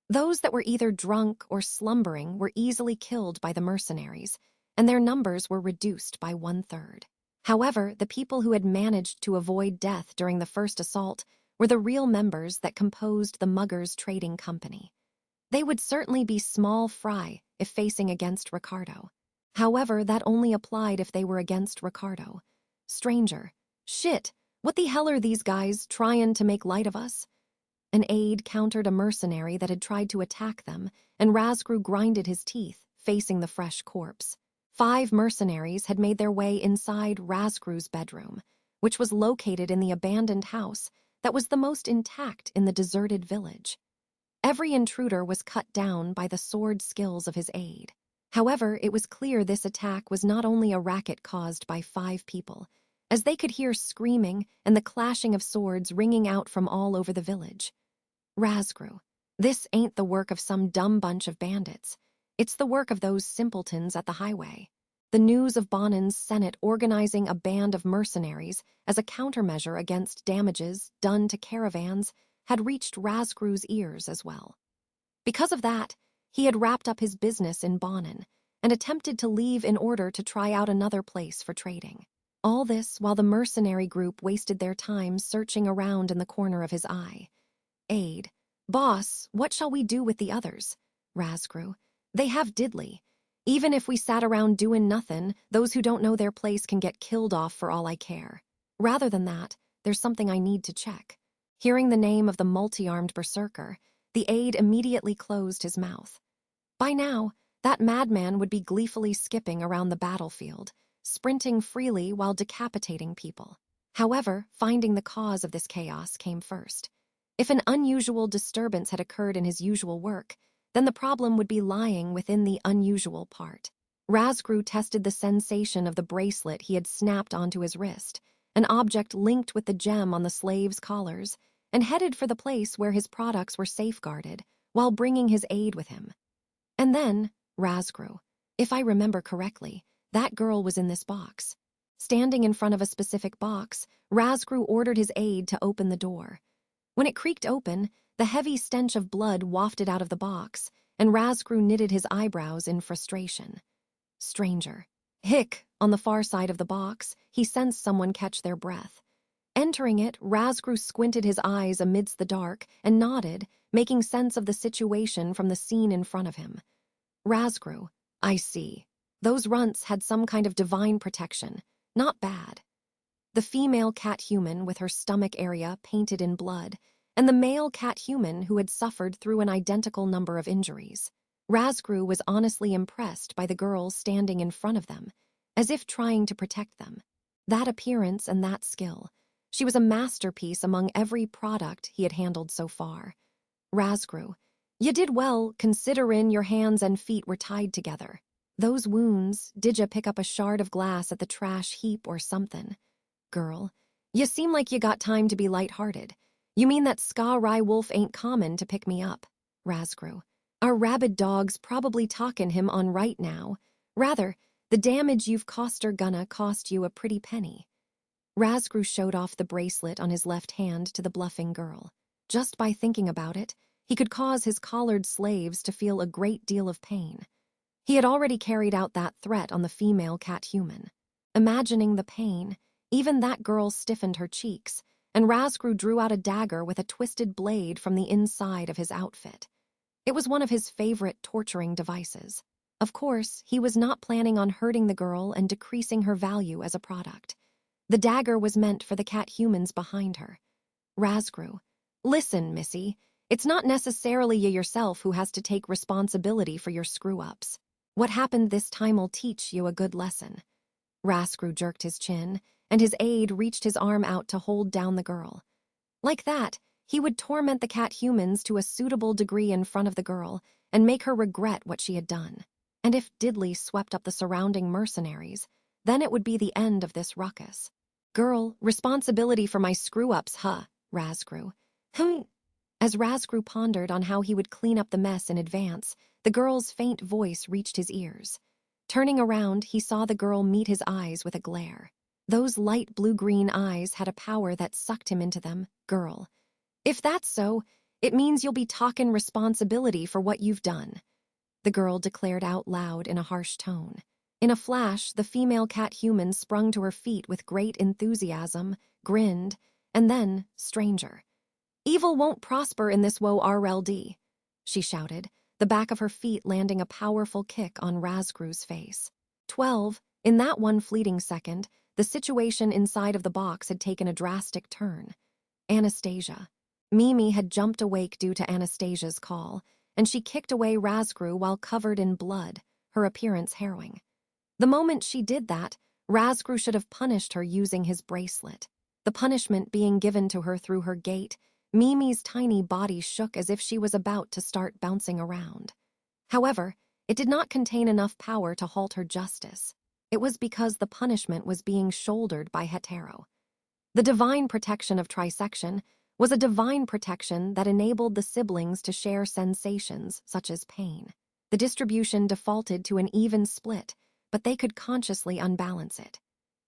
Speaker 1: Those that were either drunk or slumbering were easily killed by the mercenaries, and their numbers were reduced by 1/3. However, the people who had managed to avoid death during the first assault were the real members that composed the Muggers Trading Company. They would certainly be small fry if facing against Ricardo. However, that only applied if they were against Ricardo. Stranger. Shit, what the hell are these guys trying to make light of us? An aide countered a mercenary that had tried to attack them, and Razgru grinded his teeth, facing the fresh corpse. 5 mercenaries had made their way inside Razgru's bedroom, which was located in the abandoned house that was the most intact in the deserted village. Every intruder was cut down by the sword skills of his aide. However, it was clear this attack was not only a racket caused by 5 people, as they could hear screaming and the clashing of swords ringing out from all over the village. Razgru, this ain't the work of some dumb bunch of bandits. It's the work of those simpletons at the highway. The news of Bonan's Senate organizing a band of mercenaries as a countermeasure against damages done to caravans had reached Razgru's ears as well. Because of that, he had wrapped up his business in Bonan and attempted to leave in order to try out another place for trading. All this while the mercenary group wasted their time searching around in the corner of his eye. Aide. Boss, what shall we do with the others? Razgru. They have Diddley. Even if we sat around doing nothing, those who don't know their place can get killed off for all I care. Rather than that, there's something I need to check. Hearing the name of the multi-armed berserker, the aide immediately closed his mouth. By now, that madman would be gleefully skipping around the battlefield, sprinting freely while decapitating people. However, finding the cause of this chaos came first. If an unusual disturbance had occurred in his usual work, then the problem would be lying within the unusual part. Razgru tested the sensation of the bracelet he had snapped onto his wrist, an object linked with the gem on the slaves' collars, and headed for the place where his products were safeguarded, while bringing his aide with him. And then, Razgru. If I remember correctly, that girl was in this box. Standing in front of a specific box, Razgru ordered his aide to open the door. When it creaked open, the heavy stench of blood wafted out of the box, and Razgru knitted his eyebrows in frustration. Stranger. Hick, on the far side of the box, he sensed someone catch their breath. Entering it, Razgru squinted his eyes amidst the dark and nodded, making sense of the situation from the scene in front of him. Razgru. I see. Those runts had some kind of divine protection. Not bad. The female cat-human with her stomach area painted in blood, and the male cat-human who had suffered through an identical number of injuries. Razgru was honestly impressed by the girl standing in front of them, as if trying to protect them. That appearance and that skill. She was a masterpiece among every product he had handled so far. Razgru. You did well, considerin' your hands and feet were tied together. Those wounds, did ya pick up a shard of glass at the trash heap or something? Girl. You seem like you got time to be light-hearted. You mean that Ska-Rai Wolf ain't common to pick me up? Razgru. Our rabid dog's probably talkin' him on right now. Rather, the damage you've coster gonna cost you a pretty penny. Razgru showed off the bracelet on his left hand to the bluffing girl. Just by thinking about it, he could cause his collared slaves to feel a great deal of pain. He had already carried out that threat on the female cat-human. Imagining the pain, even that girl stiffened her cheeks, and Razgru drew out a dagger with a twisted blade from the inside of his outfit. It was one of his favorite torturing devices. Of course, he was not planning on hurting the girl and decreasing her value as a product. The dagger was meant for the cat-humans behind her, Razgru. Listen, Missy, it's not necessarily you yourself who has to take responsibility for your screw-ups. What happened this time'll teach you a good lesson. Razgru jerked his chin, and his aide reached his arm out to hold down the girl. Like that, he would torment the cat humans to a suitable degree in front of the girl and make her regret what she had done. And if Diddley swept up the surrounding mercenaries, then it would be the end of this ruckus. Girl, responsibility for my screw-ups, huh, Razgru. As Razgru pondered on how he would clean up the mess in advance, the girl's faint voice reached his ears. Turning around, he saw the girl meet his eyes with a glare. Those light blue-green eyes had a power that sucked him into them. Girl. If that's so, it means you'll be talkin' responsibility for what you've done, the girl declared out loud in a harsh tone. In a flash, the female cat human sprung to her feet with great enthusiasm, grinned, and then, stranger. Evil won't prosper in this woe RLD, she shouted, the back of her feet landing a powerful kick on Razgru's face. 12. In that one fleeting second, the situation inside of the box had taken a drastic turn. Anastasia. Mimi had jumped awake due to Anastasia's call, and she kicked away Razgru while covered in blood, her appearance harrowing. The moment she did that, Razgru should have punished her using his bracelet. The punishment being given to her through her gait, Mimi's tiny body shook as if she was about to start bouncing around. However, it did not contain enough power to halt her justice. It was because the punishment was being shouldered by Hetero. The divine protection of trisection was a divine protection that enabled the siblings to share sensations such as pain. The distribution defaulted to an even split, but they could consciously unbalance it.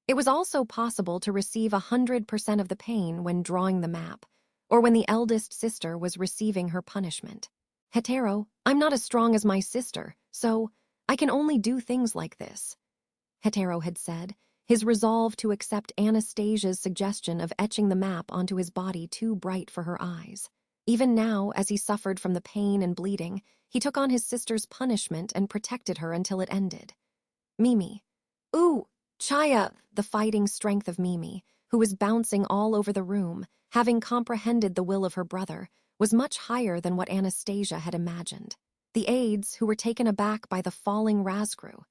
Speaker 1: It was also possible to receive 100% of the pain when drawing the map, or when the eldest sister was receiving her punishment. Hetero, I'm not as strong as my sister, so I can only do things like this, Hetero had said, his resolve to accept Anastasia's suggestion of etching the map onto his body too bright for her eyes. Even now, as he suffered from the pain and bleeding, he took on his sister's punishment and protected her until it ended. Mimi. Ooh, Chaya, the fighting strength of Mimi, who was bouncing all over the room, having comprehended the will of her brother, was much higher than what Anastasia had imagined. The aides, who were taken aback by the falling Razgru,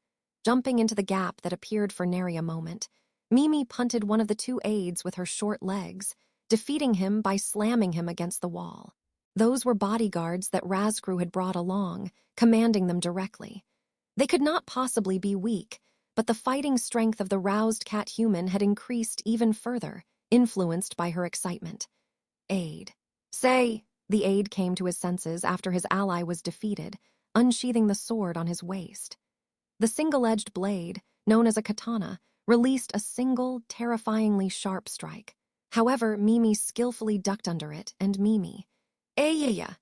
Speaker 1: jumping into the gap that appeared for nary a moment, Mimi punted one of the two aides with her short legs, defeating him by slamming him against the wall. Those were bodyguards that Razgru had brought along, commanding them directly. They could not possibly be weak, but the fighting strength of the roused cat human had increased even further, influenced by her excitement. Aide. Say, the aide came to his senses after his ally was defeated, unsheathing the sword on his waist. The single-edged blade, known as a katana, released a single, terrifyingly sharp strike. However, Mimi skillfully ducked under it, and Mimi. Ayaya!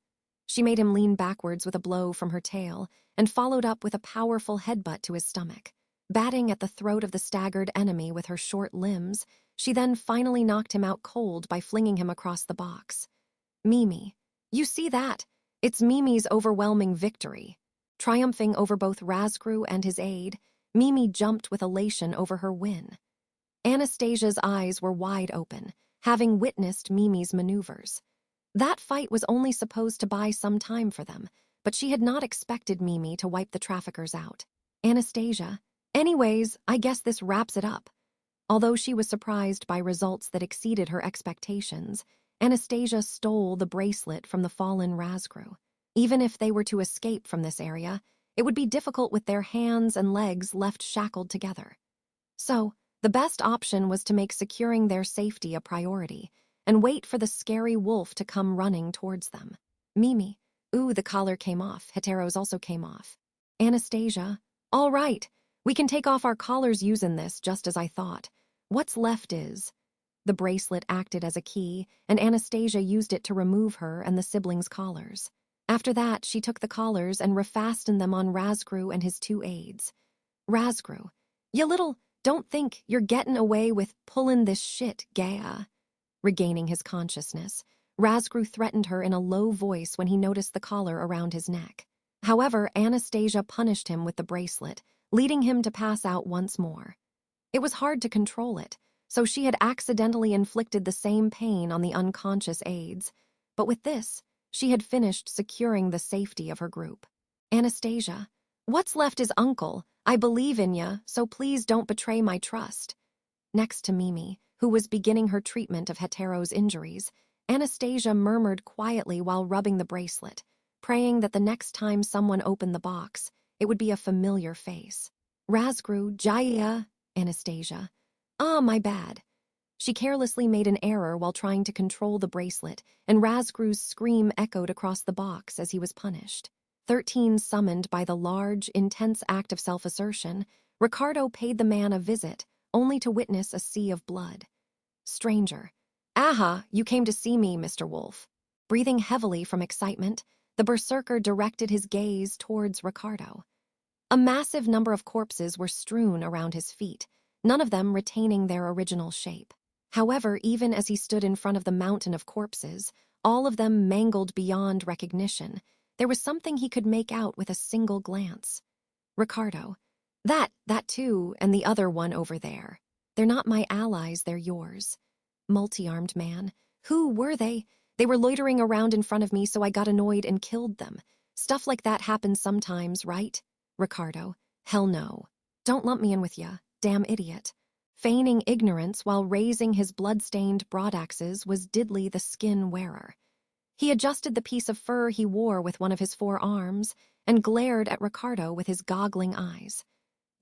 Speaker 1: She made him lean backwards with a blow from her tail, and followed up with a powerful headbutt to his stomach. Batting at the throat of the staggered enemy with her short limbs, she then finally knocked him out cold by flinging him across the box. Mimi. You see that? It's Mimi's overwhelming victory. Triumphing over both Razgru and his aide, Mimi jumped with elation over her win. Anastasia's eyes were wide open, having witnessed Mimi's maneuvers. That fight was only supposed to buy some time for them, but she had not expected Mimi to wipe the traffickers out. Anastasia. Anyways, I guess this wraps it up. Although she was surprised by results that exceeded her expectations, Anastasia stole the bracelet from the fallen Razgru. Even if they were to escape from this area, it would be difficult with their hands and legs left shackled together. So, the best option was to make securing their safety a priority and wait for the scary wolf to come running towards them. Mimi. Ooh, the collar came off. Hetero's also came off. Anastasia. All right, we can take off our collars using this, just as I thought. What's left is... The bracelet acted as a key, and Anastasia used it to remove her and the siblings' collars. After that, she took the collars and refastened them on Razgru and his two aides. Razgru. You little, don't think you're getting away with pulling this shit, Gaia. Regaining his consciousness, Razgru threatened her in a low voice when he noticed the collar around his neck. However, Anastasia punished him with the bracelet, leading him to pass out once more. It was hard to control it, so she had accidentally inflicted the same pain on the unconscious aides. But with this, she had finished securing the safety of her group. Anastasia, what's left is Uncle. I believe in ya, so please don't betray my trust. Next to Mimi, who was beginning her treatment of Hetero's injuries, Anastasia murmured quietly while rubbing the bracelet, praying that the next time someone opened the box, it would be a familiar face. Razgru, Jaya, Anastasia. Ah, my bad. She carelessly made an error while trying to control the bracelet, and Razgru's scream echoed across the box as he was punished. 13 summoned by the large, intense act of self-assertion, Ricardo paid the man a visit, only to witness a sea of blood. Stranger. Aha, you came to see me, Mr. Wolf. Breathing heavily from excitement, the berserker directed his gaze towards Ricardo. A massive number of corpses were strewn around his feet, none of them retaining their original shape. However, even as he stood in front of the mountain of corpses, all of them mangled beyond recognition, there was something he could make out with a single glance. Ricardo. That too, and the other one over there. They're not my allies, they're yours. Multi-armed man. Who were they? They were loitering around in front of me, so I got annoyed and killed them. Stuff like that happens sometimes, right? Ricardo. Hell no. Don't lump me in with ya, damn idiot. Feigning ignorance while raising his blood-stained broadaxes was Diddley the skin wearer. He adjusted the piece of fur he wore with one of his 4 arms and glared at Ricardo with his goggling eyes.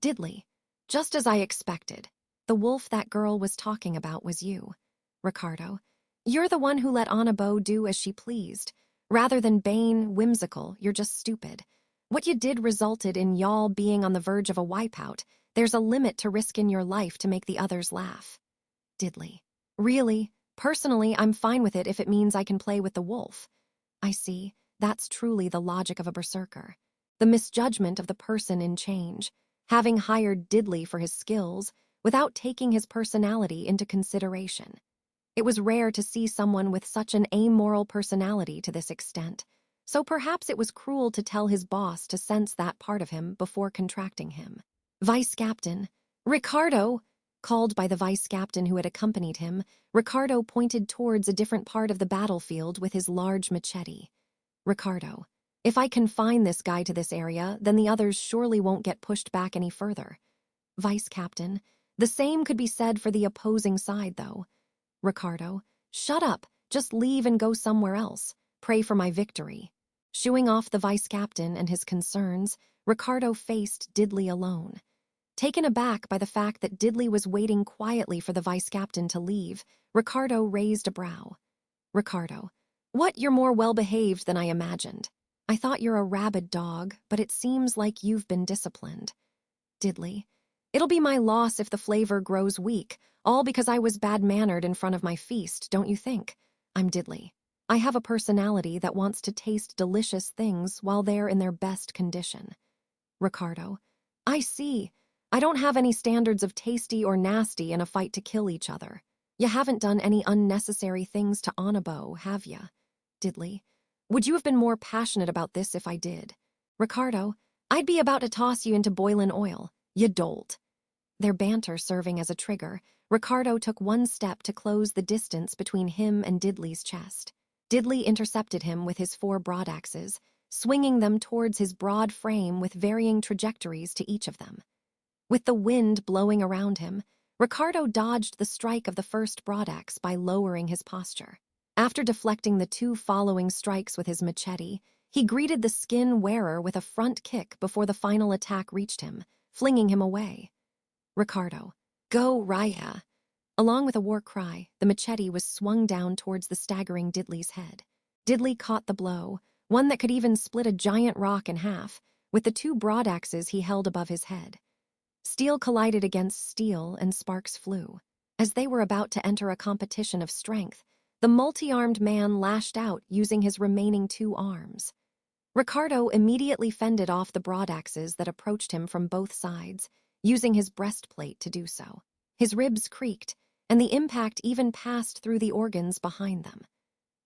Speaker 1: Diddley, just as I expected. The wolf that girl was talking about was you. Ricardo, you're the one who let Annabo do as she pleased. Rather than Bane, whimsical, you're just stupid. What you did resulted in y'all being on the verge of a wipeout. There's a limit to risking your life to make the others laugh. Diddley, really? Personally, I'm fine with it if it means I can play with the wolf. I see. That's truly the logic of a berserker. The misjudgment of the person in change, having hired Diddley for his skills without taking his personality into consideration. It was rare to see someone with such an amoral personality to this extent, so perhaps it was cruel to tell his boss to sense that part of him before contracting him. Vice Captain, Ricardo! Called by the vice captain who had accompanied him, Ricardo pointed towards a different part of the battlefield with his large machete. Ricardo, if I confine this guy to this area, then the others surely won't get pushed back any further. Vice Captain, the same could be said for the opposing side, though. Ricardo, shut up, just leave and go somewhere else. Pray for my victory. Shooing off the vice captain and his concerns, Ricardo faced Diddley alone. Taken aback by the fact that Diddley was waiting quietly for the vice captain to leave, Ricardo raised a brow. Ricardo, what, you're more well-behaved than I imagined. I thought you're a rabid dog, but it seems like you've been disciplined. Diddley, it'll be my loss if the flavor grows weak, all because I was bad-mannered in front of my feast, don't you think? I'm Diddley. I have a personality that wants to taste delicious things while they're in their best condition. Ricardo, I see. I don't have any standards of tasty or nasty in a fight to kill each other. You haven't done any unnecessary things to Annabo, have ya? Diddley, would you have been more passionate about this if I did? Ricardo, I'd be about to toss you into boiling oil. You dolt. Their banter serving as a trigger, Ricardo took one step to close the distance between him and Diddley's chest. Diddley intercepted him with his 4 broadaxes, swinging them towards his broad frame with varying trajectories to each of them. With the wind blowing around him, Ricardo dodged the strike of the first broadaxe by lowering his posture. After deflecting the 2 following strikes with his machete, he greeted the skin wearer with a front kick before the final attack reached him, flinging him away. Ricardo, go, Raya! Along with a war cry, the machete was swung down towards the staggering Diddley's head. Diddley caught the blow, one that could even split a giant rock in half, with the 2 broadaxes he held above his head. Steel collided against steel and sparks flew. As they were about to enter a competition of strength, the multi-armed man lashed out using his remaining 2 arms. Ricardo immediately fended off the broadaxes that approached him from both sides, using his breastplate to do so. His ribs creaked, and the impact even passed through the organs behind them.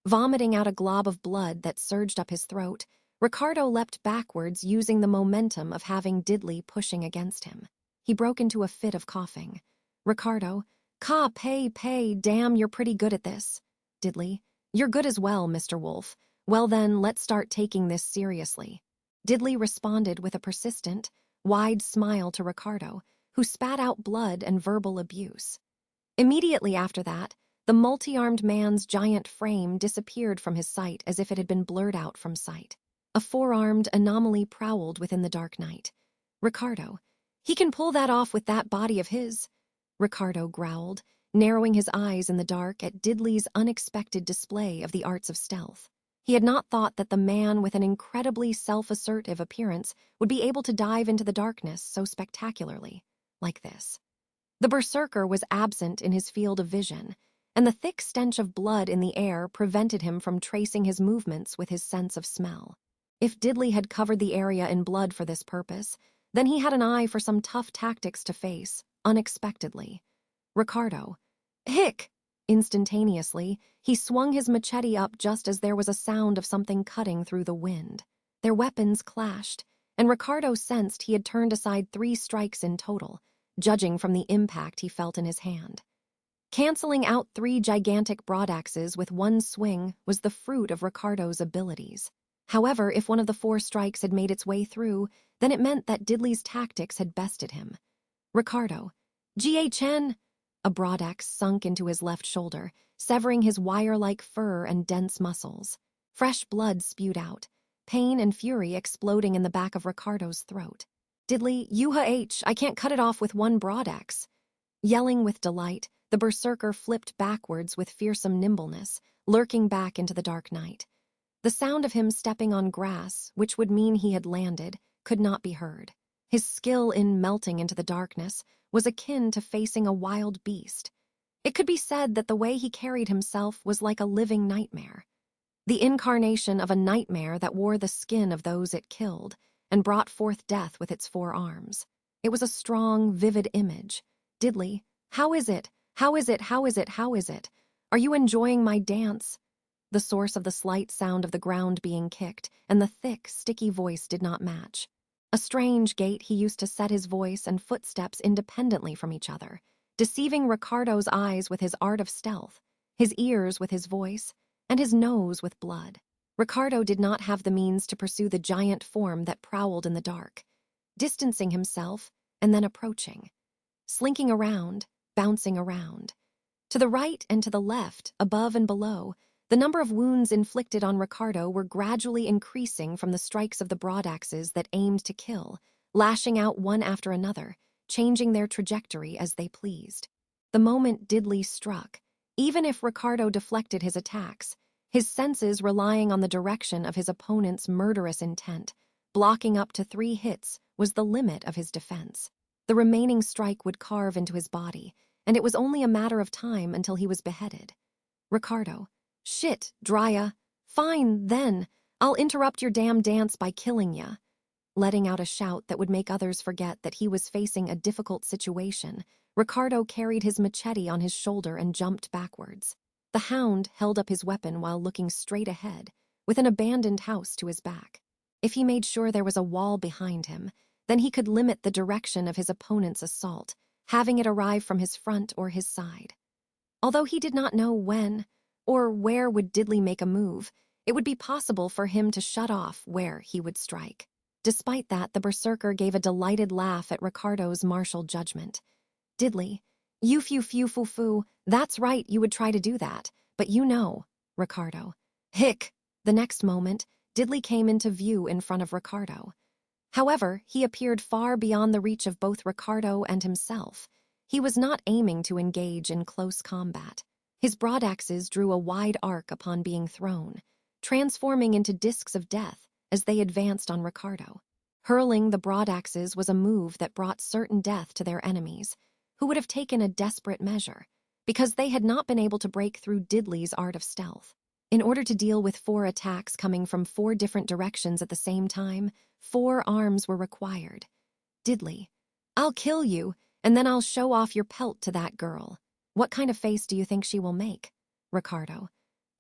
Speaker 1: Vomiting out a glob of blood that surged up his throat, Ricardo leapt backwards using the momentum of having Diddley pushing against him. He broke into a fit of coughing. Ricardo, Ka, pay, damn, you're pretty good at this. Diddley, you're good as well, Mr. Wolf. Well then, let's start taking this seriously. Diddley responded with a persistent, wide smile to Ricardo, who spat out blood and verbal abuse. Immediately after that, the multi-armed man's giant frame disappeared from his sight as if it had been blurred out from sight. A four-armed anomaly prowled within the dark night. Ricardo, he can pull that off with that body of his, Ricardo growled, narrowing his eyes in the dark at Diddley's unexpected display of the arts of stealth. He had not thought that the man with an incredibly self-assertive appearance would be able to dive into the darkness so spectacularly, like this. The berserker was absent in his field of vision, and the thick stench of blood in the air prevented him from tracing his movements with his sense of smell. If Diddley had covered the area in blood for this purpose, then he had an eye for some tough tactics to face, unexpectedly. Ricardo. Hick! Instantaneously, he swung his machete up just as there was a sound of something cutting through the wind. Their weapons clashed, and Ricardo sensed he had turned aside 3 strikes in total, judging from the impact he felt in his hand. Canceling out 3 gigantic broadaxes with one swing was the fruit of Ricardo's abilities. However, if one of the 4 strikes had made its way through, then it meant that Diddley's tactics had bested him. Ricardo. GHN! A broadaxe sunk into his left shoulder, severing his wire-like fur and dense muscles. Fresh blood spewed out, pain and fury exploding in the back of Ricardo's throat. Diddley, Yuha, I can't cut it off with one broadaxe. Yelling with delight, the berserker flipped backwards with fearsome nimbleness, lurking back into the dark night. The sound of him stepping on grass, which would mean he had landed, could not be heard. His skill in melting into the darkness was akin to facing a wild beast. It could be said that the way he carried himself was like a living nightmare. The incarnation of a nightmare that wore the skin of those it killed and brought forth death with its 4 arms. It was a strong, vivid image. Diddley, how is it? How is it? How is it? How is it? Are you enjoying my dance? The source of the slight sound of the ground being kicked and the thick, sticky voice did not match. A strange gait he used to set his voice and footsteps independently from each other, deceiving Ricardo's eyes with his art of stealth, his ears with his voice, and his nose with blood. Ricardo did not have the means to pursue the giant form that prowled in the dark, distancing himself and then approaching, slinking around, bouncing around. To the right and to the left, above and below, the number of wounds inflicted on Ricardo were gradually increasing from the strikes of the broadaxes that aimed to kill, lashing out one after another, changing their trajectory as they pleased. The moment Diddley struck, even if Ricardo deflected his attacks, his senses relying on the direction of his opponent's murderous intent, blocking up to 3 hits was the limit of his defense. The remaining strike would carve into his body, and it was only a matter of time until he was beheaded. Ricardo. Shit, Drya. Fine, then. I'll interrupt your damn dance by killing ya. Letting out a shout that would make others forget that he was facing a difficult situation, Ricardo carried his machete on his shoulder and jumped backwards. The hound held up his weapon while looking straight ahead, with an abandoned house to his back. If he made sure there was a wall behind him, then he could limit the direction of his opponent's assault, having it arrive from his front or his side. Although he did not know when or where would Diddley make a move, it would be possible for him to shut off where he would strike. Despite that, the berserker gave a delighted laugh at Ricardo's martial judgment. Diddley, you foo, that's right, you would try to do that, but you know, Ricardo. Hick! The next moment, Diddley came into view in front of Ricardo. However, he appeared far beyond the reach of both Ricardo and himself. He was not aiming to engage in close combat. His broadaxes drew a wide arc upon being thrown, transforming into discs of death as they advanced on Ricardo. Hurling the broadaxes was a move that brought certain death to their enemies, who would have taken a desperate measure, because they had not been able to break through Diddley's art of stealth. In order to deal with 4 attacks coming from 4 different directions at the same time, 4 arms were required. Diddley, I'll kill you, and then I'll show off your pelt to that girl. What kind of face do you think she will make? Ricardo.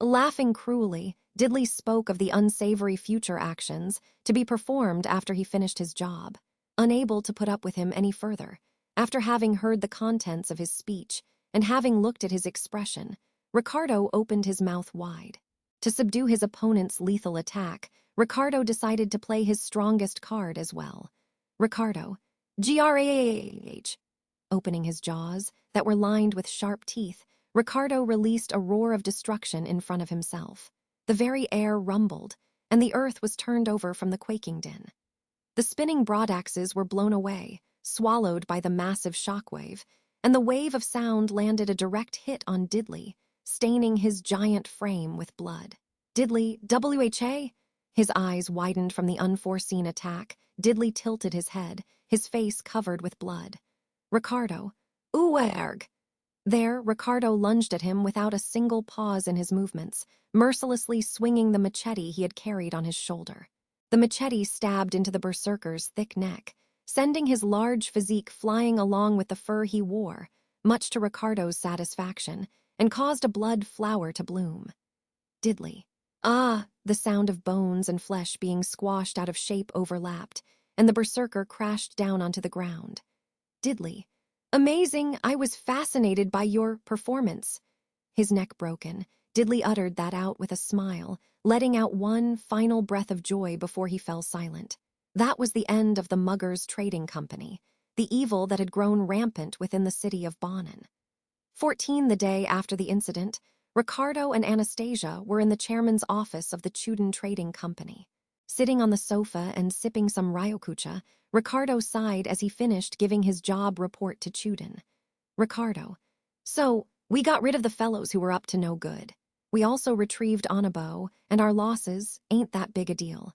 Speaker 1: Laughing cruelly, Diddley spoke of the unsavory future actions to be performed after he finished his job. Unable to put up with him any further, after having heard the contents of his speech and having looked at his expression, Ricardo opened his mouth wide. To subdue his opponent's lethal attack, Ricardo decided to play his strongest card as well. Ricardo, grah. Opening his jaws, that were lined with sharp teeth, Ricardo released a roar of destruction in front of himself. The very air rumbled, and the earth was turned over from the quaking din. The spinning broadaxes were blown away, swallowed by the massive shockwave, and the wave of sound landed a direct hit on Diddley, staining his giant frame with blood. Diddley, WHA? His eyes widened from the unforeseen attack. Diddley tilted his head, his face covered with blood. Ricardo, Uerg! There, Ricardo lunged at him without a single pause in his movements, mercilessly swinging the machete he had carried on his shoulder. The machete stabbed into the berserker's thick neck, sending his large physique flying along with the fur he wore, much to Ricardo's satisfaction, and caused a blood flower to bloom. Diddley. Ah! The sound of bones and flesh being squashed out of shape overlapped, and the berserker crashed down onto the ground. Diddley. Amazing! I was fascinated by your performance. His neck broken, Diddley uttered that out with a smile, letting out one final breath of joy before he fell silent. That was the end of the Muggers Trading Company, the evil that had grown rampant within the city of Bonn. 14 the day after the incident, Ricardo and Anastasia were in the chairman's office of the Chuden Trading Company. Sitting on the sofa and sipping some ryokucha, Ricardo sighed as he finished giving his job report to Chuden. Ricardo, so, we got rid of the fellows who were up to no good. We also retrieved Anabo, and our losses ain't that big a deal.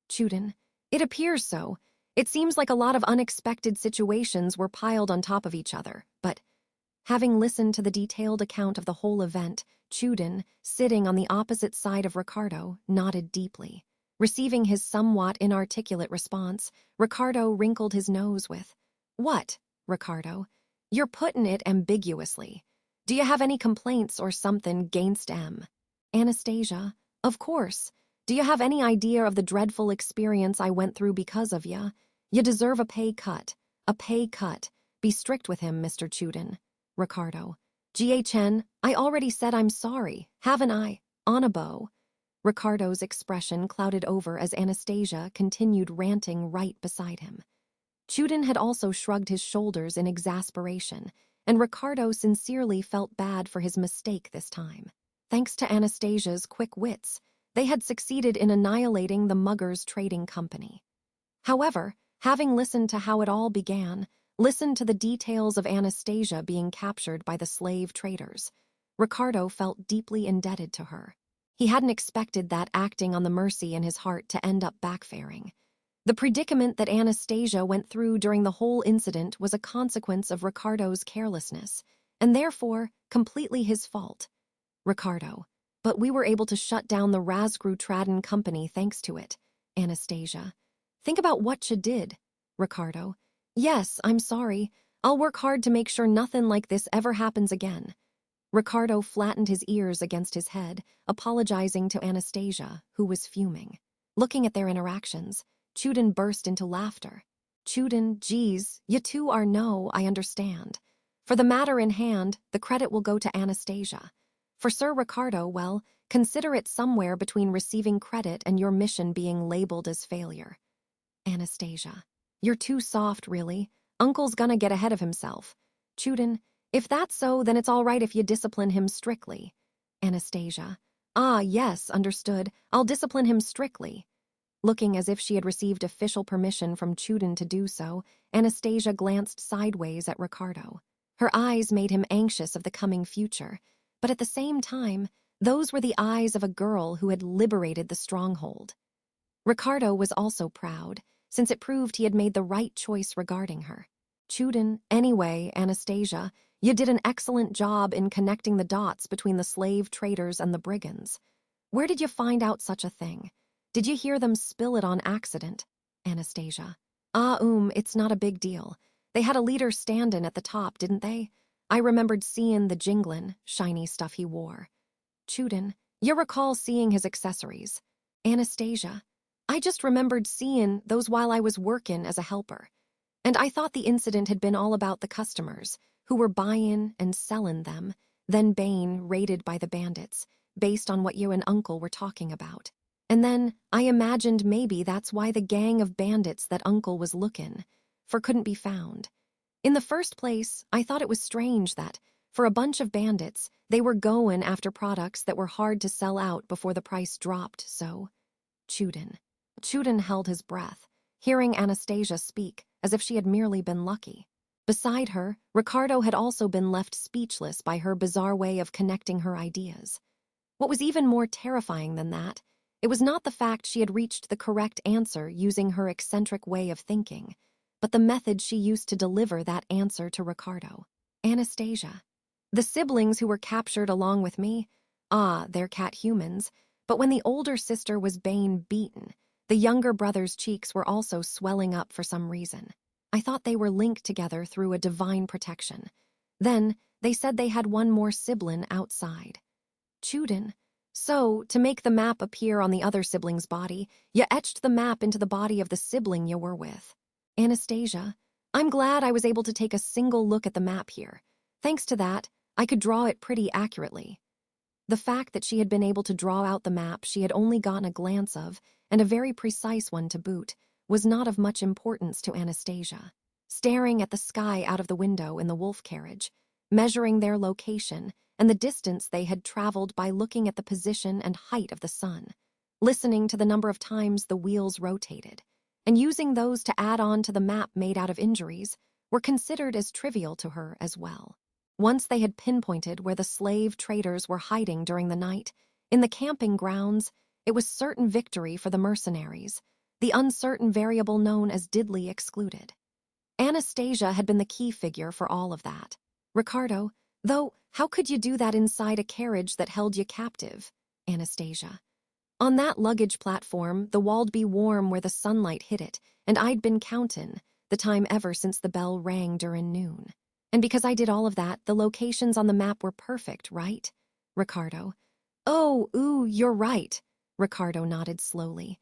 Speaker 1: Chuden, it appears so. It seems like a lot of unexpected situations were piled on top of each other, but having listened to the detailed account of the whole event, Chuden, sitting on the opposite side of Ricardo, nodded deeply. Receiving his somewhat inarticulate response, Ricardo wrinkled his nose with, "What, Ricardo? You're puttin' it ambiguously. Do you have any complaints or something gainst M?" Anastasia, of course. Do you have any idea of the dreadful experience I went through because of ya? You deserve a pay cut. A pay cut. Be strict with him, Mr. Chuden. Ricardo. GHN, I already said I'm sorry, haven't I? Anabo. Ricardo's expression clouded over as Anastasia continued ranting right beside him. Chuden had also shrugged his shoulders in exasperation, and Ricardo sincerely felt bad for his mistake this time. Thanks to Anastasia's quick wits, they had succeeded in annihilating the Muggers Trading Company. However, having listened to how it all began, listened to the details of Anastasia being captured by the slave traders, Ricardo felt deeply indebted to her. He hadn't expected that acting on the mercy in his heart to end up backfiring. The predicament that Anastasia went through during the whole incident was a consequence of Ricardo's carelessness, and therefore completely his fault. Ricardo, but we were able to shut down the Razgru-Traden company thanks to it. Anastasia, think about what you did. Ricardo, yes, I'm sorry. I'll work hard to make sure nothing like this ever happens again. Ricardo flattened his ears against his head, apologizing to Anastasia, who was fuming. Looking at their interactions, Chuden burst into laughter. Chuden, geez, you two are no, I understand. For the matter in hand, the credit will go to Anastasia. For Sir Ricardo, well, consider it somewhere between receiving credit and your mission being labeled as failure. Anastasia, you're too soft, really. Uncle's gonna get ahead of himself. Chuden, if that's so, then it's all right if you discipline him strictly. Anastasia, ah, yes, understood. I'll discipline him strictly. Looking as if she had received official permission from Chuden to do so, Anastasia glanced sideways at Ricardo. Her eyes made him anxious of the coming future, but at the same time, those were the eyes of a girl who had liberated the stronghold. Ricardo was also proud, since it proved he had made the right choice regarding her. Chuden, anyway, Anastasia, you did an excellent job in connecting the dots between the slave traders and the brigands. Where did you find out such a thing? Did you hear them spill it on accident? Anastasia, it's not a big deal. They had a leader stand-in at the top, didn't they? I remembered seeing the jinglin', shiny stuff he wore. Chuden, you recall seeing his accessories. Anastasia, I just remembered seeing those while I was workin' as a helper. And I thought the incident had been all about the customers, who were buying and selling them, then Bane raided by the bandits, based on what you and Uncle were talking about. And then I imagined maybe that's why the gang of bandits that Uncle was looking for couldn't be found. In the first place, I thought it was strange that, for a bunch of bandits, they were going after products that were hard to sell out before the price dropped, so… Chuden held his breath, hearing Anastasia speak as if she had merely been lucky. Beside her, Ricardo had also been left speechless by her bizarre way of connecting her ideas. What was even more terrifying than that, it was not the fact she had reached the correct answer using her eccentric way of thinking, but the method she used to deliver that answer to Ricardo. Anastasia. The siblings who were captured along with me, they're cat humans, but when the older sister was Bane beaten, the younger brother's cheeks were also swelling up for some reason. I thought they were linked together through a divine protection. Then, they said they had one more sibling outside. Chuden. So, to make the map appear on the other sibling's body, you etched the map into the body of the sibling you were with. Anastasia, I'm glad I was able to take a single look at the map here. Thanks to that, I could draw it pretty accurately. The fact that she had been able to draw out the map she had only gotten a glance of, and a very precise one to boot, was not of much importance to Anastasia. Staring at the sky out of the window in the wolf carriage, measuring their location and the distance they had traveled by looking at the position and height of the sun, listening to the number of times the wheels rotated, and using those to add on to the map made out of injuries, were considered as trivial to her as well. Once they had pinpointed where the slave traders were hiding during the night, in the camping grounds, it was certain victory for the mercenaries, the uncertain variable known as diddly excluded. Anastasia had been the key figure for all of that. Ricardo, though, how could you do that inside a carriage that held you captive? Anastasia. On that luggage platform, the wall'd be warm where the sunlight hit it, and I'd been countin' the time ever since the bell rang during noon. And because I did all of that, the locations on the map were perfect, right? Ricardo. Oh, you're right. Ricardo nodded slowly.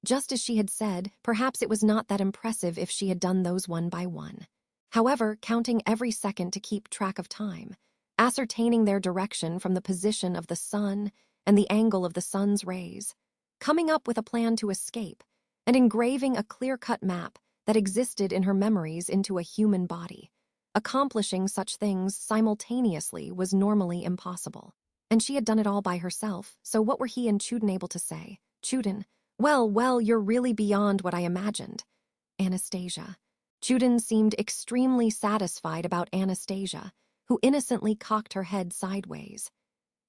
Speaker 1: Just as she had said, perhaps it was not that impressive if she had done those one by one. However, counting every second to keep track of time, ascertaining their direction from the position of the sun and the angle of the sun's rays, coming up with a plan to escape, and engraving a clear-cut map that existed in her memories into a human body. Accomplishing such things simultaneously was normally impossible. And she had done it all by herself, so what were he and Chuden able to say? Chuden, well, you're really beyond what I imagined. Anastasia. Chuden seemed extremely satisfied about Anastasia, who innocently cocked her head sideways.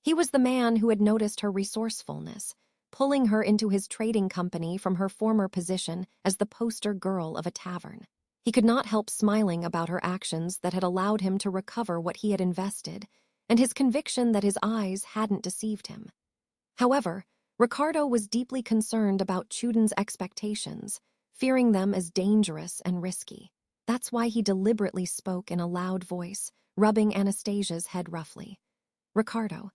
Speaker 1: He was the man who had noticed her resourcefulness, pulling her into his trading company from her former position as the poster girl of a tavern. He could not help smiling about her actions that had allowed him to recover what he had invested, and his conviction that his eyes hadn't deceived him. However, Ricardo was deeply concerned about Chuden's expectations, fearing them as dangerous and risky. That's why he deliberately spoke in a loud voice, rubbing Anastasia's head roughly. Ricardo.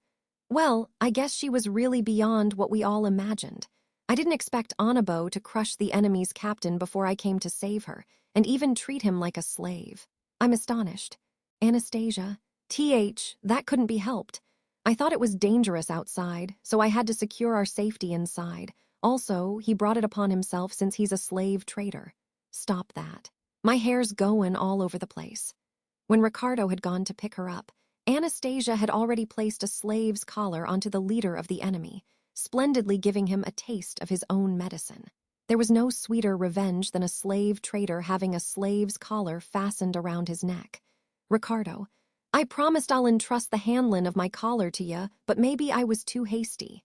Speaker 1: Well, I guess she was really beyond what we all imagined. I didn't expect Anabo to crush the enemy's captain before I came to save her, and even treat him like a slave. I'm astonished. Anastasia. That couldn't be helped. I thought it was dangerous outside, so I had to secure our safety inside. Also, he brought it upon himself since he's a slave trader. Stop that. My hair's going all over the place. When Ricardo had gone to pick her up, Anastasia had already placed a slave's collar onto the leader of the enemy, splendidly giving him a taste of his own medicine. There was no sweeter revenge than a slave trader having a slave's collar fastened around his neck. Ricardo, I promised I'll entrust the handlin' of my collar to you, but maybe I was too hasty.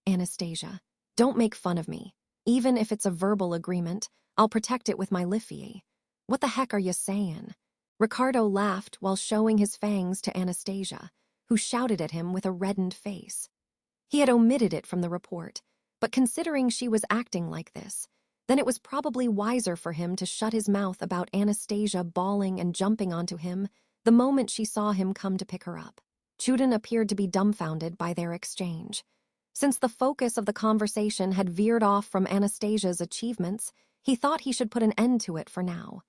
Speaker 1: Anastasia, don't make fun of me. Even if it's a verbal agreement, I'll protect it with my liffey. What the heck are you saying? Ricardo laughed while showing his fangs to Anastasia, who shouted at him with a reddened face. He had omitted it from the report, but considering she was acting like this, then it was probably wiser for him to shut his mouth about Anastasia bawling and jumping onto him the moment she saw him come to pick her up. Chuden appeared to be dumbfounded by their exchange. Since the focus of the conversation had veered off from Anastasia's achievements, he thought he should put an end to it for now.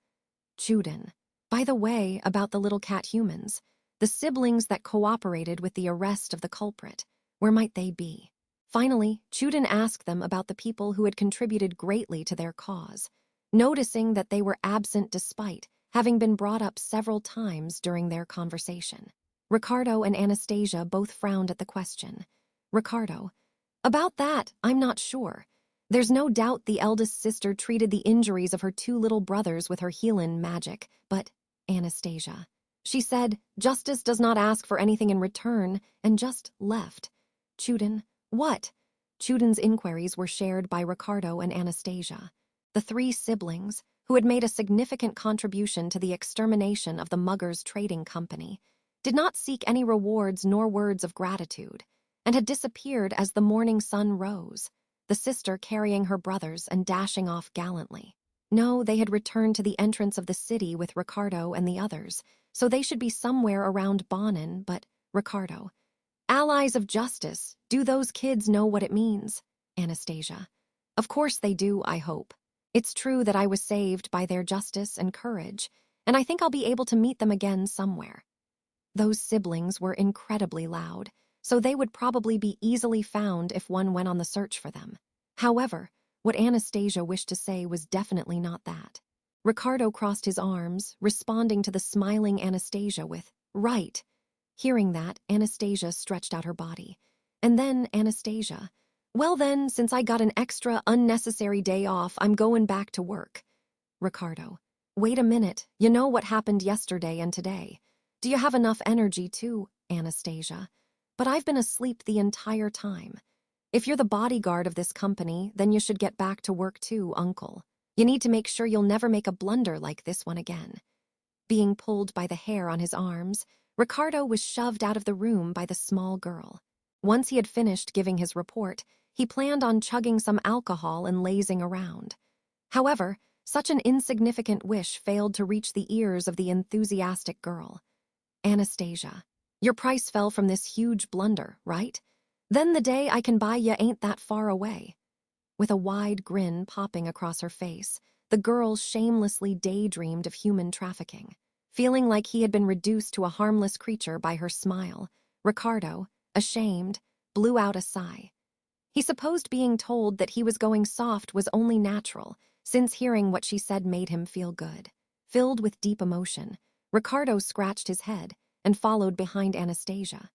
Speaker 1: Chuden. By the way, about the little cat humans, the siblings that cooperated with the arrest of the culprit, where might they be? Finally, Chuden asked them about the people who had contributed greatly to their cause, noticing that they were absent despite having been brought up several times during their conversation. Ricardo and Anastasia both frowned at the question. Ricardo: "About that, I'm not sure. There's no doubt the eldest sister treated the injuries of her two little brothers with her healin' magic, but Anastasia. She said, justice does not ask for anything in return, and just left. Chuden: "What?" Chuden's inquiries were shared by Ricardo and Anastasia. The three siblings, who had made a significant contribution to the extermination of the Muggers Trading Company, did not seek any rewards nor words of gratitude, and had disappeared as the morning sun rose, the sister carrying her brothers and dashing off gallantly. No, they had returned to the entrance of the city with Ricardo and the others, so they should be somewhere around Bonin, but Ricardo: "Allies of justice, do those kids know what it means?" Anastasia: "Of course they do, I hope. It's true that I was saved by their justice and courage, and I think I'll be able to meet them again somewhere." Those siblings were incredibly loud, so they would probably be easily found if one went on the search for them. However, what Anastasia wished to say was definitely not that. Ricardo crossed his arms, responding to the smiling Anastasia with, "Right." Hearing that, Anastasia stretched out her body. And then Anastasia: "Well then, since I got an extra unnecessary day off, I'm going back to work." Ricardo: "Wait a minute, you know what happened yesterday and today. Do you have enough energy too?" Anastasia: "But I've been asleep the entire time. If you're the bodyguard of this company, then you should get back to work too, uncle. You need to make sure you'll never make a blunder like this one again." Being pulled by the hair on his arms, Ricardo was shoved out of the room by the small girl. Once he had finished giving his report, he planned on chugging some alcohol and lazing around. However, such an insignificant wish failed to reach the ears of the enthusiastic girl. Anastasia: "Your price fell from this huge blunder, right? Then the day I can buy ya ain't that far away." With a wide grin popping across her face, the girl shamelessly daydreamed of human trafficking. Feeling like he had been reduced to a harmless creature by her smile, Ricardo, ashamed, blew out a sigh. He supposed being told that he was going soft was only natural, since hearing what she said made him feel good. Filled with deep emotion, Ricardo scratched his head and followed behind Anastasia.